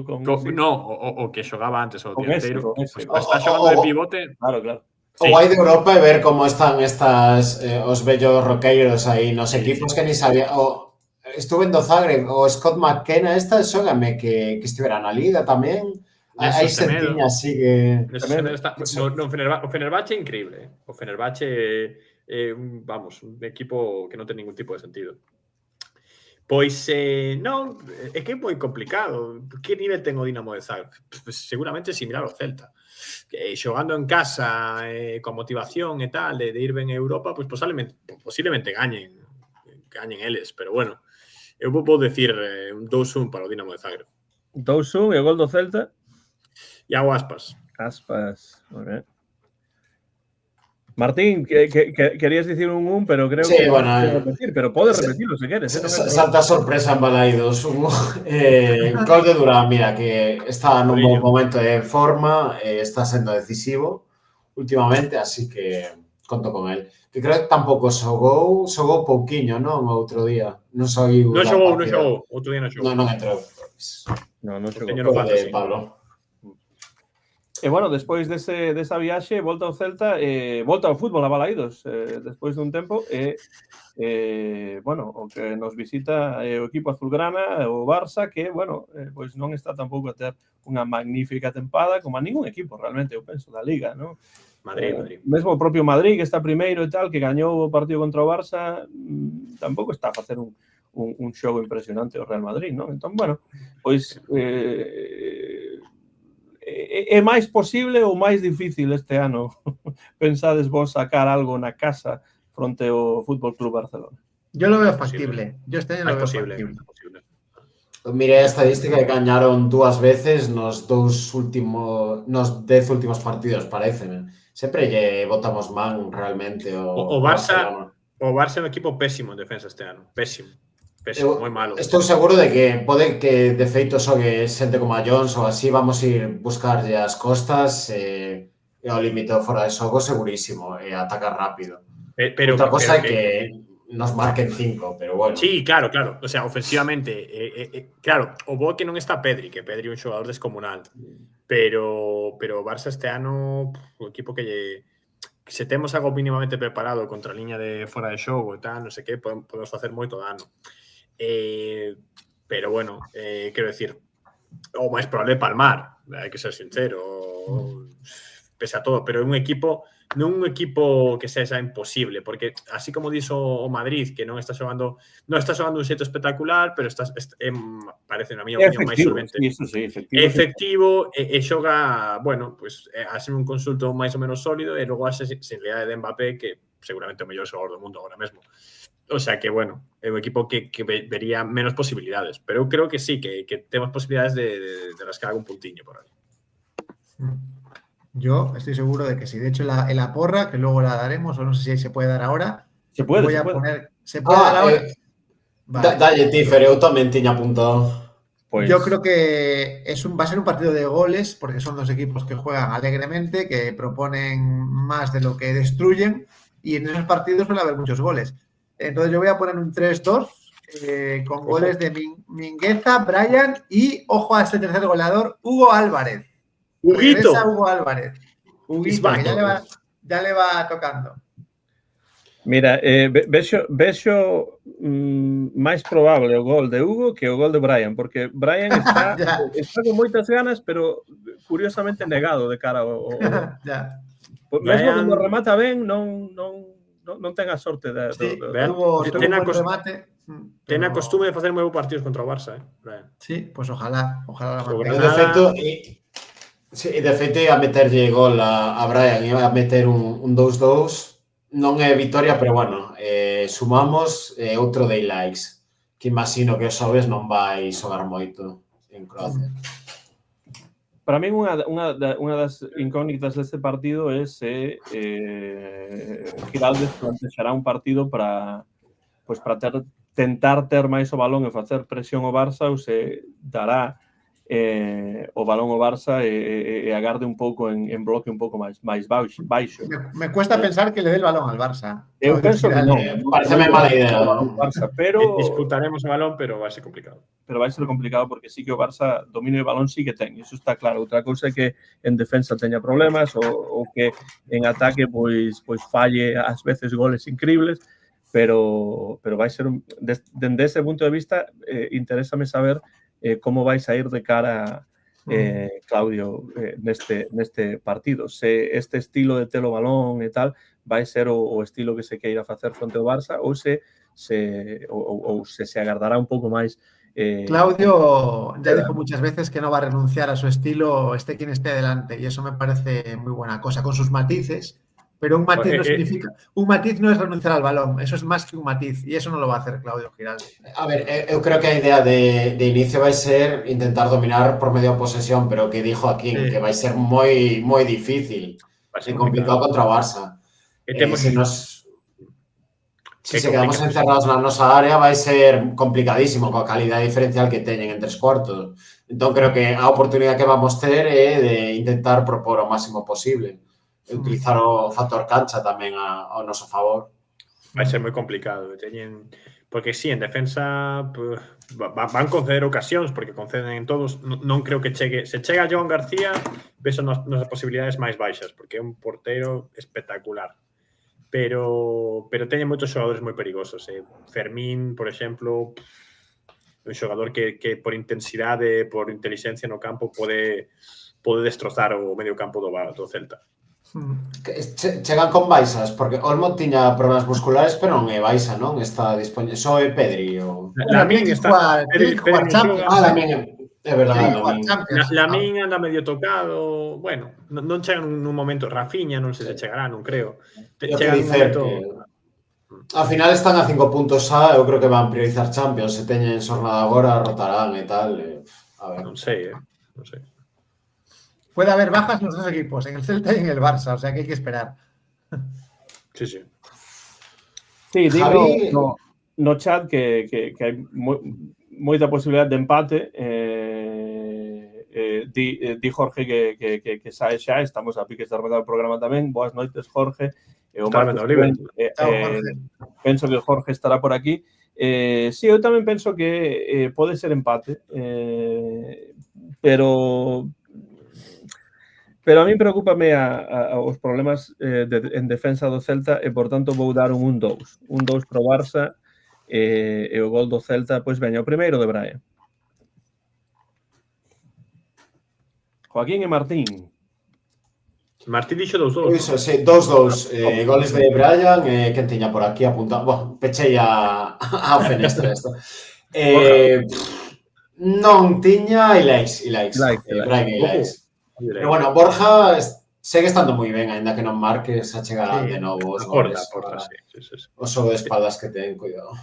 con sí. No, o que xogaba antes o Con ese, dianteiro. con ese. Pues está xogando de pivote. Claro, claro. O guai de Europa é ver como están os vellos roqueiros aí nos equipos que ni sabía. Estuve en do Zagreb, o Scott McKenna, xógame que estivera na Liga tamén. Aí sentiña así que... O Fenerbahce é increíble. O Fenerbahce é un equipo que non ten ningún tipo de sentido. Pois non, é que é moi complicado. Que nivel ten o Dinamo de Zagreb? Pues, seguramente similar ao Celta. Xogando en casa, con motivación e tal, de ir ben a Europa, pues posiblemente gañen eles, pero bueno, eu vou decir un 2-1 para o Dinamo de Zagreb. 2-1 e o gol do Celta. Iago Aspas. Aspas, moi ben. Martín, querías dicir un 1, pero creo que bueno, repetir, pero podes repetirlo se queres. Salta sorpresa en Balaidos. Gol de Durán, mira, que está nun bon momento de forma, está sendo decisivo últimamente, así que conto con él. Que creo que tampouco xogou pouquiño, non? O outro día. Non xogou. Outro día non xogou. Non entrou. Non xogou. Teño no fantasy. Pablo. E, bueno, despois desa viaxe, volta ao Celta, volta ao fútbol a Balaidos, despois dun tempo, bueno, o que nos visita o equipo azulgrana, o Barça, que, bueno, pois non está tampouco a ter unha magnífica tempada, como a ningún equipo, realmente, eu penso, da Liga, non? Madrid. Mesmo o propio Madrid, que está primeiro e tal, que gañou o partido contra o Barça, tampouco está a facer un xogo impresionante o Real Madrid, non? Entón, bueno, pois... É máis posible ou máis difícil este ano pensades vos sacar algo na casa fronte ao Fútbol Club Barcelona? Yo lo veo factible. Yo este año lo veo factible. Mirei a estadística que gañaron 2 veces nos 10 últimos partidos, pareceme. Sempre lle botamos man realmente o Barça. O Barça é un equipo pésimo en defensa este ano. Pésimo, moi malo. Estou seguro de que pode que de feito xogue xente como a Jones ou así, vamos ir buscarlle as costas e ao límite fora de xogo segurísimo e atacar rápido. Pero outra cosa é que nos marquen 5, pero bueno. Sí, claro. O sea, ofensivamente, claro, o bo que non está Pedri, que Pedri é un xogador descomunal. Pero o Barça este ano, o equipo que se temos algo mínimamente preparado contra a liña de fora de xogo e tal, non sei que, podemos facer moito dano. Pero bueno, quero decir, o máis probable é palmar, hai que ser sincero, pese a todo, pero é un equipo, non un equipo que sexa imposible, porque así como dixo o Madrid, que non está xogando un xeito espectacular, pero parece, na miña opinión, máis solvente. Efectivo, e xoga, bueno, pues así un consulto máis ou menos sólido, e logo a sensibilidade de Mbappé, que seguramente é o mellor xogador do mundo agora mesmo. O sea que, bueno, é un equipo que vería menos posibilidades, pero eu creo que sí, que temos posibilidades de rascar algún puntiño por aí. Yo estoy seguro de que sí. De hecho, en la porra, que luego la daremos, o no sé si se puede dar ahora. Se puede. ¿Se puede dar ahora? Vale. Dalle, Tífer, eu tamén tiña apuntado. Pues... Yo creo que va a ser un partido de goles, porque son dos equipos que juegan alegremente, que proponen más de lo que destruyen, y en esos partidos suele haber muchos goles. Entonces yo voy a poner un 3-2 con goles de Mingueza, Brian y, ojo a este tercer goleador, Hugo Álvarez. Huguito. Hugo Álvarez. Huguito, que ya le va tocando. Mira, vexo máis probable o gol de Hugo que o gol de Brian, porque Brian está con moitas ganas, pero curiosamente negado de cara ao... Mesmo cando remata ben, non ten a sorte de... Ten a costume de facer moi bons partidos contra o Barça, Brian. Sí, pues ojalá la mantenga. De feito, ia meterlle gol a Brian, ia meter un 2-2, non é vitoria, pero bueno, sumamos outro de likes, que imagino que o xoves non vai xogar moito en Croacia. Para mí, unha das incógnitas deste partido é se Giraldez plantexará un partido para tentar ter máis o balón e facer presión ao Barça ou se dará o balón o Barça e agarde un pouco en bloque un pouco máis baixo. Me cuesta pensar que le dé el balón al Barça. Eu penso que non. Pareceme mala idea. Barça, pero Disputaremos o balón, pero vai ser complicado. Pero vai ser complicado porque sí que o Barça dominio de balón sí que ten, iso está claro. Outra cousa é que en defensa teña problemas ou que en ataque pois falle ás veces goles increíbles, pero vai ser dende ese punto de vista interésame saber como vai sair de cara Claudio neste partido. Se este estilo de telo balón e tal vai ser o estilo que se queira facer fronte ao Barça ou se agardará un pouco máis. Claudio ya dijo muchas veces que no va a renunciar a su estilo, esté quien esté delante, y eso me parece muy buena cosa, con sus matices. Pero un matiz no significa... Un matiz no es renunciar al balón, eso es más que un matiz, y eso no lo va a hacer Claudio Giraldo. A ver, eu creo que a idea de inicio vai ser intentar dominar por medio de posesión, pero que dijo aquí que vai ser moi difícil e complicado contra o Barça. Se quedamos encerrados na nosa área vai ser complicadísimo coa calidade diferencial que teñen en 3 cuartos. Entón creo que a oportunidade que vamos ter é de intentar propor o máximo posible. Utilizar o factor cancha tamén ao noso favor. Vai ser moi complicado. Porque sí, en defensa van conceder ocasións, porque conceden en todos. Non creo que chegue. Se chega Joan García, peso nas posibilidades máis baixas, porque é un portero espectacular. Pero teñen moitos xogadores moi perigosos. Fermín, por exemplo, un xogador que por intensidade, por inteligencia no campo pode destrozar o medio campo do Celta. Chegan con baixas, porque Olmo tiña problemas musculares, pero non é baixa, non? Está disponible. Só é Pedri ou... Lamín está... Lamín, é verdade. Lamín anda medio tocado. Bueno, non chegan nun momento... Rafinha non sei se chegará, non creo. Chegan nun momento... Ao final están a 5 puntos xa, eu creo que van priorizar Champions. Se teñen xornada agora, rotarán e tal. A ver. Non sei, non sei. Puede haber bajas en los dos equipos, en el Celta y en el Barça, o sea que hay que esperar. Sí, sí. Sí, digo no chat que hai moita posibilidade de empate. Di Jorge que sae xa, estamos a piques de rematar o programa tamén. Boas noites, Jorge. Penso que Jorge estará por aquí. Sí, eu tamén penso que pode ser empate, pero a mí preocúpame os problemas en defensa do Celta e, por tanto, vou dar un 2. Un 2 pro Barça e o gol do Celta, pois veña, o primeiro de Brian. Joaquín e Martín. Martín dixo 2-2. Iso, sí, 2-2. Goles de Brian, quen tiña por aquí apuntado. Bueno, pechei a fenestra esta. Non tiña Ilaix. Brian e Ilaix. Pero bueno, Borja segue estando moi ben, ainda que non marque, xa chegarán de novo os goles. O xogo de espaldas que ten, cuidado.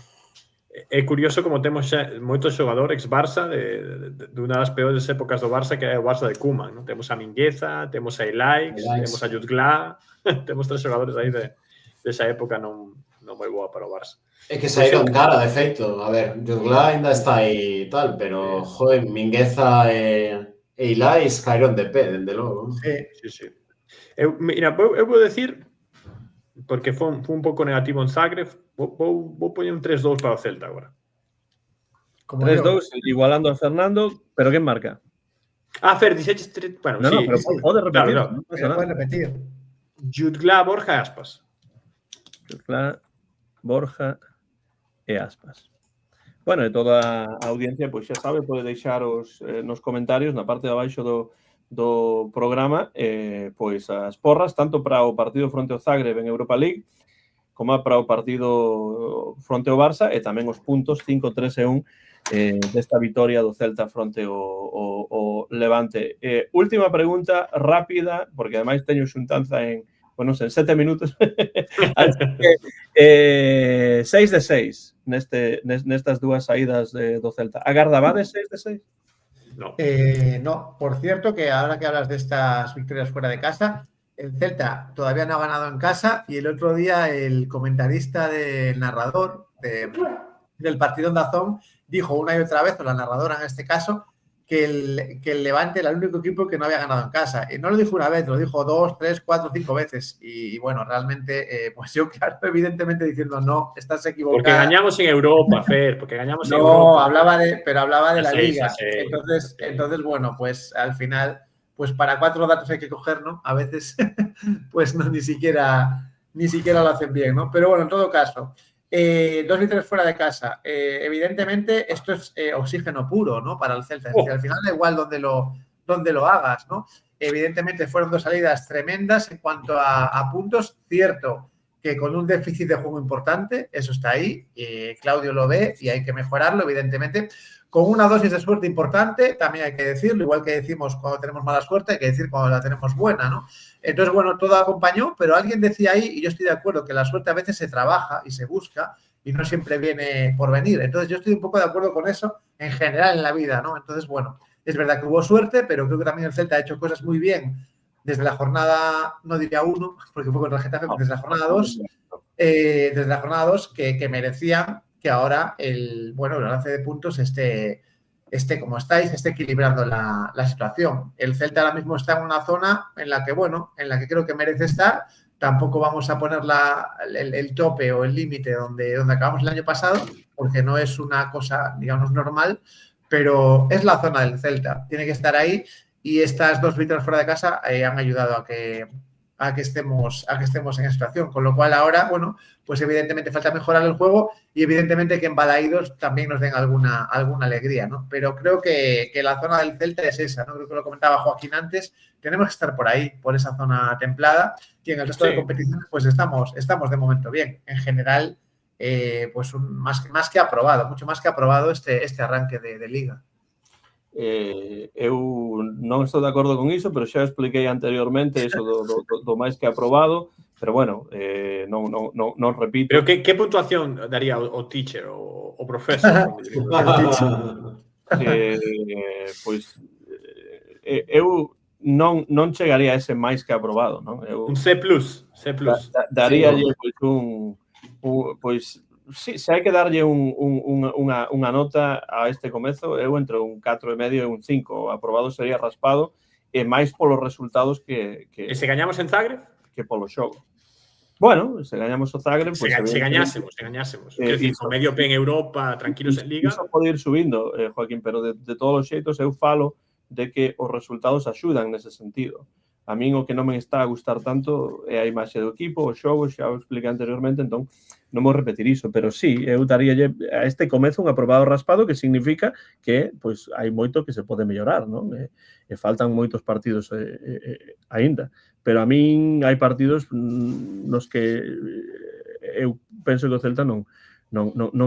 É curioso como temos xa moitos xogadores ex-Barça de unha das peores épocas do Barça, que é o Barça de Koeman, non? Temos a Mingueza, temos a Ilaix, temos a Jutgla, temos 3 xogadores aí desa época non moi boa para o Barça. É que saíron cara, de feito. A ver, Jutgla ainda está aí tal, pero, joder, Mingueza e Ilaix caeron de pé, dende logo. Sí. Mira, eu vou decir, porque foi un pouco negativo en Zagreb, vou poñer un 3-2 para o Celta agora. 3-2, igualando a Fernando, pero quen marca? Fer, dixeches... Bueno, no, sí. Pero pode repetir. Claro, no pasa nada. Puede repetir. Jutgla, Borja e Aspas. Jutgla, Borja e Aspas. Bueno, e toda a audiencia, pois xa sabe, pode deixaros nos comentarios na parte de abaixo do programa pois as porras, tanto para o partido fronte ao Zagreb en Europa League, como para o partido fronte ao Barça, e tamén os puntos 5, 3 e 1 desta vitoria do Celta fronte ao Levante. Última pregunta, rápida, porque ademais teño xuntanza en 7 minutos. Así que 6 de 6 nestas dúas saídas do Celta. ¿Agardabades 6 de 6? No. No, por cierto que ahora que hablas de estas victorias fuera de casa, el Celta todavía no ha ganado en casa y el otro día el comentarista del narrador del partido en DAZN dijo una y otra vez, o la narradora en este caso, que el Levante era el único equipo que no había ganado en casa. Y no lo dijo una vez, lo dijo 2, 3, 4, 5 veces. Y bueno, realmente, pues yo, claro, evidentemente diciendo no, estás equivocado. Porque gañamos en Europa, Fer, porque gañamos en No, Europa. hablaba de la sé, liga. sé. Entonces, bueno, pues al final, pues para 4 datos hay que coger, ¿no? A veces, pues no, ni siquiera lo hacen bien, ¿no? Pero bueno, en todo caso, 2 victorias fuera de casa. Evidentemente, esto es oxígeno puro, ¿no? Para el Celta. Es decir, al final da igual donde lo hagas, ¿no? Evidentemente fueron 2 salidas tremendas en cuanto a puntos, cierto que con un déficit de juego importante, eso está ahí, Claudio lo ve y hay que mejorarlo, evidentemente, con una dosis de suerte importante, también hay que decirlo, igual que decimos cuando tenemos mala suerte, hay que decir cuando la tenemos buena, ¿no? Entonces, bueno, todo acompañó, pero alguien decía ahí, y yo estoy de acuerdo, que la suerte a veces se trabaja y se busca y no siempre viene por venir. Entonces, yo estoy un poco de acuerdo con eso en general en la vida, ¿no? Entonces, bueno, es verdad que hubo suerte, pero creo que también el Celta ha hecho cosas muy bien desde la jornada, no diría 1, porque fue contra el Getafe, desde la jornada 2, que merecían que ahora el balance de puntos esté como estáis, esté equilibrando la situación. El Celta ahora mismo está en una zona en la que creo que merece estar. Tampoco vamos a poner el tope o el límite donde acabamos el año pasado, porque no es una cosa, digamos, normal, pero es la zona del Celta. Tiene que estar ahí y estas 2 victorias fuera de casa han ayudado a que estemos en esta situación, con lo cual ahora, bueno, pues evidentemente falta mejorar el juego y evidentemente que en Balaídos también nos den alguna alegría, ¿no? Pero creo que la zona del Celta es esa, ¿no? Creo que lo comentaba Joaquín antes, tenemos que estar por ahí, por esa zona templada, y en el resto de competiciones pues estamos de momento bien. En general, pues más que aprobado, mucho más que aprobado este arranque de Liga. Eu non estou de acordo con iso, pero xa expliquei anteriormente eso do máis que aprobado, pero bueno, non repito. Pero que puntuación daría o teacher, o professor? Pois eu non chegaría a ese máis que aprobado, non? Un C+. Daríalle pois sí, se hai que darlle unha nota a este comezo, eu entre un 4,5 e un 5. O aprobado sería raspado, e máis polos resultados que... E se gañamos en Zagreb? Que polo xogo. Bueno, se gañamos o Zagreb... Se gañásemos. Quer dicir, con medio pé en Europa, tranquilos en Liga... Iso pode ir subindo, Joaquín, pero de todos os xeitos eu falo de que os resultados axudan nese sentido. A min o que non me está a gustar tanto é a imaxe do equipo, o xogo, xa o expliquei anteriormente, entón non vou repetir iso, pero sí, eu daríalle a este comezo un aprobado raspado, que significa que pois hai moito que se pode mellorar, non? E faltan moitos partidos aínda, pero a min hai partidos nos que eu penso que o Celta non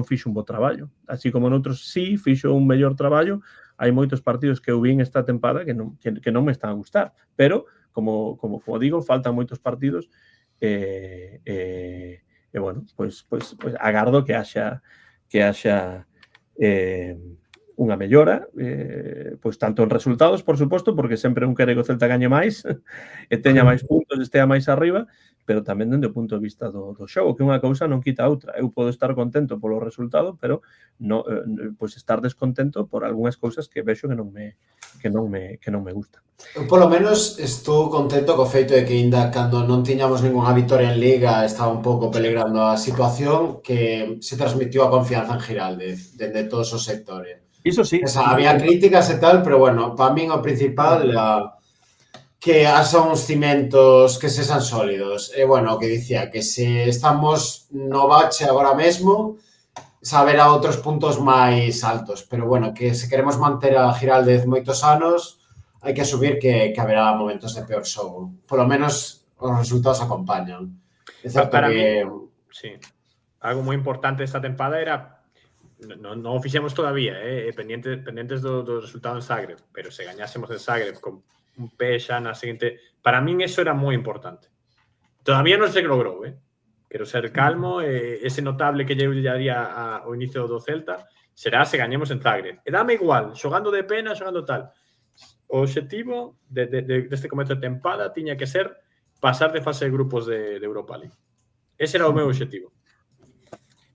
fixo un bo traballo. Así como noutros sí fixo un mellor traballo, hai moitos partidos que eu vin esta tempada que non me están a gustar, pero como digo, faltan moitos partidos e bueno, pois agardo que haxa unha mellora, pois tanto en resultados, por suposto, porque sempre un quere que o Celta gañe máis e teña máis puntos, estea máis arriba, pero tamén dende o punto de vista do xogo, que unha cousa non quita a outra. Eu podo estar contento polo resultado, pero pois estar descontento por algunhas cousas que vexo que non me gustan. Eu, polo menos, estou contento co feito de que, ainda cando non tiñamos ninguna vitoria en Liga, estaba un pouco peligrando a situación, que se transmitió a confianza en Giraldez, dende todos os sectores. Iso sí. Había críticas e tal, pero bueno, para min o principal que son uns cimentos que se san sólidos. E, bueno, o que dicía, que se estamos no bache agora mesmo, saber a outros puntos máis altos. Pero, bueno, que se queremos manter a Giraldez moitos anos, hai que asumir que haberá momentos de peor xogo. Polo menos os resultados acompañan. É certo para que... mí, sí. Algo moi importante esta tempada era non o fixemos todavía, pendentes do resultado en Zagreb, pero se gañásemos en Zagreb con un pé xa na seguinte... Para min eso era moi importante. Todavía non se logrou, Quero ser calmo, ese notable que lle daría ao inicio do Celta será se gañemos en Zagreb. E dame igual, xogando de pena, xogando tal. O obxectivo deste comezo de tempada tiña que ser pasar de fase de grupos de Europa League. Ese era o meu obxectivo.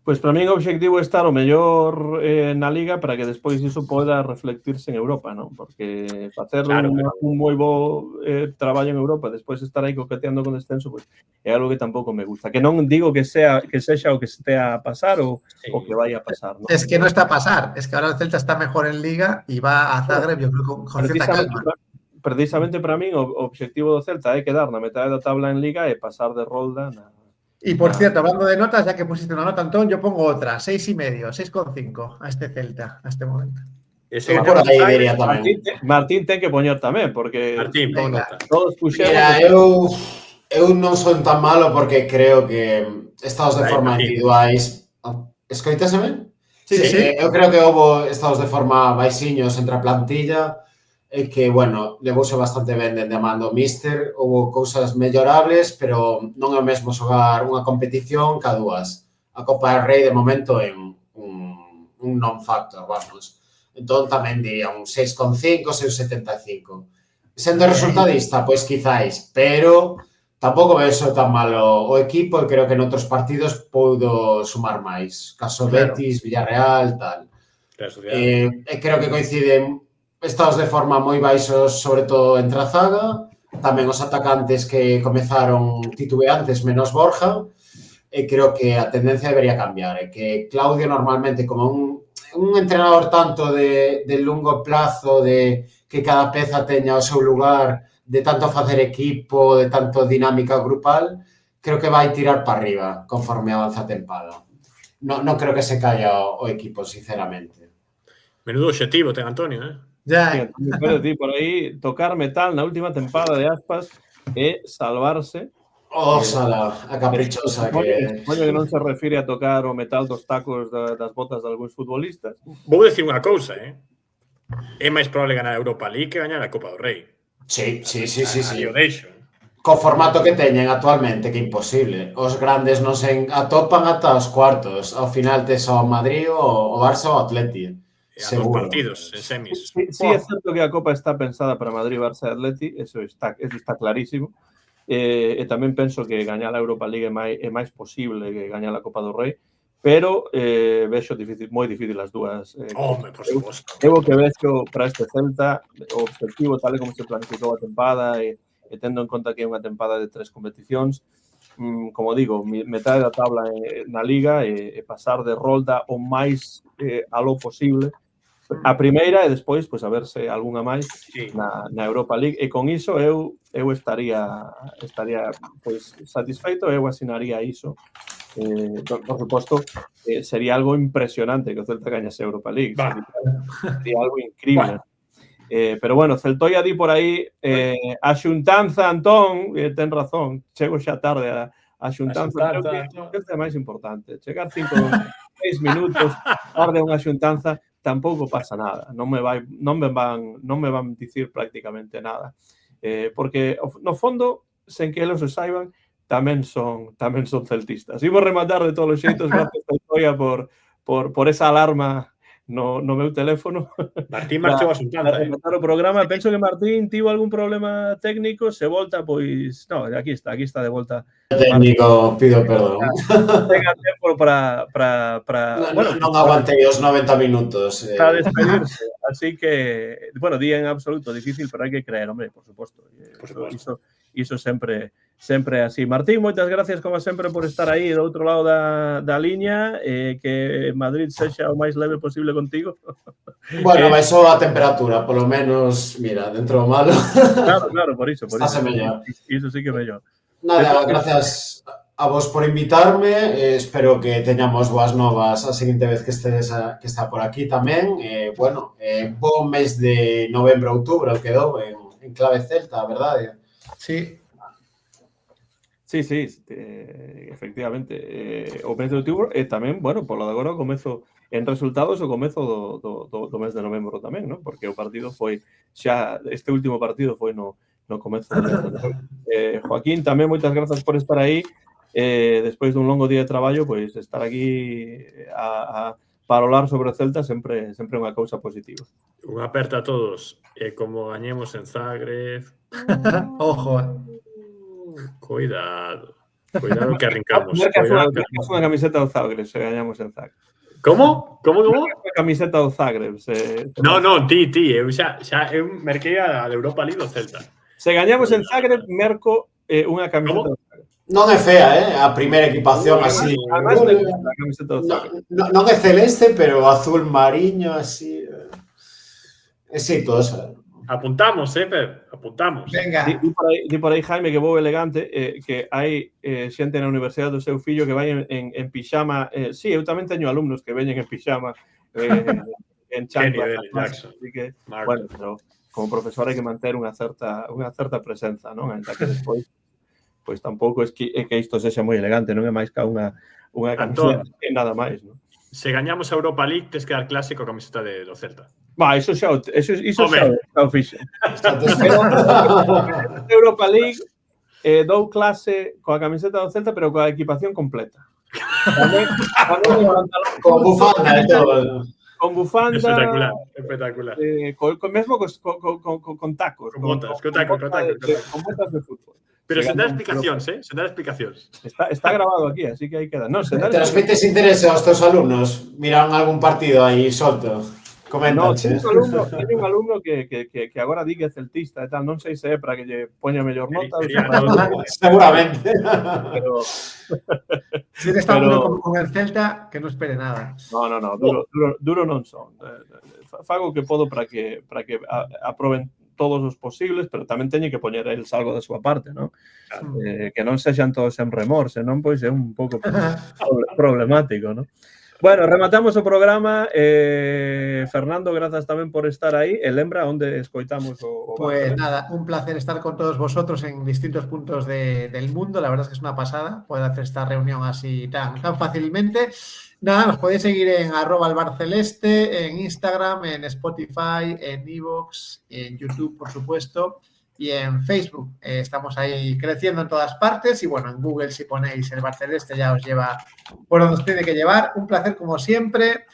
Pois para min o obxectivo é estar o mellor na Liga para que despois iso poda reflectirse en Europa, non? Porque facer un moi bo traballo en Europa, despois estar aí coqueteando con descenso, pois é algo que tampouco me gusta. Que non digo que sexa o que estea a pasar ou que vai a pasar, non? Es que no está a pasar, es que ahora el Celta está mejor en Liga y va a Zagreb, yo creo, con cierta calma. Precisamente para min o obxectivo do Celta é quedar na metade da tabla en Liga e pasar de rolda na... Y por cierto, hablando de notas, ya que pusiste una nota, Antón, yo pongo otra, 6,5, 6,5 a este Celta, a este momento. Eso por aí diría tamén. Martín ten que poñer tamén, porque Martín, pon nota. Todos puxemos... Mira, eu non son tan malo porque creo que estados de forma individuais... Escoitaseme? Sí. Eu creo que houve estados de forma baixiños entre a plantilla e que, bueno, levouse bastante ben dende a mando míster, houve cousas mellorables, pero non é o mesmo xogar unha competición ca dúas. A Copa del Rei, de momento, é un non-factor, vamos. Entón, tamén diría un 6,5, 6,75. Sendo resultadista, pois quizáis, pero tampouco vexo tan malo o equipo e creo que noutros partidos poudo sumar máis. Caso Betis, Villarreal, tal. E creo que coinciden estados de forma moi baixos, sobre todo entre a zaga, tamén os atacantes que comezaron titubeantes menos Borja, e creo que a tendencia debería cambiar, e que Claudio normalmente como un entrenador tanto de longo plazo, de que cada peza teña o seu lugar, de tanto facer equipo, de tanto dinámica grupal, creo que vai tirar para arriba conforme avanza a tempada. Non creo que se caia o equipo, sinceramente. Menudo obxectivo ten Antonio, Ya. Pero ti por aí tocar metal na última tempada de Aspas e salvarse. Oxala, a caprichosa que... Supoño que non se refire a tocar o metal dos tacos das botas de algúns futbolistas. Vou decir unha cousa, é máis probable ganar a Europa League que ganar a Copa do Rei. Sí. Aí o deixo. Co formato que teñen actualmente, que é imposible. Os grandes non se atopan ata os cuartos. Ao final tes ao Madrid, o Barça ou o Atleti. A dos partidos, en semis. Sí, é certo que a Copa está pensada para Madrid, Barça e Atleti, eso está clarísimo. E tamén penso que gañar a Europa League é máis posible que gañar a Copa do Rei, pero vexo moi difícil as dúas. Home, por suposto. Eu que vexo para este Celta, o objetivo tal como se planificou a tempada e tendo en conta que é unha tempada de 3 competicións, como digo, metade da tabla na Liga e pasar de rolda o máis aló posible a primeira e despois pois a verse algunha máis na Europa League, e con iso eu estaría pois satisfeito, eu asinaría iso. Por suposto, sería algo impresionante que o Celta gañase a Europa League. Sería algo increíble. Pero bueno, Celtoia di por aí a xuntanza, Antón, ten razón, chego xa tarde a xuntanza, creo que é máis importante. Chegar 5 6 minutos tarde a unha xuntanza tampouco pasa nada, non me van dicir prácticamente nada. Porque no fondo, sen que eles o saiban, tamén son celtistas. Imos rematar de todos os xeitos, gracias Celtoia por esa alarma no meu teléfono. Martín marchou a xuntanza. Para rematar o programa, penso que Martín tivo algún problema técnico, se volta, pois... No, aquí está de volta. Técnico, pido perdón. Tenga tempo para non aguantei os 90 minutos. Para despedirse. Así que, bueno, día en absoluto difícil, pero hai que creer, hombre, por suposto. Iso sempre así. Martín, moitas gracias, como sempre, por estar aí do outro lado da liña, que Madrid sexa o máis leve posible contigo. Bueno, baixou a temperatura, polo menos, mira, dentro do malo. Claro, por iso. Iso sí que mellor. Nada, gracias a vos por invitarme, espero que teñamos boas novas a seguinte vez que está por aquí tamén. Bueno, bo mes de novembro, outubro quedou en clave celta, a verdade. Sí, efectivamente. O mes de outubro e tamén, bueno, polo de agora o comezo en resultados o comezo do mes de novembro tamén, non? Porque o partido foi xa, este último partido foi no comezo do mes de novembro. Joaquín, tamén moitas grazas por estar aí. Despois dun longo día de traballo, pois estar aquí a parolar sobre o Celta sempre unha cousa positiva. Unha aperta a todos. E como gañemos en Zagreb... Ojo. Cuidado. Cuidado que arrancamos. Mercas Cuidado que... unha camiseta do Zagreb se gañamos en Zagreb. Como? Unha camiseta do Zagreb. No, ti, eu xa eu merquei a de Europa League do Celta. Se gañamos en Zagreb, merco unha camiseta do Zagreb. Non é fea, a primeira equipación así. Además, me gusta a camiseta do Zagreb. Non é celeste, pero azul mariño, así. Exitosa. Apuntamos, Fer, apuntamos. Venga. Di por aí, Jaime, que vou elegante, que hai xente na universidade do seu fillo que vai en pixama. Sí, eu tamén teño alumnos que veñen en pixama en chanclas. Nivel, Jackson. Así que, bueno, pero como profesor hai que manter unha certa presenza, non? Ainda que despois, pois tampouco é que isto sexa moi elegante, non é máis que unha camiseta e nada máis, non? Se gañamos a Europa League, tes que dar clase coa camiseta do Celta. Va, iso xa o fixe. Europa League dou clase coa camiseta do Celta, pero coa equipación completa. Con bufanda e todo. Con bufanda. Espectacular. Mesmo con tacos. Con botas de fútbol. Pero sen dar explicacións, sen dar explicacións. Está grabado aquí, así que aí queda. No, transmites interese aos teus alumnos? Miran algún partido aí solto? Coméntache. Teño un alumno que agora di que é celtista e tal. Non sei se é para que lle poña mellor nota. Seguramente. Pero si está uno con el Celta, que non espere nada. No. Duro non son. Fago o que podo para que aproben todos os posibles, pero tamén teñe que poñer el algo da súa parte, non? Claro. Que non sexan todos en remor, senón pois é un pouco problemático, non? Bueno, rematamos o programa. Fernando, grazas tamén por estar aí. E lembra onde escoitamos o Pues nada, un placer estar con todos vosotros en distintos puntos del mundo. La verdad es que es una pasada poder hacer esta reunión así tan fácilmente. Nada, nos podéis seguir en @albarceleste, en Instagram, en Spotify, en iVoox, en YouTube, por supuesto, y en Facebook. Estamos ahí creciendo en todas partes y bueno, en Google si ponéis el Barceleste ya os lleva por donde os tiene que llevar. Un placer como siempre.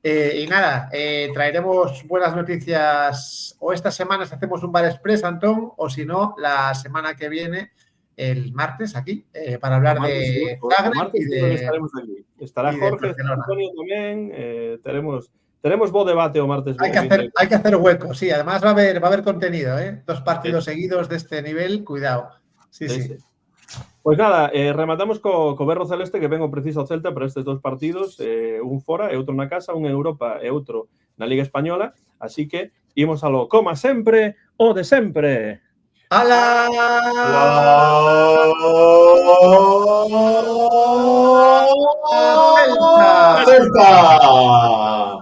Y nada, traeremos buenas noticias o estas semanas hacemos un Bar Express, Antón, o si no, la semana que viene, el martes aquí, para hablar de Zagreb y de... Estaremos aquí. Estará Jorge, Antonio tamén. Tenemos bo debate o martes. Hay que hacer hueco, sí. Además va a haber contenido, ¿eh? 2 partidos seguidos de este nivel, cuidado. Sí. Pois nada, rematamos co berro celeste que vengo preciso ao Celta para estes 2 partidos, un fora e outro na casa, un en Europa e outro na Liga Española, así que imos alo coma sempre o de sempre. ¡Hala! ¡Celta!